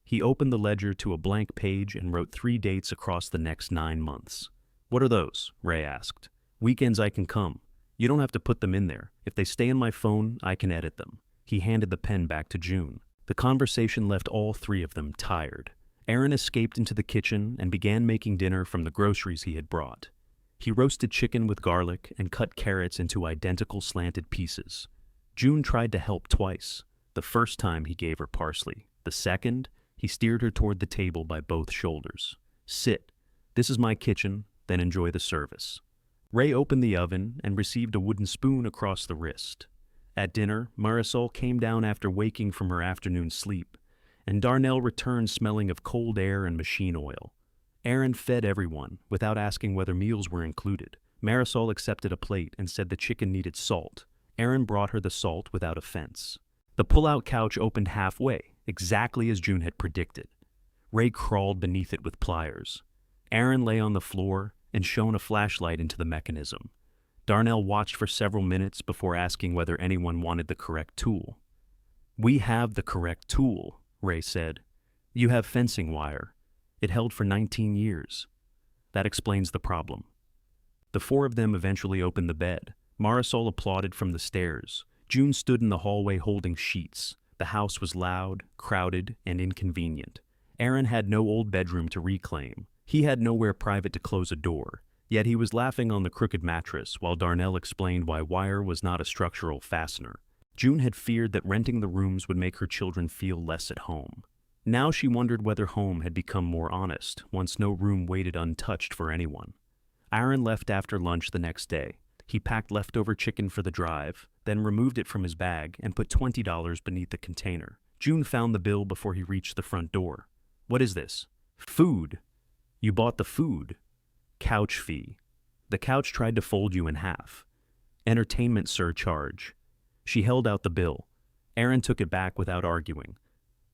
He opened the ledger to a blank page and wrote 3 dates across the next 9 months. "What are those?" Ray asked. "Weekends I can come. You don't have to put them in there. If they stay in my phone, I can edit them." He handed the pen back to June. The conversation left all 3 of them tired. Aaron escaped into the kitchen and began making dinner from the groceries he had brought. He roasted chicken with garlic and cut carrots into identical slanted pieces. June tried to help twice. The first time he gave her parsley. The second, he steered her toward the table by both shoulders. "Sit. This is my kitchen, then enjoy the service." Ray opened the oven and received a wooden spoon across the wrist. At dinner, Marisol came down after waking from her afternoon sleep, and Darnell returned smelling of cold air and machine oil. Aaron fed everyone, without asking whether meals were included. Marisol accepted a plate and said the chicken needed salt. Aaron brought her the salt without offense. The pull-out couch opened halfway, exactly as June had predicted. Ray crawled beneath it with pliers. Aaron lay on the floor and shone a flashlight into the mechanism. Darnell watched for several minutes before asking whether anyone wanted the correct tool. "We have the correct tool," Ray said. "You have fencing wire. It held for 19 years. That explains the problem." The 4 of them eventually opened the bed. Marisol applauded from the stairs. June stood in the hallway holding sheets. The house was loud, crowded, and inconvenient. Aaron had no old bedroom to reclaim. He had nowhere private to close a door. Yet he was laughing on the crooked mattress while Darnell explained why wire was not a structural fastener. June had feared that renting the rooms would make her children feel less at home. Now she wondered whether home had become more honest once no room waited untouched for anyone. Aaron left after lunch the next day. He packed leftover chicken for the drive, then removed it from his bag and put $20 beneath the container. June found the bill before he reached the front door. "What is this?" "Food." "You bought the food." "Couch fee." "The couch tried to fold you in half." "Entertainment surcharge." She held out the bill. Aaron took it back without arguing.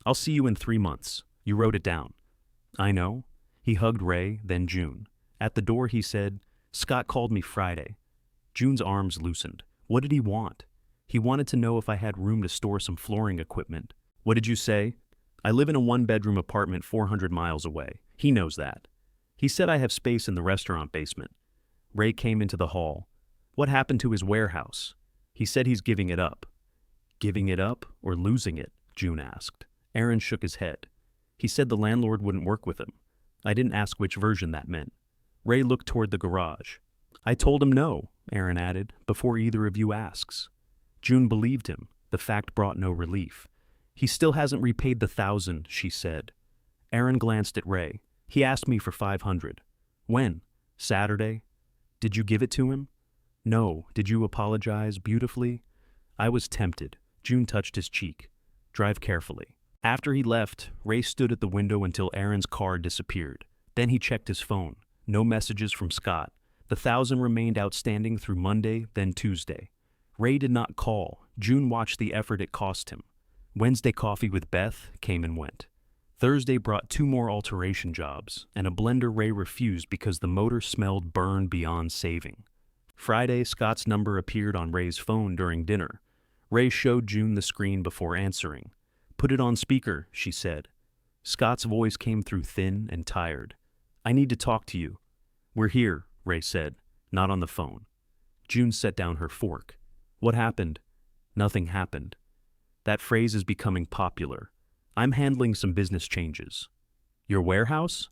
"I'll see you in 3 months. You wrote it down." "I know." He hugged Ray, then June. At the door he said, "Scott called me Friday." June's arms loosened. What did he want? He wanted to know if I had room to store some flooring equipment. "What did you say?" "I live in a 1-bedroom apartment 400 miles away. He knows that." "He said I have space in the restaurant basement." Ray came into the hall. "What happened to his warehouse?" "He said he's giving it up." "Giving it up or losing it?" June asked. Aaron shook his head. "He said the landlord wouldn't work with him." I didn't ask which version that meant. Ray looked toward the garage. "I told him no," Aaron added, "before either of you asks." June believed him. The fact brought no relief. "He still hasn't repaid the 1,000, she said. Aaron glanced at Ray. "He asked me for 500. "When?" "Saturday." "Did you give it to him?" "No." "Did you apologize beautifully?" "I was tempted." June touched his cheek. "Drive carefully." After he left, Ray stood at the window until Aaron's car disappeared. Then he checked his phone. No messages from Scott. The 1,000 remained outstanding through Monday, then Tuesday. Ray did not call. June watched the effort it cost him. Wednesday coffee with Beth came and went. Thursday brought 2 more alteration jobs, and a blender Ray refused because the motor smelled burned beyond saving. Friday, Scott's number appeared on Ray's phone during dinner. Ray showed June the screen before answering. "Put it on speaker," she said. Scott's voice came through thin and tired. "I need to talk to you." "We're here," Ray said, "not on the phone." June set down her fork. "What happened?" "Nothing happened." That phrase is becoming popular. "I'm handling some business changes." "Your warehouse?"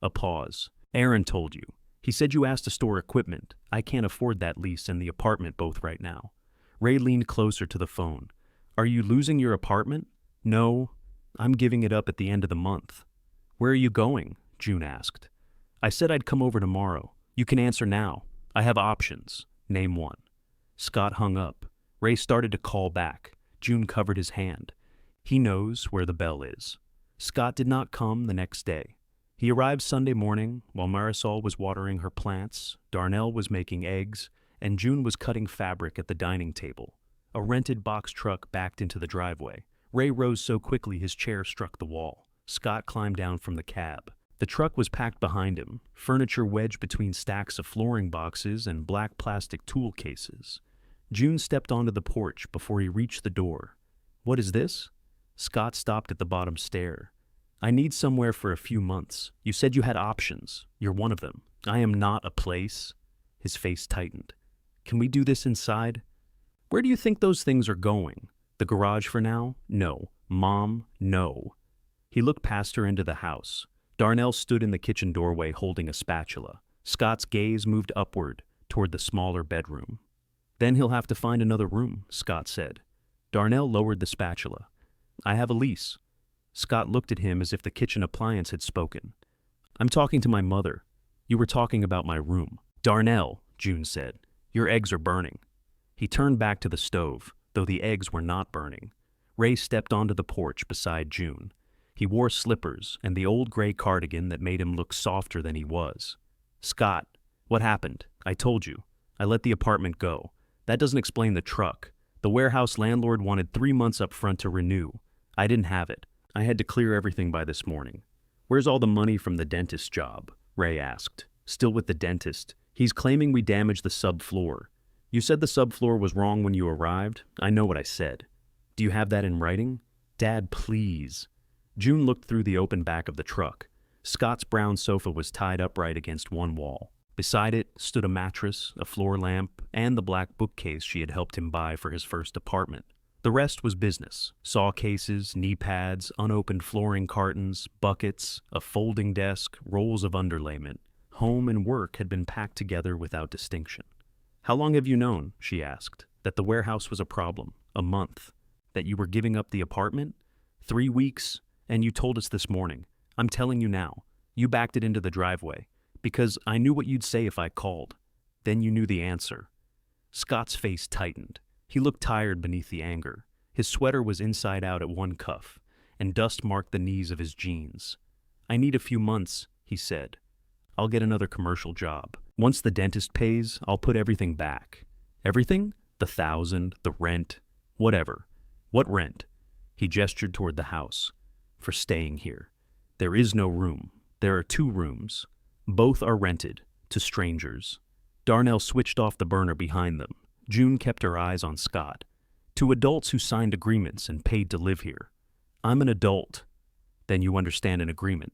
A pause. "Aaron told you. He said you asked to store equipment. I can't afford that lease and the apartment both right now." Ray leaned closer to the phone. "Are you losing your apartment?" "No. I'm giving it up at the end of the month." "Where are you going?" June asked. "I said I'd come over tomorrow. You can answer now. I have options. Name one." Scott hung up. Ray started to call back. June covered his hand. "He knows where the bell is." Scott did not come the next day. He arrived Sunday morning while Marisol was watering her plants, Darnell was making eggs, and June was cutting fabric at the dining table. A rented box truck backed into the driveway. Ray rose so quickly his chair struck the wall. Scott climbed down from the cab. The truck was packed behind him, furniture wedged between stacks of flooring boxes and black plastic tool cases. June stepped onto the porch before he reached the door. "What is this?" Scott stopped at the bottom stair. I need somewhere for a few months. You said you had options. You're one of them. I am not a place. His face tightened. Can we do this inside? Where do you think those things are going? The garage for now? No. Mom, no. He looked past her into the house. Darnell stood in the kitchen doorway holding a spatula. Scott's gaze moved upward toward the smaller bedroom. Then he'll have to find another room, Scott said. Darnell lowered the spatula. I have a lease. Scott looked at him as if the kitchen appliance had spoken. I'm talking to my mother. You were talking about my room. Darnell, June said, your eggs are burning. He turned back to the stove, though the eggs were not burning. Ray stepped onto the porch beside June. He wore slippers and the old gray cardigan that made him look softer than he was. Scott, what happened? I told you. I let the apartment go. That doesn't explain the truck. The warehouse landlord wanted 3 months up front to renew. I didn't have it. I had to clear everything by this morning. Where's all the money from the dentist job? Ray asked. Still with the dentist. He's claiming we damaged the subfloor. You said the subfloor was wrong when you arrived. I know what I said. Do you have that in writing? Dad, please. June looked through the open back of the truck. Scott's brown sofa was tied upright against one wall. Beside it stood a mattress, a floor lamp, and the black bookcase she had helped him buy for his first apartment. The rest was business. Saw cases, knee pads, unopened flooring cartons, buckets, a folding desk, rolls of underlayment. Home and work had been packed together without distinction. How long have you known, she asked, that the warehouse was a problem? A month. That you were giving up the apartment? 3 weeks, and you told us this morning. I'm telling you now. You backed it into the driveway, because I knew what you'd say if I called. Then you knew the answer. Scott's face tightened. He looked tired beneath the anger. His sweater was inside out at one cuff, and dust marked the knees of his jeans. I need a few months, he said. I'll get another commercial job. Once the dentist pays, I'll put everything back. Everything? The 1,000, the rent, whatever. What rent? He gestured toward the house. For staying here. There is no room. There are 2 rooms. Both are rented to strangers. Darnell switched off the burner behind them. June kept her eyes on Scott. To adults who signed agreements and paid to live here. I'm an adult. Then you understand an agreement.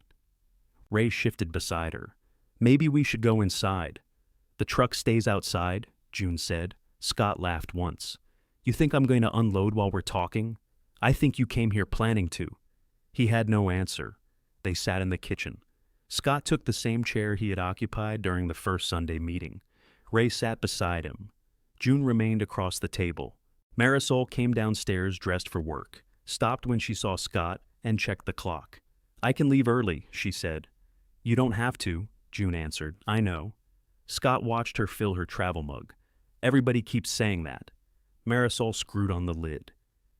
Ray shifted beside her. Maybe we should go inside. The truck stays outside, June said. Scott laughed once. You think I'm going to unload while we're talking? I think you came here planning to. He had no answer. They sat in the kitchen. Scott took the same chair he had occupied during the first Sunday meeting. Ray sat beside him. June remained across the table. Marisol came downstairs dressed for work, stopped when she saw Scott, and checked the clock. I can leave early, she said. You don't have to, June answered. I know. Scott watched her fill her travel mug. Everybody keeps saying that. Marisol screwed on the lid.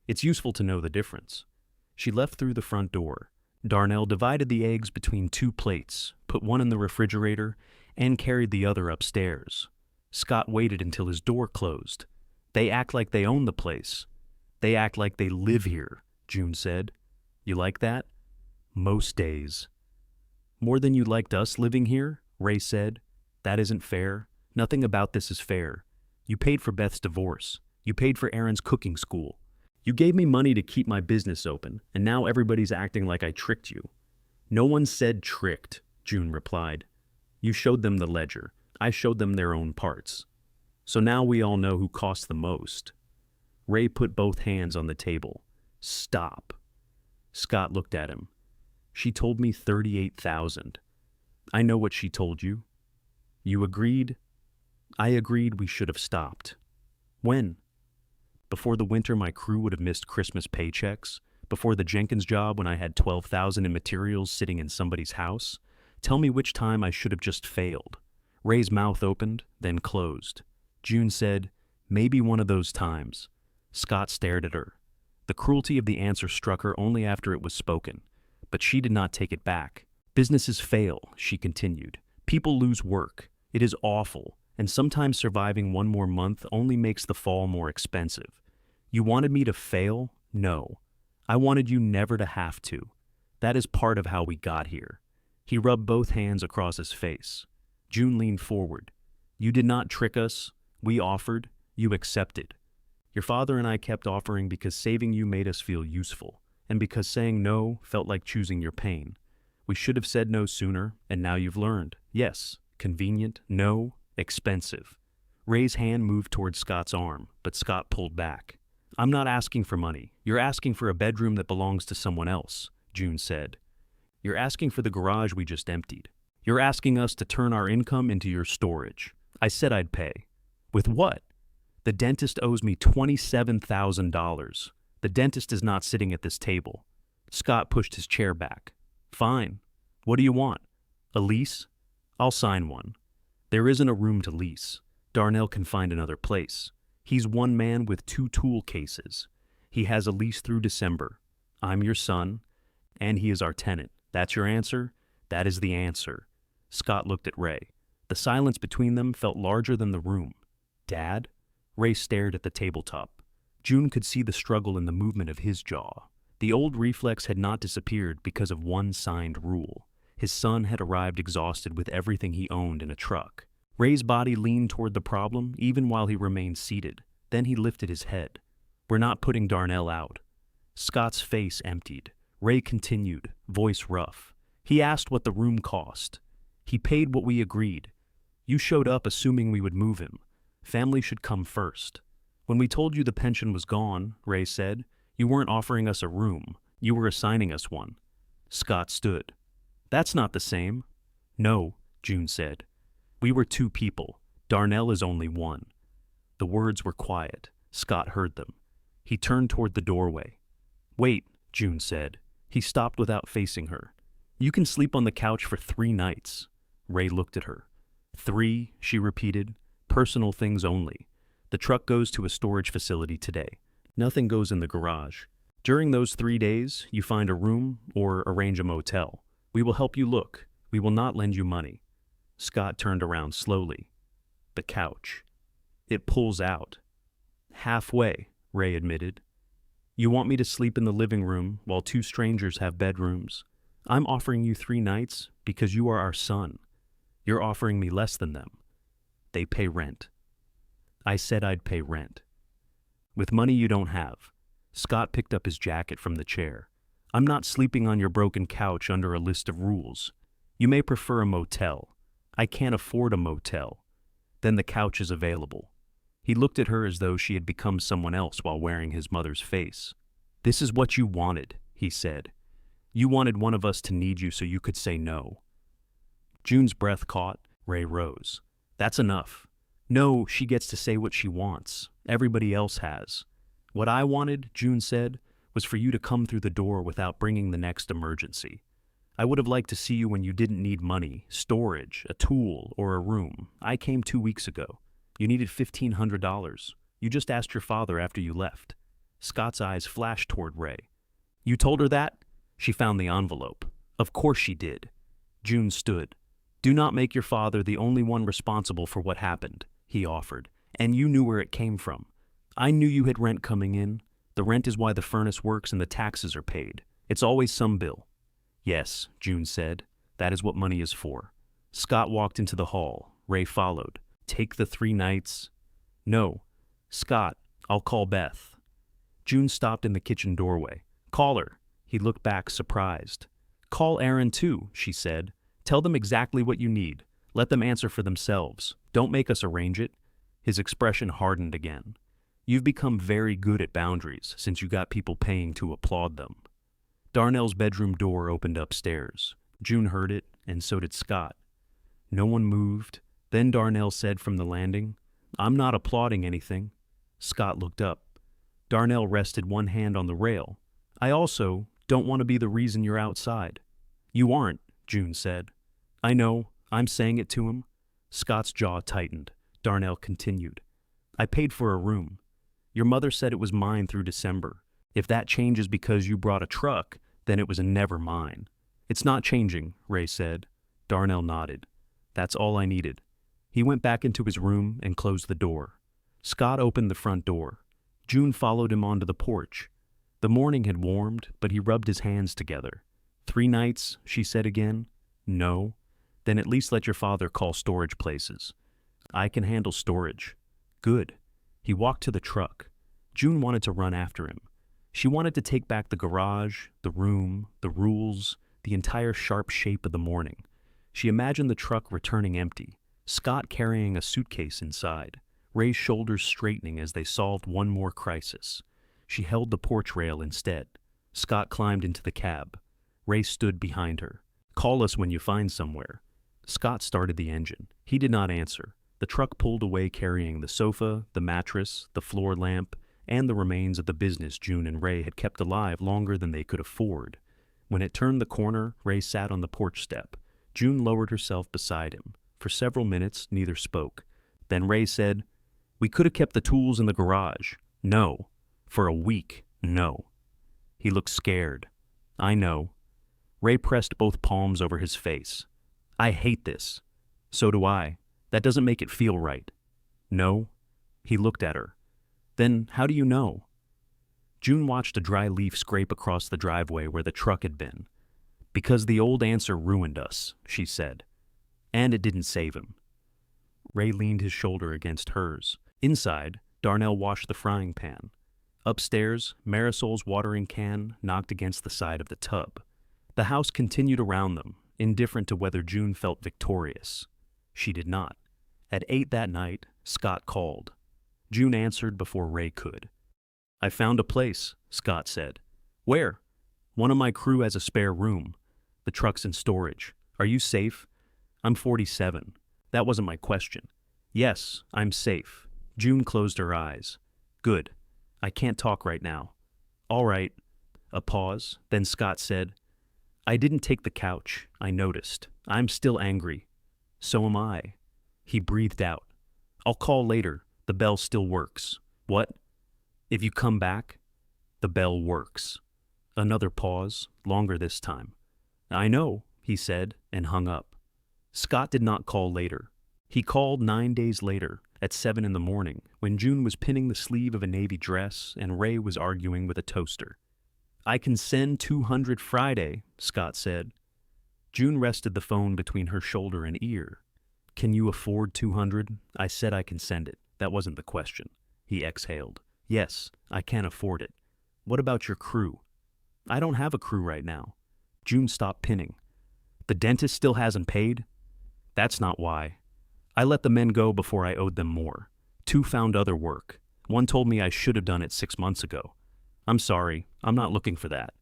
It's useful to know the difference. She left through the front door. Darnell divided the eggs between 2 plates, put one in the refrigerator, and carried the other upstairs. Scott waited until his door closed. They act like they own the place. They act like they live here, June said. You like that? Most days. More than you liked us living here, Ray said. That isn't fair. Nothing about this is fair. You paid for Beth's divorce. You paid for Aaron's cooking school. You gave me money to keep my business open, and now everybody's acting like I tricked you. No one said tricked, June replied. You showed them the ledger. I showed them their own parts. So now we all know who cost the most. Ray put both hands on the table. Stop. Scott looked at him. She told me 38,000. I know what she told you. You agreed? I agreed we should have stopped. When? Before the winter my crew would have missed Christmas paychecks? Before the Jenkins job when I had 12,000 in materials sitting in somebody's house? Tell me which time I should have just failed. Ray's mouth opened, then closed. June said, maybe one of those times. Scott stared at her. The cruelty of the answer struck her only after it was spoken, but she did not take it back. Businesses fail, she continued. People lose work. It is awful, and sometimes surviving one more month only makes the fall more expensive. You wanted me to fail? No. I wanted you never to have to. That is part of how we got here. He rubbed both hands across his face. June leaned forward. You did not trick us. We offered. You accepted. Your father and I kept offering because saving you made us feel useful, and because saying no felt like choosing your pain. We should have said no sooner, and now you've learned. Yes, convenient, no, expensive. Ray's hand moved toward Scott's arm, but Scott pulled back. I'm not asking for money. You're asking for a bedroom that belongs to someone else, June said. You're asking for the garage we just emptied. You're asking us to turn our income into your storage. I said I'd pay. With what? The dentist owes me $27,000. The dentist is not sitting at this table. Scott pushed his chair back. Fine. What do you want? A lease? I'll sign one. There isn't a room to lease. Darnell can find another place. He's one man with 2 tool cases. He has a lease through December. I'm your son, and he is our tenant. That's your answer? That is the answer. Scott looked at Ray. The silence between them felt larger than the room. Dad? Ray stared at the tabletop. June could see the struggle in the movement of his jaw. The old reflex had not disappeared because of one signed rule. His son had arrived exhausted with everything he owned in a truck. Ray's body leaned toward the problem even while he remained seated. Then he lifted his head. We're not putting Darnell out. Scott's face emptied. Ray continued, voice rough. He asked what the room cost. He paid what we agreed. You showed up assuming we would move him. Family should come first. When we told you the pension was gone, Ray said, you weren't offering us a room. You were assigning us one. Scott stood. That's not the same. No, June said. We were 2 people. Darnell is only 1. The words were quiet. Scott heard them. He turned toward the doorway. Wait, June said. He stopped without facing her. You can sleep on the couch for 3 nights. Ray looked at her. 3, she repeated. Personal things only. The truck goes to a storage facility today. Nothing goes in the garage. During those 3 days, you find a room or arrange a motel. We will help you look. We will not lend you money. Scott turned around slowly. The couch. It pulls out. Halfway, Ray admitted. You want me to sleep in the living room while 2 strangers have bedrooms? I'm offering you 3 nights because you are our son. You're offering me less than them. They pay rent. I said I'd pay rent. With money you don't have. Scott picked up his jacket from the chair. I'm not sleeping on your broken couch under a list of rules. You may prefer a motel. I can't afford a motel. Then the couch is available. He looked at her as though she had become someone else while wearing his mother's face. This is what you wanted, he said. You wanted one of us to need you so you could say no. June's breath caught. Ray rose. That's enough. No, she gets to say what she wants. Everybody else has. What I wanted, June said, was for you to come through the door without bringing the next emergency. I would have liked to see you when you didn't need money, storage, a tool, or a room. I came 2 weeks ago. You needed $1,500. You just asked your father after you left. Scott's eyes flashed toward Ray. You told her that? She found the envelope. Of course she did. June stood. Do not make your father the only one responsible for what happened, he offered, and you knew where it came from. I knew you had rent coming in. The rent is why the furnace works and the taxes are paid. It's always some bill. Yes, June said. That is what money is for. Scott walked into the hall. Ray followed. Take the 3 nights. No. Scott, I'll call Beth. June stopped in the kitchen doorway. Call her. He looked back, surprised. Call Aaron too, she said. Tell them exactly what you need. Let them answer for themselves. Don't make us arrange it. His expression hardened again. You've become very good at boundaries since you got people paying to applaud them. Darnell's bedroom door opened upstairs. June heard it, and so did Scott. No one moved. Then Darnell said from the landing, I'm not applauding anything. Scott looked up. Darnell rested one hand on the rail. I also don't want to be the reason you're outside. You aren't, June said. I know, I'm saying it to him. Scott's jaw tightened. Darnell continued. I paid for a room. Your mother said it was mine through December. If that changes because you brought a truck, then it was never mine. It's not changing, Ray said. Darnell nodded. That's all I needed. He went back into his room and closed the door. Scott opened the front door. June followed him onto the porch. The morning had warmed, but he rubbed his hands together. 3 nights, she said again. No. Then at least let your father call storage places. I can handle storage. Good. He walked to the truck. June wanted to run after him. She wanted to take back the garage, the room, the rules, the entire sharp shape of the morning. She imagined the truck returning empty, Scott carrying a suitcase inside, Ray's shoulders straightening as they solved one more crisis. She held the porch rail instead. Scott climbed into the cab. Ray stood behind her. "Call us when you find somewhere." Scott started the engine. He did not answer. The truck pulled away carrying the sofa, the mattress, the floor lamp, and the remains of the business June and Ray had kept alive longer than they could afford. When it turned the corner, Ray sat on the porch step. June lowered herself beside him. For several minutes, neither spoke. Then Ray said, "We could have kept the tools in the garage." "No." "For a week, no." He looked scared. "I know." Ray pressed both palms over his face. "I hate this." "So do I. That doesn't make it feel right." "No?" He looked at her. "Then how do you know?" June watched a dry leaf scrape across the driveway where the truck had been. "Because the old answer ruined us," she said. "And it didn't save him." Ray leaned his shoulder against hers. Inside, Darnell washed the frying pan. Upstairs, Marisol's watering can knocked against the side of the tub. The house continued around them, indifferent to whether June felt victorious. She did not. At 8 that night, Scott called. June answered before Ray could. "I found a place," Scott said. "Where?" "One of my crew has a spare room. The truck's in storage. Are you safe?" "I'm 47. That wasn't my question." "Yes, I'm safe." June closed her eyes. "Good. I can't talk right now." "All right." A pause. Then Scott said, "I didn't take the couch. I noticed. I'm still angry." "So am I." He breathed out. "I'll call later. The bell still works." "What?" "If you come back." "The bell works." Another pause, longer this time. "I know," he said, and hung up. Scott did not call later. He called 9 days later, at 7 in the morning, when June was pinning the sleeve of a navy dress and Ray was arguing with a toaster. "I can send 200 Friday," Scott said. June rested the phone between her shoulder and ear. "Can you afford 200? I said I can send it. That wasn't the question." He exhaled. "Yes, I can afford it. What about your crew?" "I don't have a crew right now." June stopped pinning. "The dentist still hasn't paid?" "That's not why. I let the men go before I owed them more. 2 found other work. 1 told me I should have done it 6 months ago. I'm sorry, I'm not looking for that."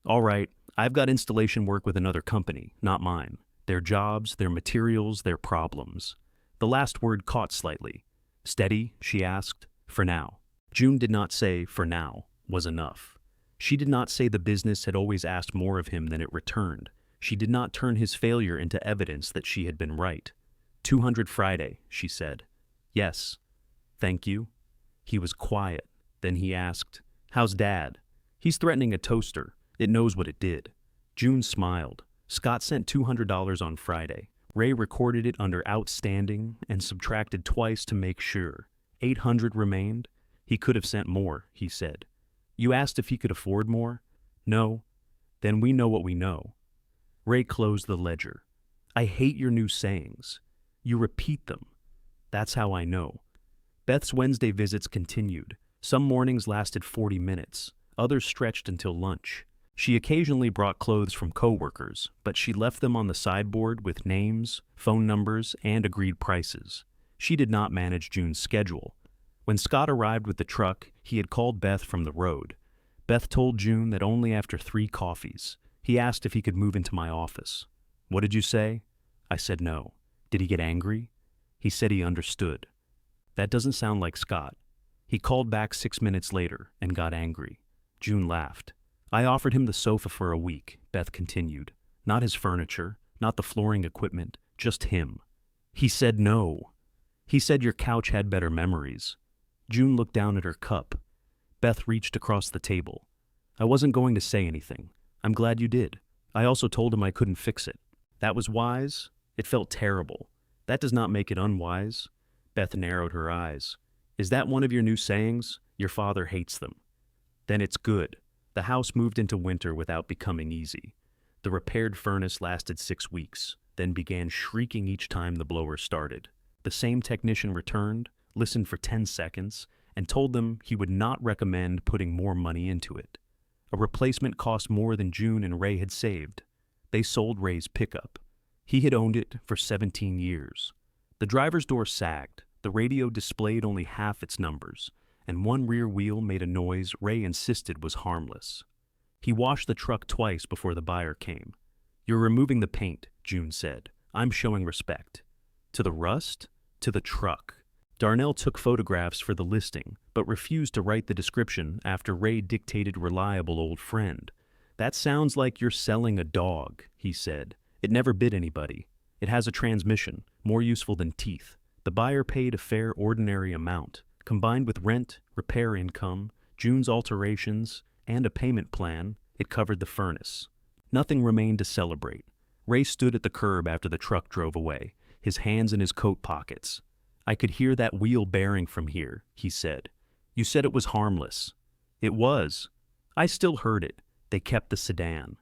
"All right, I've got installation work with another company, not mine. Their jobs, their materials, their problems." The last word caught slightly. "Steady?" she asked. "For now." June did not say "for now" was enough. She did not say the business had always asked more of him than it returned. She did not turn his failure into evidence that she had been right. 200 Friday, she said. "Yes." "Thank you." He was quiet. Then he asked, "How's Dad?" "He's threatening a toaster. It knows what it did." June smiled. Scott sent $200 on Friday. Ray recorded it under outstanding and subtracted twice to make sure. 800 remained. He could have sent more, he said. "You asked if he could afford more?" "No." "Then we know what we know." Ray closed the ledger. "I hate your new sayings. You repeat them." "That's how I know." Beth's Wednesday visits continued. Some mornings lasted 40 minutes. Others stretched until lunch. She occasionally brought clothes from coworkers, but she left them on the sideboard with names, phone numbers, and agreed prices. She did not manage June's schedule. When Scott arrived with the truck, he had called Beth from the road. Beth told June that only after 3 coffees. He asked if he could move into my office. "What did you say?" I said no. "Did he get angry?" He said he understood. That doesn't sound like Scott. He called back 6 minutes later and got angry. June laughed. "I offered him the sofa for a week," Beth continued. "Not his furniture, not the flooring equipment, just him. He said no. He said your couch had better memories." June looked down at her cup. Beth reached across the table. "I wasn't going to say anything. I'm glad you did. I also told him I couldn't fix it. That was wise? It felt terrible. That does not make it unwise." Beth narrowed her eyes. "Is that one of your new sayings? Your father hates them." "Then it's good." The house moved into winter without becoming easy. The repaired furnace lasted 6 weeks, then began shrieking each time the blower started. The same technician returned, listened for 10 seconds, and told them he would not recommend putting more money into it. A replacement cost more than June and Ray had saved. They sold Ray's pickup. He had owned it for 17 years. The driver's door sagged, the radio displayed only half its numbers, and one rear wheel made a noise Ray insisted was harmless. He washed the truck twice before the buyer came. "You're removing the paint," June said. "I'm showing respect." To the rust? To the truck. Darnell took photographs for the listing, but refused to write the description after Ray dictated reliable old friend. "That sounds like you're selling a dog," he said. "It never bit anybody. It has a transmission, more useful than teeth." The buyer paid a fair ordinary amount. Combined with rent, repair income, June's alterations, and a payment plan, it covered the furnace. Nothing remained to celebrate. Ray stood at the curb after the truck drove away, his hands in his coat pockets. "I could hear that wheel bearing from here," he said. "You said it was harmless." "It was. I still heard it. They kept the sedan."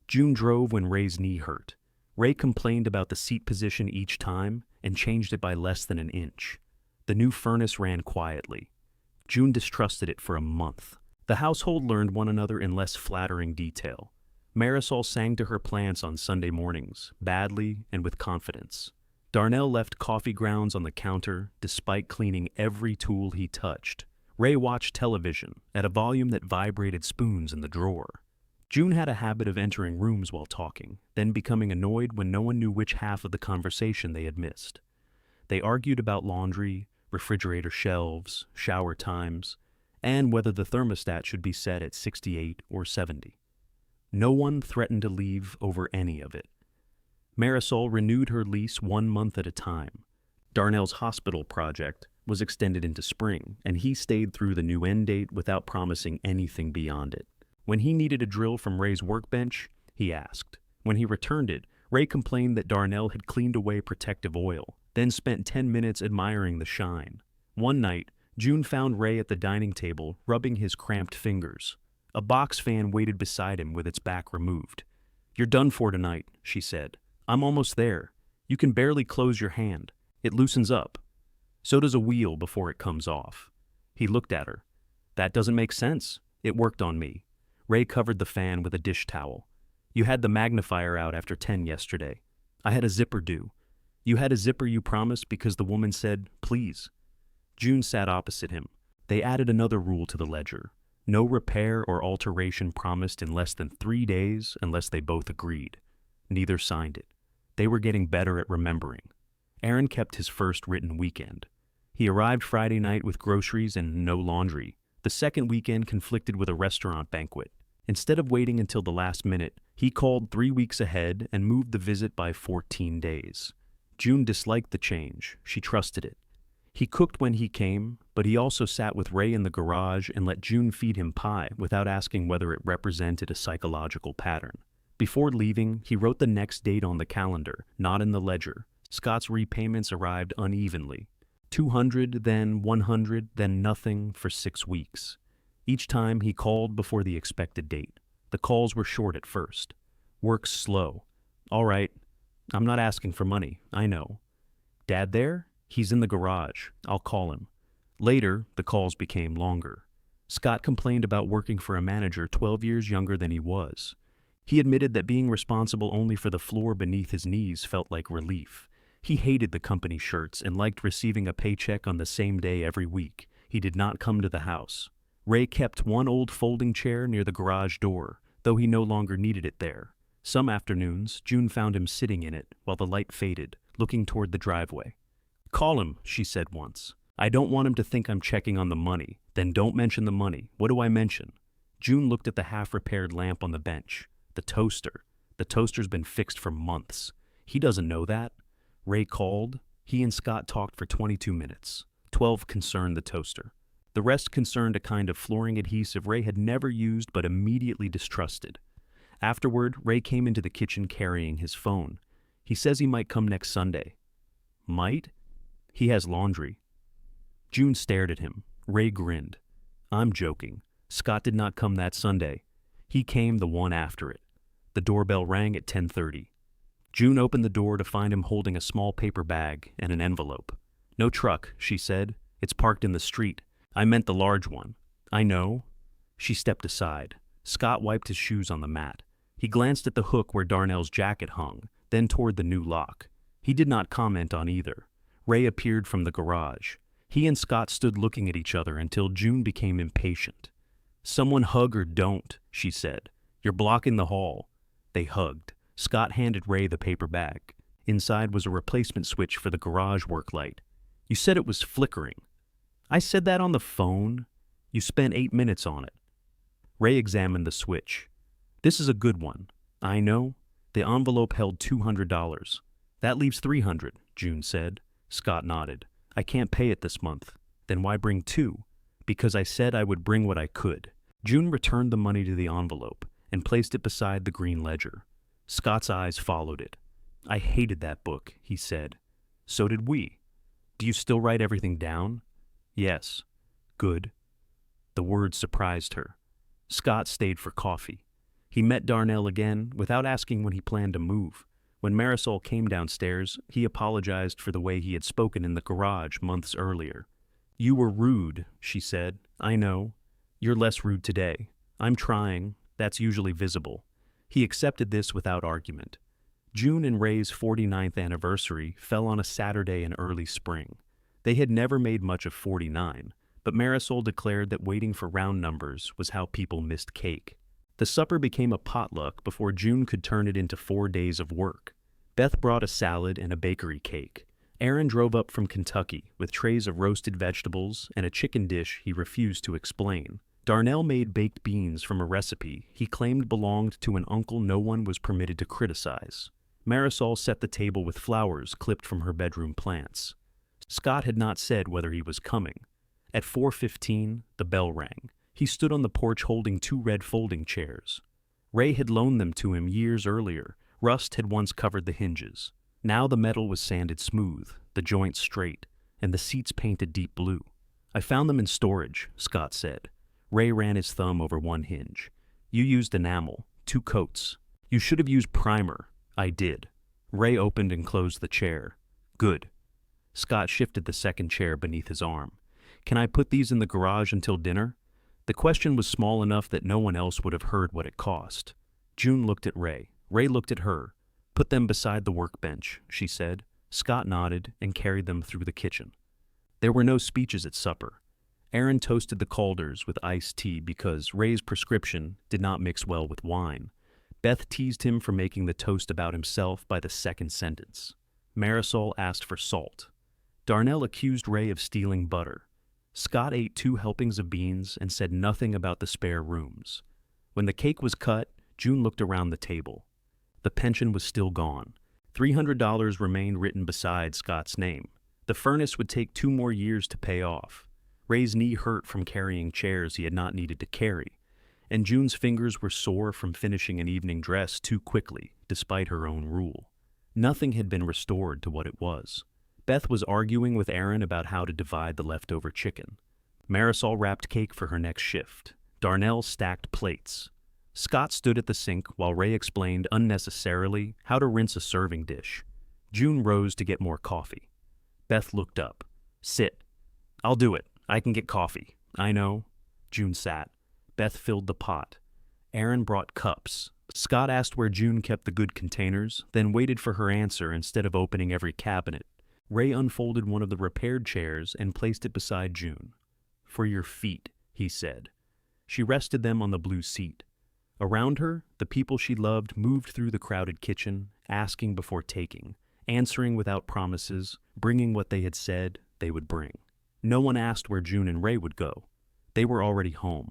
June drove when Ray's knee hurt. Ray complained about the seat position each time and changed it by less than an inch. The new furnace ran quietly. June distrusted it for a month. The household learned one another in less flattering detail. Marisol sang to her plants on Sunday mornings, badly and with confidence. Darnell left coffee grounds on the counter despite cleaning every tool he touched. Ray watched television at a volume that vibrated spoons in the drawer. June had a habit of entering rooms while talking, then becoming annoyed when no one knew which half of the conversation they had missed. They argued about laundry, refrigerator shelves, shower times, and whether the thermostat should be set at 68 or 70. No one threatened to leave over any of it. Marisol renewed her lease 1 month at a time. Darnell's hospital project was extended into spring, and he stayed through the new end date without promising anything beyond it. When he needed a drill from Ray's workbench, he asked. When he returned it, Ray complained that Darnell had cleaned away protective oil, then spent 10 minutes admiring the shine. One night, June found Ray at the dining table, rubbing his cramped fingers. A box fan waited beside him with its back removed. "You're done for tonight," she said. "I'm almost there. You can barely close your hand. It loosens up. So does a wheel before it comes off." He looked at her. "That doesn't make sense. It worked on me." Ray covered the fan with a dish towel. "You had the magnifier out after 10 yesterday. I had a zipper due. You had a zipper you promised because the woman said, 'Please.'" June sat opposite him. They added another rule to the ledger. No repair or alteration promised in less than 3 days unless they both agreed. Neither signed it. They were getting better at remembering. Aaron kept his first written weekend. He arrived Friday night with groceries and no laundry. The second weekend conflicted with a restaurant banquet. Instead of waiting until the last minute, he called 3 weeks ahead and moved the visit by 14 days. June disliked the change. She trusted it. He cooked when he came, but he also sat with Ray in the garage and let June feed him pie without asking whether it represented a psychological pattern. Before leaving, he wrote the next date on the calendar, not in the ledger. Scott's repayments arrived unevenly. 200, then 100, then nothing for 6 weeks. Each time he called before the expected date. The calls were short at first. "Work's slow." "All right. I'm not asking for money, I know." "Dad there?" "He's in the garage. I'll call him." Later, the calls became longer. Scott complained about working for a manager 12 years younger than he was. He admitted that being responsible only for the floor beneath his knees felt like relief. He hated the company shirts and liked receiving a paycheck on the same day every week. He did not come to the house. Ray kept one old folding chair near the garage door, though he no longer needed it there. Some afternoons, June found him sitting in it while the light faded, looking toward the driveway. "Call him," she said once. "I don't want him to think I'm checking on the money." "Then don't mention the money. What do I mention?" June looked at the half-repaired lamp on the bench. "The toaster. The toaster's been fixed for months. He doesn't know that." Ray called. He and Scott talked for 22 minutes. 12 concerned the toaster. The rest concerned a kind of flooring adhesive Ray had never used but immediately distrusted. Afterward, Ray came into the kitchen carrying his phone. "He says he might come next Sunday." "Might?" "He has laundry." June stared at him. Ray grinned. "I'm joking. Scott did not come that Sunday. He came the one after it." The doorbell rang at 10:30. June opened the door to find him holding a small paper bag and an envelope. "No truck," she said. "It's parked in the street. I meant the large one. I know. She stepped aside. Scott wiped his shoes on the mat. He glanced at the hook where Darnell's jacket hung, then toward the new lock. He did not comment on either. Ray appeared from the garage. He and Scott stood looking at each other until June became impatient. Someone hug or don't, she said. You're blocking the hall. They hugged. Scott handed Ray the paper bag. Inside was a replacement switch for the garage work light. You said it was flickering. I said that on the phone. You spent 8 minutes on it. Ray examined the switch. This is a good one. I know. The envelope held $200. That leaves $300, June said. Scott nodded. I can't pay it this month. Then why bring two? Because I said I would bring what I could. June returned the money to the envelope and placed it beside the green ledger. Scott's eyes followed it. I hated that book, he said. So did we. Do you still write everything down? Yes. Good. The words surprised her. Scott stayed for coffee. He met Darnell again without asking when he planned to move. When Marisol came downstairs, he apologized for the way he had spoken in the garage months earlier. You were rude, she said. I know. You're less rude today. I'm trying. That's usually visible. He accepted this without argument. June and Ray's 49th anniversary fell on a Saturday in early spring. They had never made much of 49, but Marisol declared that waiting for round numbers was how people missed cake. The supper became a potluck before June could turn it into 4 days of work. Beth brought a salad and a bakery cake. Aaron drove up from Kentucky with trays of roasted vegetables and a chicken dish he refused to explain. Darnell made baked beans from a recipe he claimed belonged to an uncle no one was permitted to criticize. Marisol set the table with flowers clipped from her bedroom plants. Scott had not said whether he was coming. At 4:15, the bell rang. He stood on the porch holding 2 red folding chairs. Ray had loaned them to him years earlier. Rust had once covered the hinges. Now the metal was sanded smooth, the joints straight, and the seats painted deep blue. I found them in storage, Scott said. Ray ran his thumb over one hinge. You used enamel, 2 coats. You should have used primer. I did. Ray opened and closed the chair. Good. Scott shifted the second chair beneath his arm. Can I put these in the garage until dinner? The question was small enough that no one else would have heard what it cost. June looked at Ray. Ray looked at her. Put them beside the workbench, she said. Scott nodded and carried them through the kitchen. There were no speeches at supper. Aaron toasted the Calders with iced tea because Ray's prescription did not mix well with wine. Beth teased him for making the toast about himself by the second sentence. Marisol asked for salt. Darnell accused Ray of stealing butter. Scott ate 2 helpings of beans and said nothing about the spare rooms. When the cake was cut, June looked around the table. The pension was still gone. $300 remained written beside Scott's name. The furnace would take 2 more years to pay off. Ray's knee hurt from carrying chairs he had not needed to carry, and June's fingers were sore from finishing an evening dress too quickly, despite her own rule. Nothing had been restored to what it was. Beth was arguing with Aaron about how to divide the leftover chicken. Marisol wrapped cake for her next shift. Darnell stacked plates. Scott stood at the sink while Ray explained unnecessarily how to rinse a serving dish. June rose to get more coffee. Beth looked up. Sit. I'll do it. I can get coffee. I know. June sat. Beth filled the pot. Aaron brought cups. Scott asked where June kept the good containers, then waited for her answer instead of opening every cabinet. Ray unfolded one of the repaired chairs and placed it beside June. For your feet, he said. She rested them on the blue seat. Around her, the people she loved moved through the crowded kitchen, asking before taking, answering without promises, bringing what they had said they would bring. No one asked where June and Ray would go. They were already home.